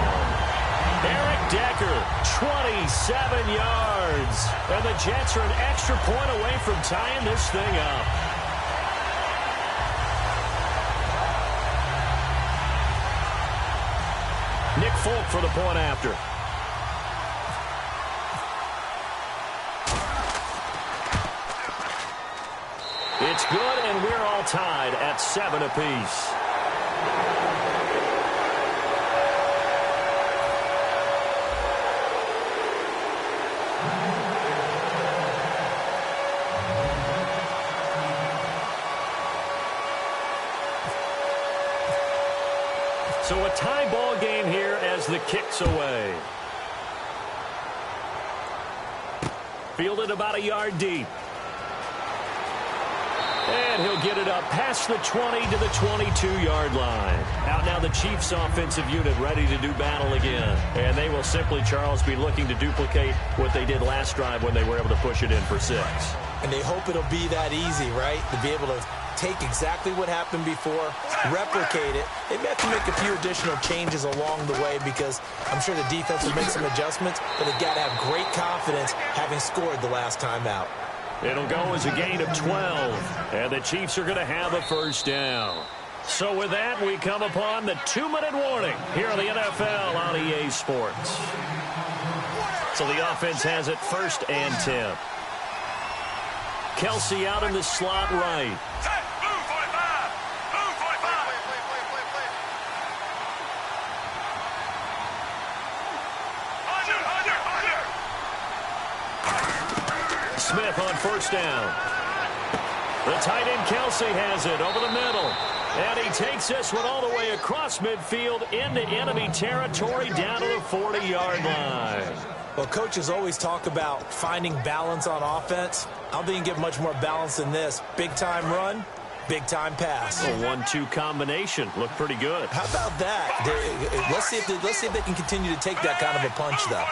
Eric Decker, 27 yards. And the Jets are an extra point away from tying this thing up. Nick Folk for the point after. It's good, and we're all tied at 7 apiece. So a tie ball game here as the kick's away. Fielded about a yard deep. And he'll get it up past the 20 to the 22-yard line. Out now the Chiefs offensive unit ready to do battle again. And they will simply, Charles, be looking to duplicate what they did last drive when they were able to push it in for 6. And they hope it'll be that easy, right? To be able to take exactly what happened before, replicate it. They may have to make a few additional changes along the way because I'm sure the defense will make some adjustments, but they've got to have great confidence having scored the last time out. It'll go as a gain of 12, and the Chiefs are going to have a first down. So with that, we come upon the 2-minute warning here on the NFL on EA Sports. So the offense has it 1st and 10. Kelsey out in the slot right. Set, move 45. Move 45. Smith on first down. The tight end Kelsey has it over the middle. And he takes this one all the way across midfield into enemy territory down to the 40-yard line. Well, coaches always talk about finding balance on offense. I don't think you can get much more balance than this. Big-time run, big-time pass. A 1-2 combination. Looked pretty good. How about that? Let's see if they can continue to take that kind of a punch, though.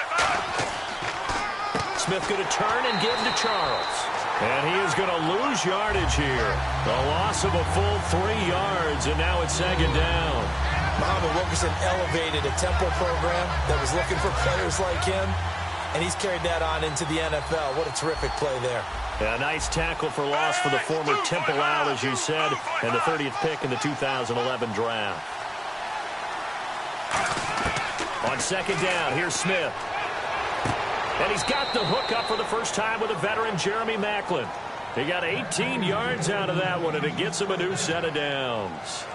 Smith going to turn and give to Charles. And he is going to lose yardage here. A loss of a full 3 yards, and now it's 2nd down. Muhammad Wilkerson elevated a tempo program that was looking for players like him, and he's carried that on into the NFL. What a terrific play there. A nice tackle for loss for the former Temple out, as you said, and the 30th pick in the 2011 draft. On 2nd down, here's Smith. And he's got the hook up for the first time with a veteran, Jeremy Maclin. He got 18 yards out of that one, and it gets him a new set of downs.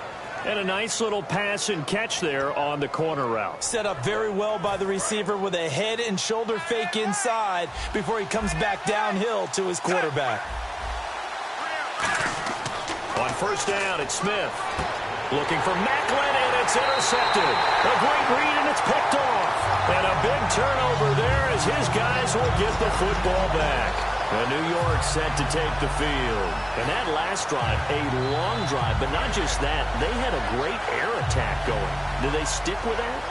And a nice little pass and catch there on the corner route. Set up very well by the receiver with a head and shoulder fake inside before he comes back downhill to his quarterback. On first down, it's Smith. Looking for Maclin, and it's intercepted. A great read, and it's picked off. And a big turnover there as his guys will get the football back. And New York set to take the field. And that last drive, a long drive, but not just that. They had a great air attack going. Do they stick with that?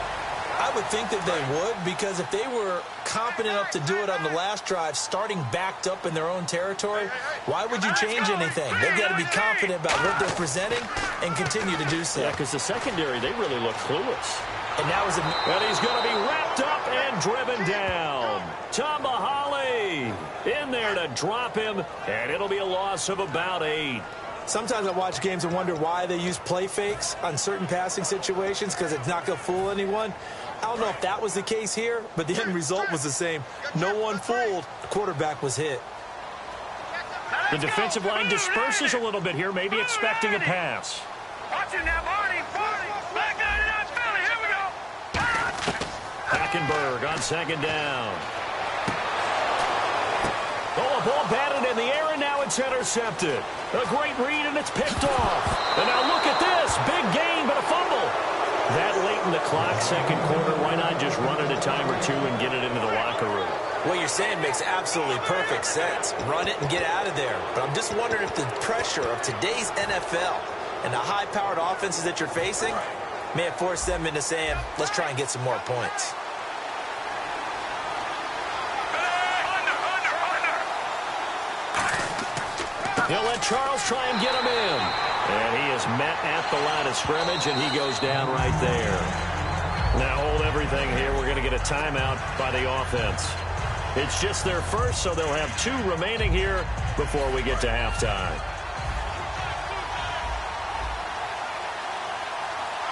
I would think that they would, because if they were competent enough to do it on the last drive, starting backed up in their own territory, why would you change anything? They've got to be confident about what they're presenting and continue to do so. Yeah, because the secondary, they really look clueless. And now is and he's going to be wrapped up and driven down. Tamahali in there to drop him, and it'll be a loss of about 8. Sometimes I watch games and wonder why they use play fakes on certain passing situations, because it's not going to fool anyone. I don't know if that was the case here, but the end result was the same. No one fooled. The quarterback was hit. The defensive line disperses a little bit here, maybe expecting a pass. Watch it now, Barney. Back out of that Philly. Here we go. Hackenberg on second down. Oh, a ball batted in the air, and now it's intercepted. A great read, and it's picked off. And now look at this. Big gain, but a fumble. That late in the clock, second quarter, why not just run it a time or two and get it into the locker room? What you're saying makes absolutely perfect sense. Run it and get out of there. But I'm just wondering if the pressure of today's NFL and the high-powered offenses that you're facing may have forced them into saying, let's try and get some more points. He'll let Charles try and get him in. And he is met at the line of scrimmage, and he goes down right there. Now hold everything here. We're going to get a timeout by the offense. It's just their first, so they'll have 2 remaining here before we get to halftime.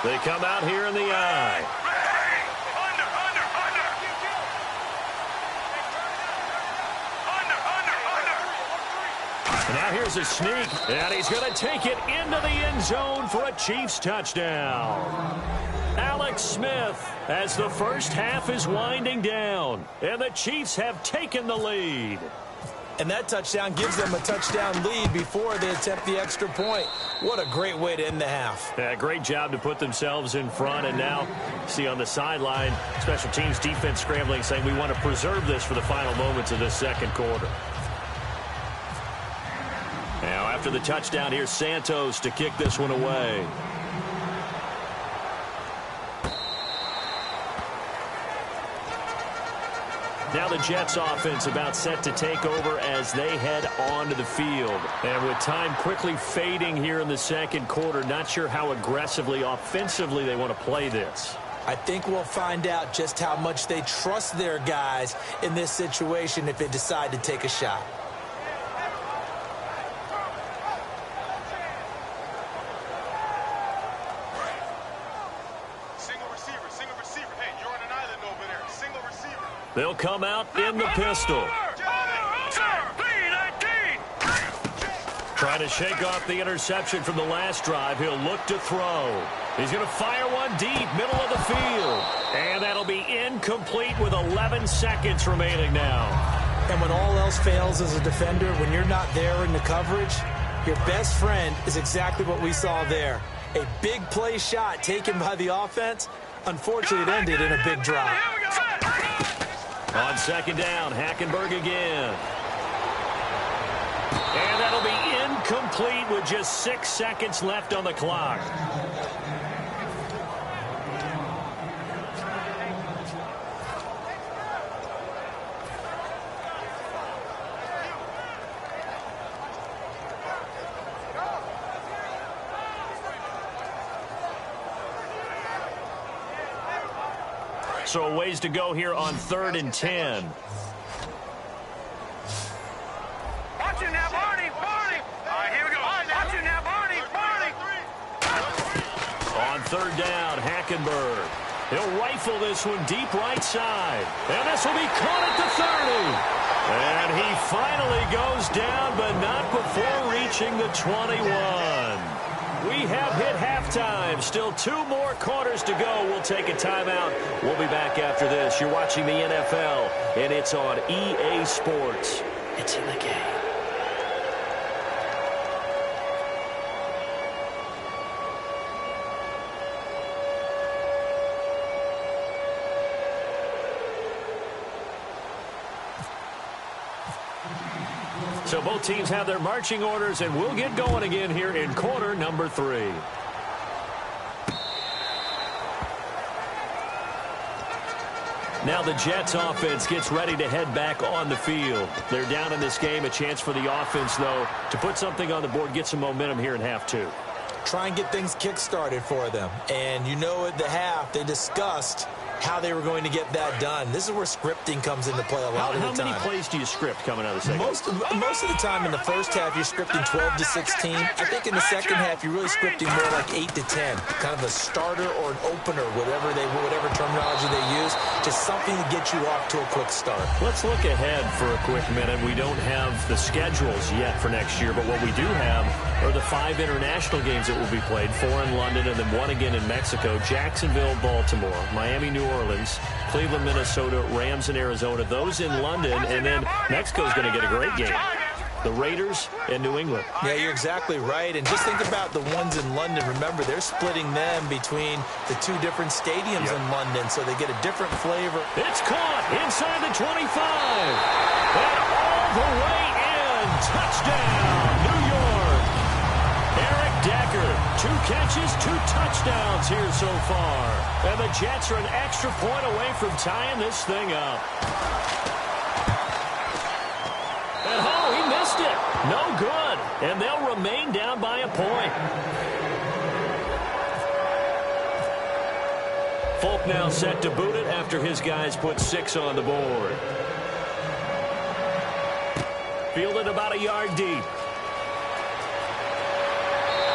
They come out here in the eye. Now here's a sneak, and he's going to take it into the end zone for a Chiefs touchdown. Alex Smith as the first half is winding down, and the Chiefs have taken the lead. And that touchdown gives them a touchdown lead before they attempt the extra point. What a great way to end the half. Yeah, great job to put themselves in front. And now, see on the sideline, special teams defense scrambling, saying we want to preserve this for the final moments of this second quarter. Now, after the touchdown, here's Santos to kick this one away. Now the Jets offense about set to take over as they head onto the field. And with time quickly fading here in the second quarter, not sure how aggressively, offensively they want to play this. I think we'll find out just how much they trust their guys in this situation if they decide to take a shot. They'll come out in the pistol. Trying to shake off the interception from the last drive. He'll look to throw. He's going to fire one deep, middle of the field. And that'll be incomplete with 11 seconds remaining now. And when all else fails as a defender, when you're not there in the coverage, your best friend is exactly what we saw there. A big play shot taken by the offense. Unfortunately, it ended in a big drop. On second down, Hackenberg again. And that'll be incomplete with just 6 seconds left on the clock. So a ways to go here on 3rd and 10. Watch it now, Barney. All right, here we go. Watch it now, Barney. On 3rd down, Hackenberg. He'll rifle this one deep right side. And this will be caught at the 30. And he finally goes down, but not before reaching the 21. We have hit halftime. Still 2 more quarters to go. We'll take a timeout. We'll be back after this. You're watching the NFL, and it's on EA Sports. It's in the game. So both teams have their marching orders, and we'll get going again here in quarter number 3. Now the Jets offense gets ready to head back on the field. They're down in this game. A chance for the offense, though, to put something on the board, get some momentum here in half 2. Try and get things kick-started for them. And you know at the half, they discussed how they were going to get that done. This is where scripting comes into play a lot of the time. How many plays do you script coming out of the second? Most of the time in the first half, you're scripting 12 to 16. I think in the second half, you're really scripting more like 8 to 10. Kind of a starter or an opener, whatever terminology they use. Just something to get you off to a quick start. Let's look ahead for a quick minute. We don't have the schedules yet for next year, but what we do have are the 5 international games that will be played, 4 in London and then 1 again in Mexico, Jacksonville, Baltimore, Miami, New Orleans, Cleveland, Minnesota, Rams, and Arizona. Those in London, and then Mexico's going to get a great game. The Raiders and New England. Yeah, you're exactly right. And just think about the ones in London. Remember, they're splitting them between the 2 different stadiums in London, so they get a different flavor. It's caught inside the 25. And all the way in. Touchdown, New York. Eric Decker, 2 catches, 2 touchdowns here so far. And the Jets are an extra point away from tying this thing up. And he missed it. No good. And they'll remain down by a point. Folk now set to boot it after his guys put 6 on the board. Fielded about a yard deep.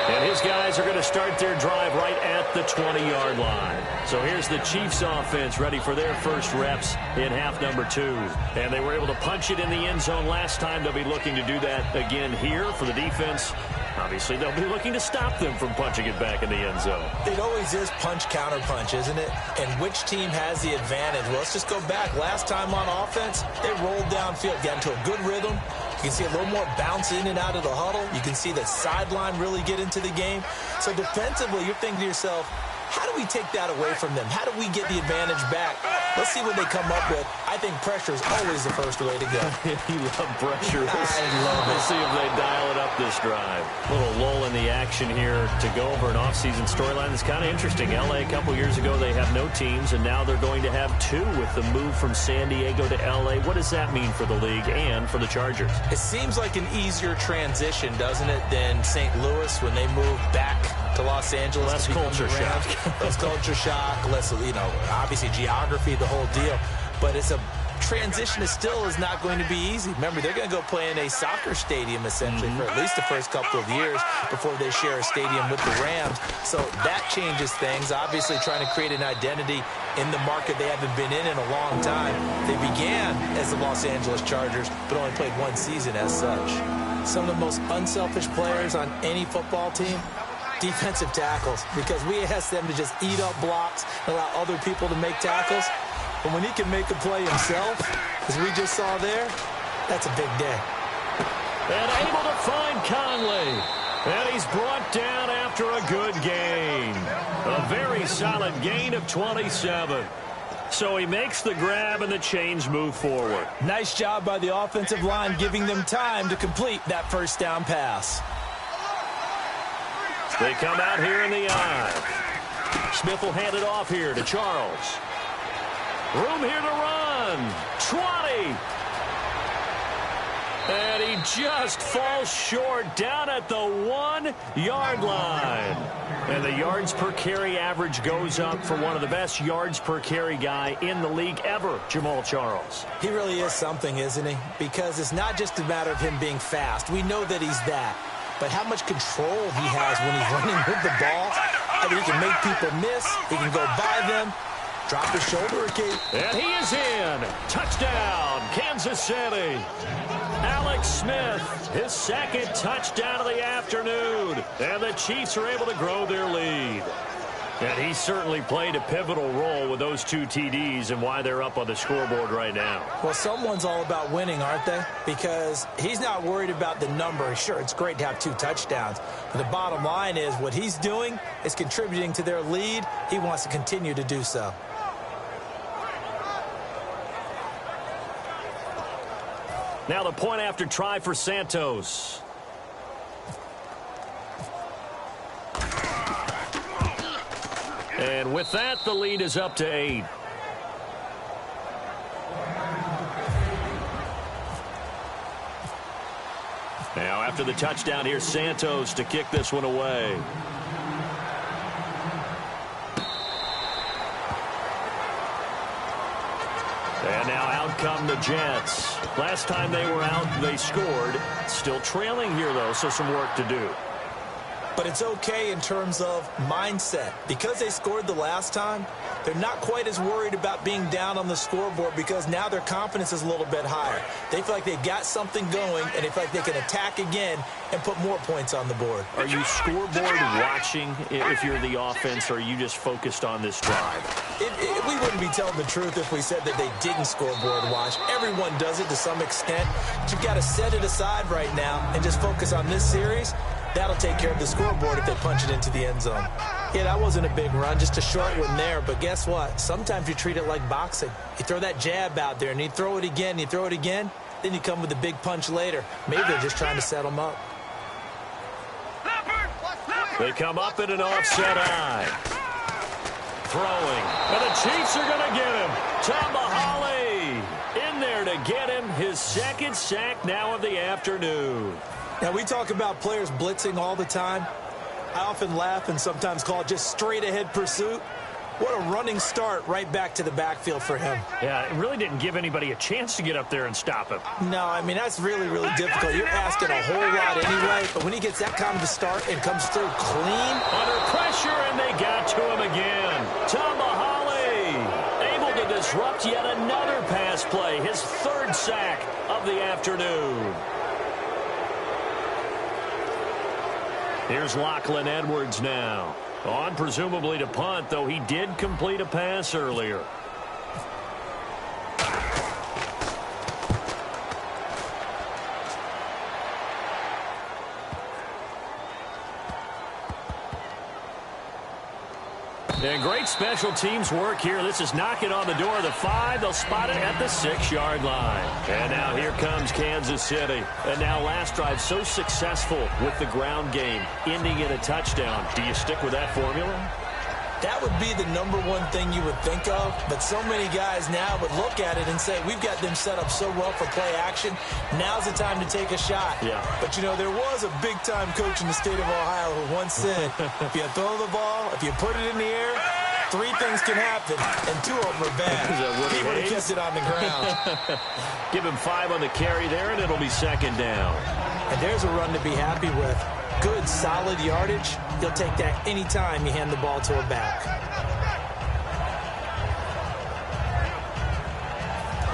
And his guys are going to start their drive right at the 20-yard line. So here's the Chiefs offense ready for their first reps in half number 2. And they were able to punch it in the end zone last time. They'll be looking to do that again here for the defense. Obviously, they'll be looking to stop them from punching it back in the end zone. It always is punch-counter-punch, isn't it? And which team has the advantage? Well, let's just go back. Last time on offense, they rolled downfield, got into a good rhythm. You can see a little more bounce in and out of the huddle. You can see the sideline really get into the game. So defensively, you're thinking to yourself, how do we take that away from them? How do we get the advantage back? Let's see what they come up with. I think pressure is always the first way to go. You love pressure. I love it. Let's see if they dial it up this drive. A little lull in the action here to go over an offseason storyline that's kind of interesting. L.A. a couple years ago, they have no teams, and now they're going to have 2 with the move from San Diego to L.A. What does that mean for the league and for the Chargers? It seems like an easier transition, doesn't it, than St. Louis when they moved back to Los Angeles. Less culture shock. Less culture shock, less, obviously geography, the whole deal. But it's a transition that still is not going to be easy. Remember, they're going to go play in a soccer stadium, essentially, for at least the first couple of years before they share a stadium with the Rams. So that changes things. Obviously, trying to create an identity in the market they haven't been in a long time. They began as the Los Angeles Chargers, but only played 1 season as such. Some of the most unselfish players on any football team, defensive tackles, because we ask them to just eat up blocks and allow other people to make tackles. But when he can make a play himself, as we just saw there, that's a big day. And able to find Conley. And he's brought down after a good gain. A very solid gain of 27. So he makes the grab and the chains move forward. Nice job by the offensive line, giving them time to complete that first down pass. They come out here in the eye. Smith will hand it off here to Charles. Room here to run. 20. And he just falls short down at the 1-yard line. And the yards per carry average goes up for one of the best yards per carry guy in the league ever, Jamal Charles. He really is something, isn't he? Because it's not just a matter of him being fast. We know that he's that. But how much control he has when he's running with the ball. I mean, he can make people miss. He can go by them. Drop his shoulder, Kate. And he is in. Touchdown, Kansas City. Alex Smith, his second touchdown of the afternoon. And the Chiefs are able to grow their lead. And he certainly played a pivotal role with those 2 TDs and why they're up on the scoreboard right now. Well, someone's all about winning, aren't they? Because he's not worried about the number. Sure, it's great to have 2 touchdowns. But the bottom line is what he's doing is contributing to their lead. He wants to continue to do so. Now the point after try for Santos. And with that, the lead is up to 8. Now after the touchdown, here's Santos to kick this one away. And now out come the Jets. Last time they were out, they scored. Still trailing here, though, so some work to do. But it's okay in terms of mindset. Because they scored the last time, they're not quite as worried about being down on the scoreboard because now their confidence is a little bit higher. They feel like they've got something going, and they feel like they can attack again and put more points on the board. Are you scoreboard watching if you're the offense, or are you just focused on this drive? We wouldn't be telling the truth if we said that they didn't scoreboard watch. Everyone does it to some extent. But you've got to set it aside right now and just focus on this series. That'll take care of the scoreboard if they punch it into the end zone. Yeah, that wasn't a big run, just a short one there. But guess what? Sometimes you treat it like boxing. You throw that jab out there, and you throw it again, and you throw it again. Then you come with a big punch later. Maybe they're just trying to set them up. They come up in an offset eye. Throwing. And the Chiefs are going to get him. Tomahawk in there to get him. His second sack now of the afternoon. Now, we talk about players blitzing all the time. I often laugh and sometimes call it just straight-ahead pursuit. What a running start right back to the backfield for him. Yeah, it really didn't give anybody a chance to get up there and stop him. No, I mean, that's really, really difficult. You're asking a whole lot anyway, but when he gets that kind of a start and comes through clean. Under pressure, and they got to him again. Tomahawk able to disrupt yet another pass play, his third sack of the afternoon. Here's Lachlan Edwards now. On presumably to punt, though he did complete a pass earlier. And great special teams work here. This is knocking on the door of the 5. They'll spot it at the 6-yard line. And now here comes Kansas City. And now last drive so successful with the ground game, ending in a touchdown. Do you stick with that formula? That would be the number one thing you would think of, but so many guys now would look at it and say, we've got them set up so well for play action, now's the time to take a shot. Yeah. But, you know, there was a big-time coach in the state of Ohio who once said, if you throw the ball, if you put it in the air, 3 things can happen, and 2 of them are bad. He would have kept it on the ground. Give him 5 on the carry there, and it'll be second down. And there's a run to be happy with. Good, solid yardage. You'll take that anytime you hand the ball to a back.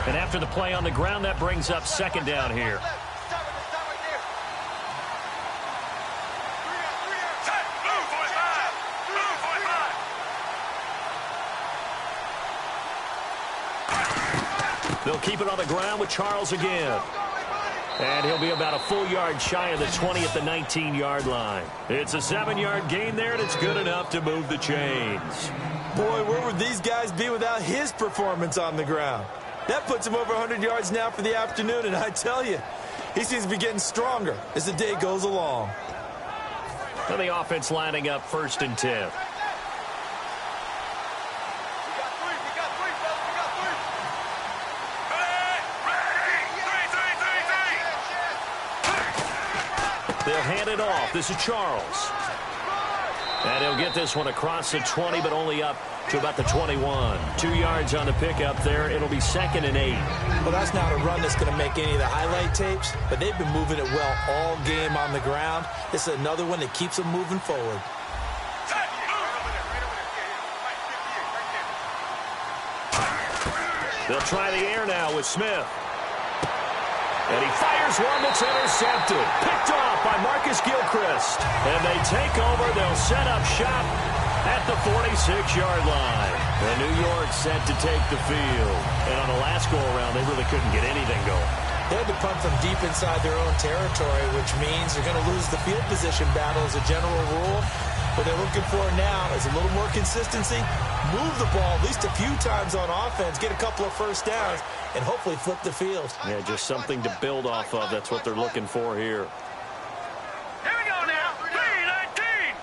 And after the play on the ground, that brings up second down here. They'll keep it on the ground with Charles again. And he'll be about a full yard shy of the 20 at the 19-yard line. It's a 7-yard gain there, and it's good enough to move the chains. Boy, where would these guys be without his performance on the ground? That puts him over 100 yards now for the afternoon, and I tell you, he seems to be getting stronger as the day goes along. And the offense lining up 1st and 10. They'll hand it off. This is Charles. And he'll get this one across the 20, but only up to about the 21. 2 yards on the pickup there. It'll be 2nd and 8. Well, that's not a run that's going to make any of the highlight tapes, but they've been moving it well all game on the ground. This is another one that keeps them moving forward. They'll try the air now with Smith. And he fires one that's intercepted. Picked off by Marcus Gilchrist. And they take over. They'll set up shop at the 46-yard line. And New York set to take the field. And on the last go-around, they really couldn't get anything going. They had to punt from deep inside their own territory, which means they're going to lose the field position battle as a general rule. What they're looking for now is a little more consistency, move the ball at least a few times on offense, get a couple of first downs, and hopefully flip the field. Yeah, just something to build off of. That's what they're looking for here. Here we go now. 3-19.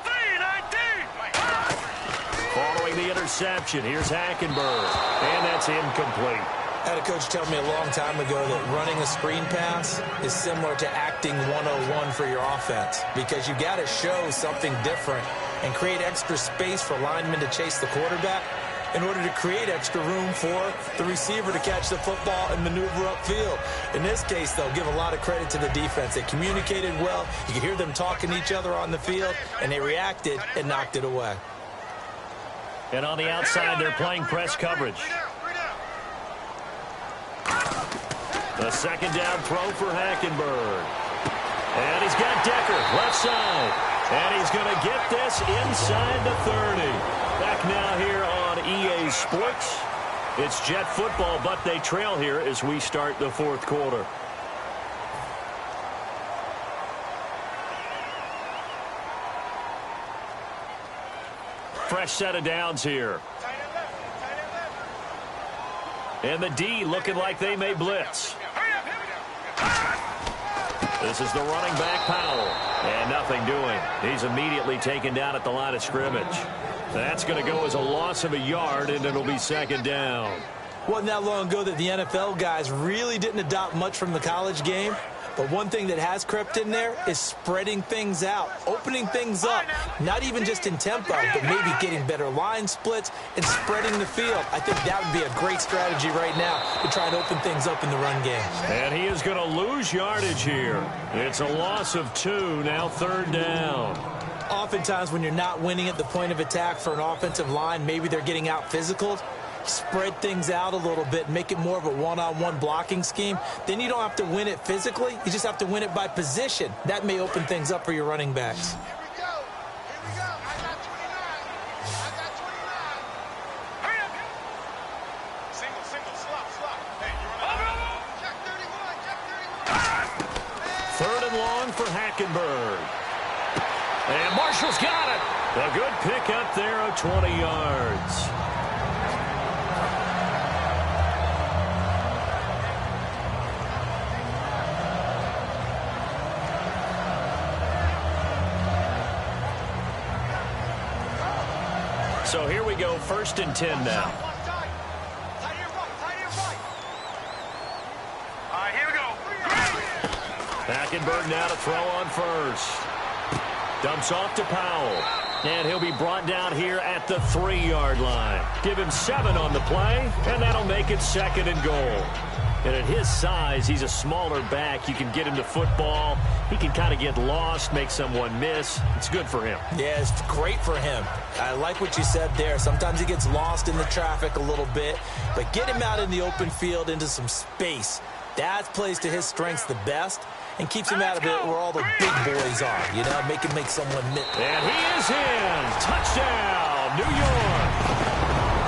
3-19. Following the interception, here's Hackenberg. And that's incomplete. I had a coach tell me a long time ago that running a screen pass is similar to acting 101 for your offense, because you got to show something different and create extra space for linemen to chase the quarterback in order to create extra room for the receiver to catch the football and maneuver upfield. In this case, though, give a lot of credit to the defense. They communicated well. You could hear them talking to each other on the field, and they reacted and knocked it away. And on the outside, they're playing press coverage. The second down throw for Hackenberg. And he's got Decker, left side. And he's going to get this inside the 30. Back now here on EA Sports. It's Jet football, but they trail here as we start the fourth quarter. Fresh set of downs here. And the D looking like they may blitz. This is the running back, Powell. And nothing doing. He's immediately taken down at the line of scrimmage. That's going to go as a loss of a yard, and it'll be second down. Wasn't that long ago that the NFL guys really didn't adopt much from the college game. But one thing that has crept in there is spreading things out, opening things up, not even just in tempo, but maybe getting better line splits and spreading the field. I think that would be a great strategy right now to try and open things up in the run game. And he is going to lose yardage here. It's a loss of 2, now third down. Oftentimes when you're not winning at the point of attack for an offensive line, maybe they're getting out physical. Spread things out a little bit, make it more of a one-on-one blocking scheme. Then you don't have to win it physically. You just have to win it by position. That may open things up for your running backs. Here we go. Here we go. I got 29. I got 29. Hurry up. Single, slop. Hey, you running? Check 31. Third and long for Hackenberg. And Marshall's got it. A good pick up there of 20 yards. So here we go, 1st and 10 now. All right, here we go. Hackenberg now to throw on first. Dumps off to Powell. And he'll be brought down here at the 3-yard line. Give him 7 on the play, and that'll make it 2nd and goal. And at his size, he's a smaller back. You can get him to football. He can kind of get lost, make someone miss. It's good for him. Yeah, it's great for him. I like what you said there. Sometimes he gets lost in the traffic a little bit, but get him out in the open field into some space. That plays to his strengths the best and keeps him out of it where all the big boys are. You know, make him make someone miss. And he is in. Touchdown, New York.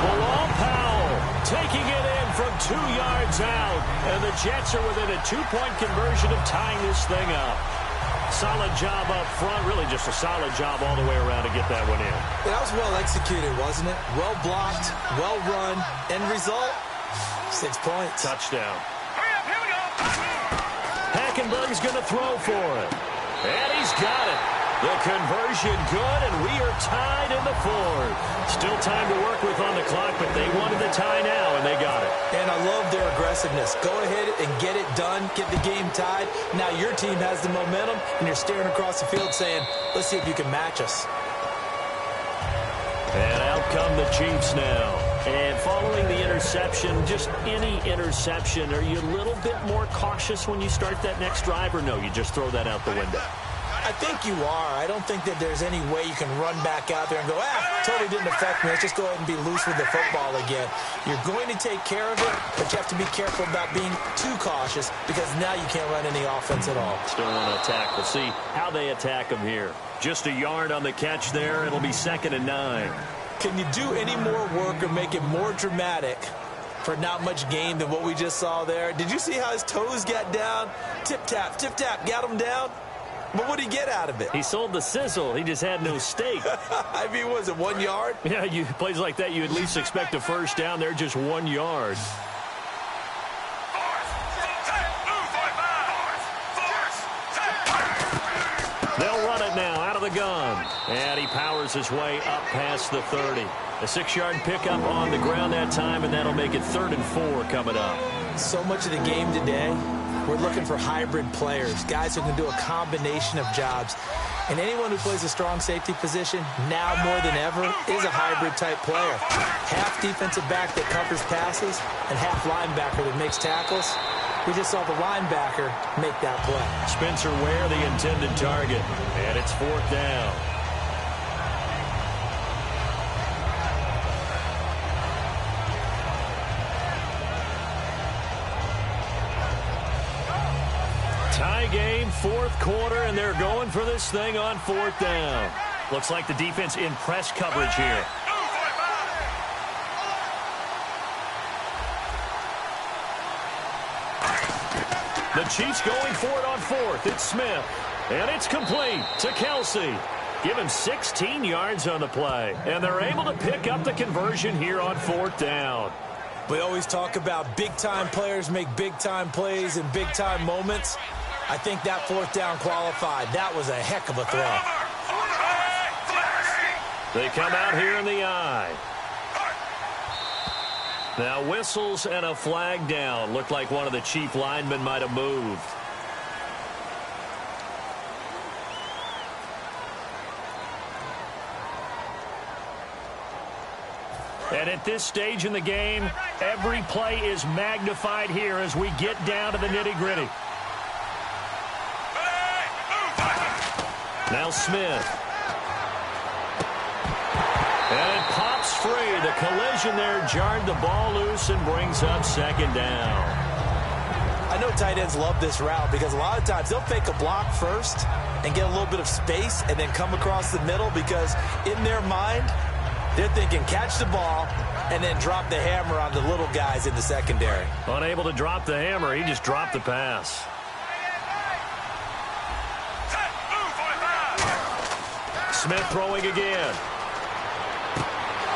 Bilal Powell taking it in from 2 yards out. And the Jets are within a 2-point conversion of tying this thing up. Solid job up front. Really just a solid job all the way around to get that one in. That was well executed, wasn't it? Well blocked, well run. End result, 6 points. Touchdown. Hurry up, here we go. Hackenberg's going to throw for it. And he's got it. The conversion good, and we are tied in the 4th. Still time to work with on the clock, but they wanted the tie now, and they got it. And I love their aggressiveness. Go ahead and get it done, get the game tied. Now your team has the momentum, and you're staring across the field saying, let's see if you can match us. And out come the Chiefs now. And following the interception, just any interception, are you a little bit more cautious when you start that next drive, or no, you just throw that out the window? I think you are. I don't think that there's any way you can run back out there and go, totally didn't affect me. Let's just go ahead and be loose with the football again. You're going to take care of it, but you have to be careful about being too cautious because now you can't run any offense at all. Still want to attack. We'll see how they attack him here. Just a yard on the catch there. It'll be 2nd and 9. Can you do any more work or make it more dramatic for not much gain than what we just saw there? Did you see how his toes got down? Tip-tap, got him down. But what did he get out of it? He sold the sizzle. He just had no steak. I mean, was it 1 yard? Yeah, plays like that, you at least expect a first down. They're just 1 yard. They'll run it now out of the gun. And he powers his way up past the 30. A 6-yard pickup on the ground that time, and that'll make it 3rd and 4 coming up. So much of the game today, we're looking for hybrid players, guys who can do a combination of jobs. And anyone who plays a strong safety position, now more than ever, is a hybrid-type player. Half defensive back that covers passes and half linebacker that makes tackles. We just saw the linebacker make that play. Spencer Ware, the intended target. And it's 4th down. Tie game, 4th quarter, and they're going for this thing on 4th down. Looks like the defense in press coverage here. The Chiefs going for it on 4th. It's Smith, and it's complete to Kelsey. Give him 16 yards on the play, and they're able to pick up the conversion here on 4th down. We always talk about big-time players make big-time plays in big-time moments. I think that 4th down qualified. That was a heck of a throw. They come out here in the eye. Now whistles and a flag down. Looked like one of the Chief linemen might have moved. And at this stage in the game, every play is magnified here as we get down to the nitty-gritty. Now Smith. And it pops free. The collision there jarred the ball loose and brings up 2nd down. I know tight ends love this route because a lot of times they'll fake a block first and get a little bit of space and then come across the middle because in their mind, they're thinking catch the ball and then drop the hammer on the little guys in the secondary. Unable to drop the hammer, he just dropped the pass. Smith throwing again.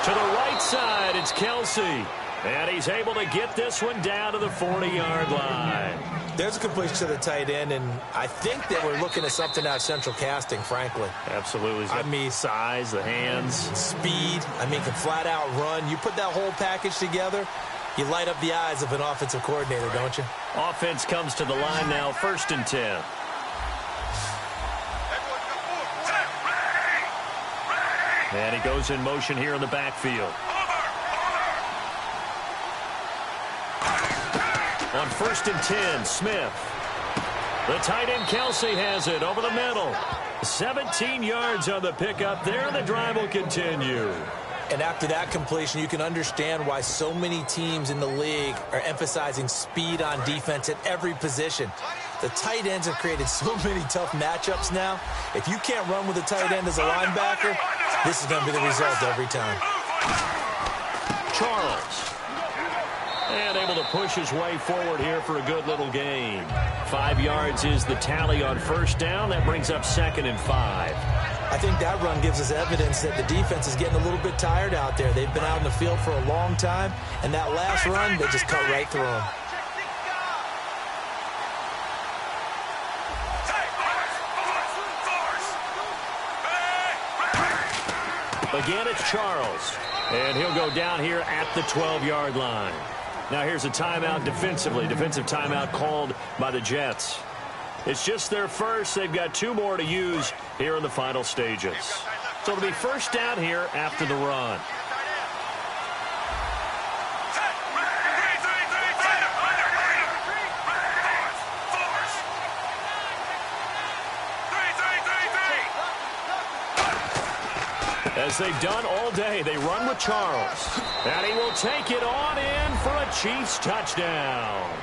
To the right side, it's Kelsey. And he's able to get this one down to the 40-yard line. There's a completion to the tight end, and I think that we're looking at something out of central casting, frankly. Absolutely. I mean, size, the hands. Speed. I mean, can flat out run. You put that whole package together, you light up the eyes of an offensive coordinator, don't you? Offense comes to the line now, 1st and 10. And he goes in motion here in the backfield. On 1st and 10, Smith. The tight end Kelsey has it over the middle. 17 yards on the pickup there. The drive will continue. And after that completion, you can understand why so many teams in the league are emphasizing speed on defense at every position. The tight ends have created so many tough matchups now. If you can't run with a tight end as a linebacker, this is going to be the result every time. Charles. And able to push his way forward here for a good little gain. 5 yards is the tally on 1st down. That brings up 2nd and 5. I think that run gives us evidence that the defense is getting a little bit tired out there. They've been out in the field for a long time, and that last run, they just cut right through them. Again, it's Charles. And he'll go down here at the 12-yard line. Now here's a timeout defensively. Defensive timeout called by the Jets. It's just their first. They've got 2 more to use here in the final stages. So it'll be 1st down here after the run. As they've done all all day. They run with Charles. And he will take it on in for a Chiefs touchdown.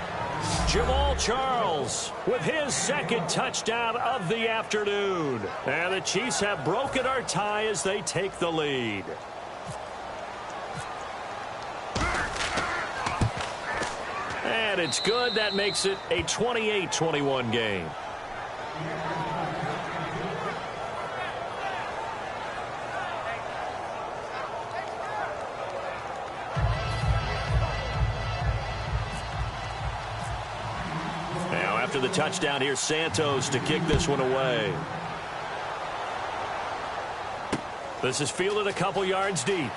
Jamal Charles with his second touchdown of the afternoon. And the Chiefs have broken our tie as they take the lead. And it's good. That makes it a 28-21 game. Now after the touchdown, here's Santos to kick this one away. This is fielded a couple yards deep.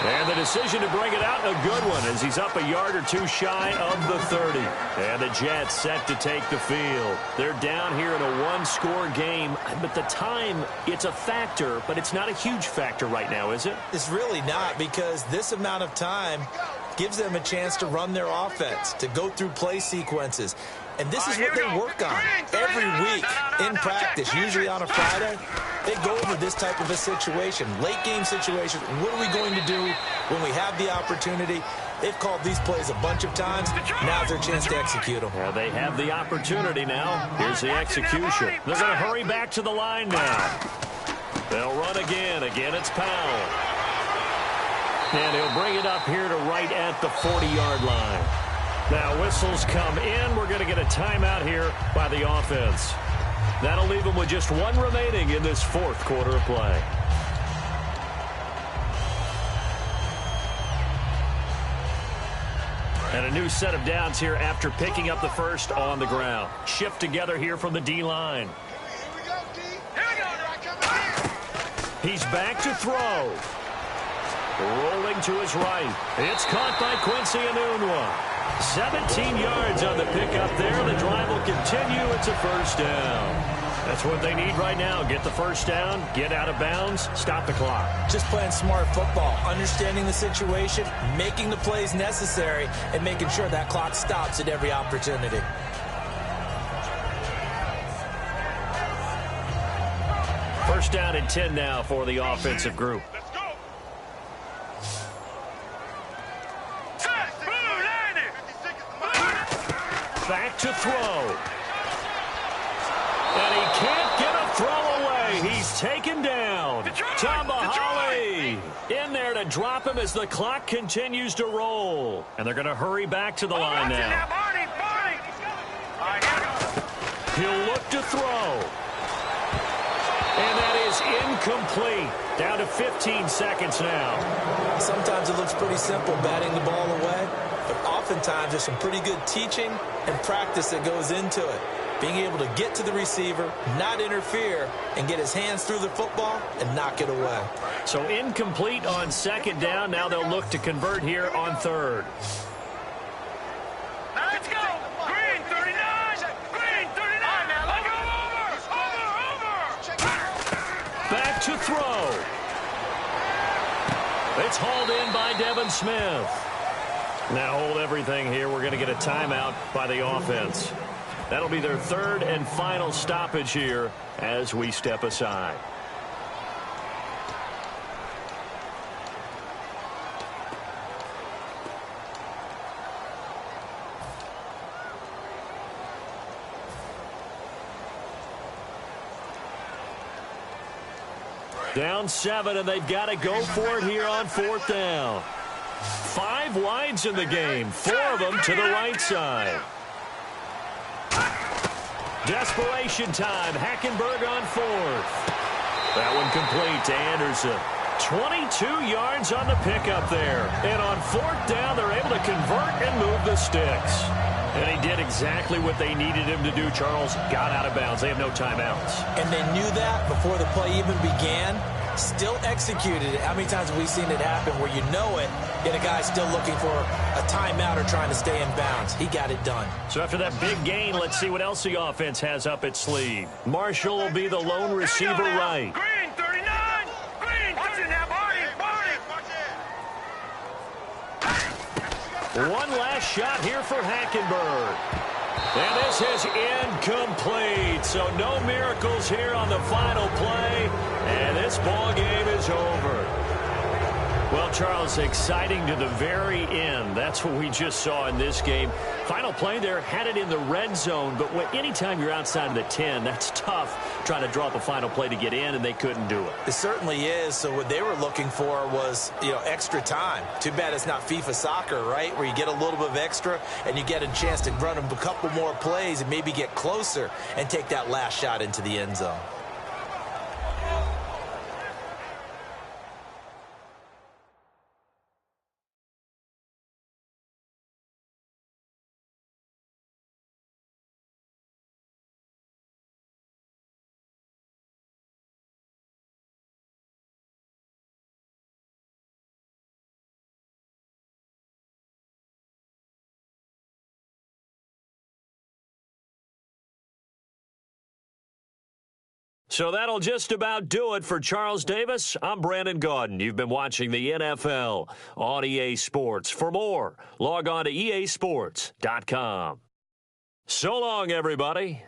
And the decision to bring it out, a good one, as he's up a yard or two shy of the 30. And the Jets set to take the field. They're down here in a one-score game, but the time, it's a factor, but it's not a huge factor right now, is it? It's really not, because this amount of time gives them a chance to run their offense, to go through play sequences. And this is what they work on every week in practice, usually on a Friday. They go over this type of a situation, late-game situation. What are we going to do when we have the opportunity? They've called these plays a bunch of times. Now's their chance to execute them. Well, they have the opportunity now. Here's the execution. They're going to hurry back to the line now. They'll run again. Again, it's Powell. And he'll bring it up here to right at the 40-yard line. Now whistles come in. We're going to get a timeout here by the offense. That'll leave them with just one remaining in this fourth quarter of play. And a new set of downs here after picking up the first on the ground. Shift together here from the D-line. Here we go, D. Here we go. He's back to throw. Rolling to his right. It's caught by Quincy Enunwa. 17 yards on the pickup there. The drive will continue. It's a first down. That's what they need right now. Get the first down, get out of bounds, stop the clock. Just playing smart football, understanding the situation, making the plays necessary, and making sure that clock stops at every opportunity. First down and 10 now for the offensive group. Let's go. Back to throw. And he can't get a throw away. He's taken down. Tamahali in there to drop him as the clock continues to roll. And they're going to hurry back to the line now. He'll look to throw. And that is incomplete. Down to 15 seconds now. Sometimes it looks pretty simple batting the ball away, but oftentimes there's some pretty good teaching and practice that goes into it. Being able to get to the receiver, not interfere, and get his hands through the football and knock it away. So incomplete on second down. Now they'll look to convert here on third. Now let's go. Green 39. Green 39. Now let's go over. Back to throw. It's hauled in by Devin Smith. Now hold everything here. We're going to get a timeout by the offense. That'll be their third and final stoppage here as we step aside. Down 7, and they've got to go for it here on fourth down. 5 wides in the game, 4 of them to the right side. Desperation time. Hackenberg on fourth. That one complete to Anderson. 22 yards on the pickup there. And on fourth down, they're able to convert and move the sticks. And he did exactly what they needed him to do. Charles got out of bounds. They have no timeouts. And they knew that before the play even began. Still executed it. How many times have we seen it happen where you know it, yet a guy's still looking for a timeout or trying to stay in bounds? He got it done. So after that big gain, let's see what else the offense has up its sleeve. Marshall will be the lone receiver right. Green 39. Green 39. One last shot here for Hackenberg. And this is incomplete. So no miracles here on the final play. And this ball game is over. Well, Charles, exciting to the very end. That's what we just saw in this game. Final play there, had it in the red zone, but anytime you're outside of the 10, that's tough trying to draw up a final play to get in, and they couldn't do it. It certainly is. So what they were looking for was, extra time. Too bad it's not FIFA soccer, right, where you get a little bit of extra and you get a chance to run a couple more plays and maybe get closer and take that last shot into the end zone. So that'll just about do it for Charles Davis. I'm Brandon Gaudin. You've been watching the NFL on EA Sports. For more, log on to easports.com. So long, everybody.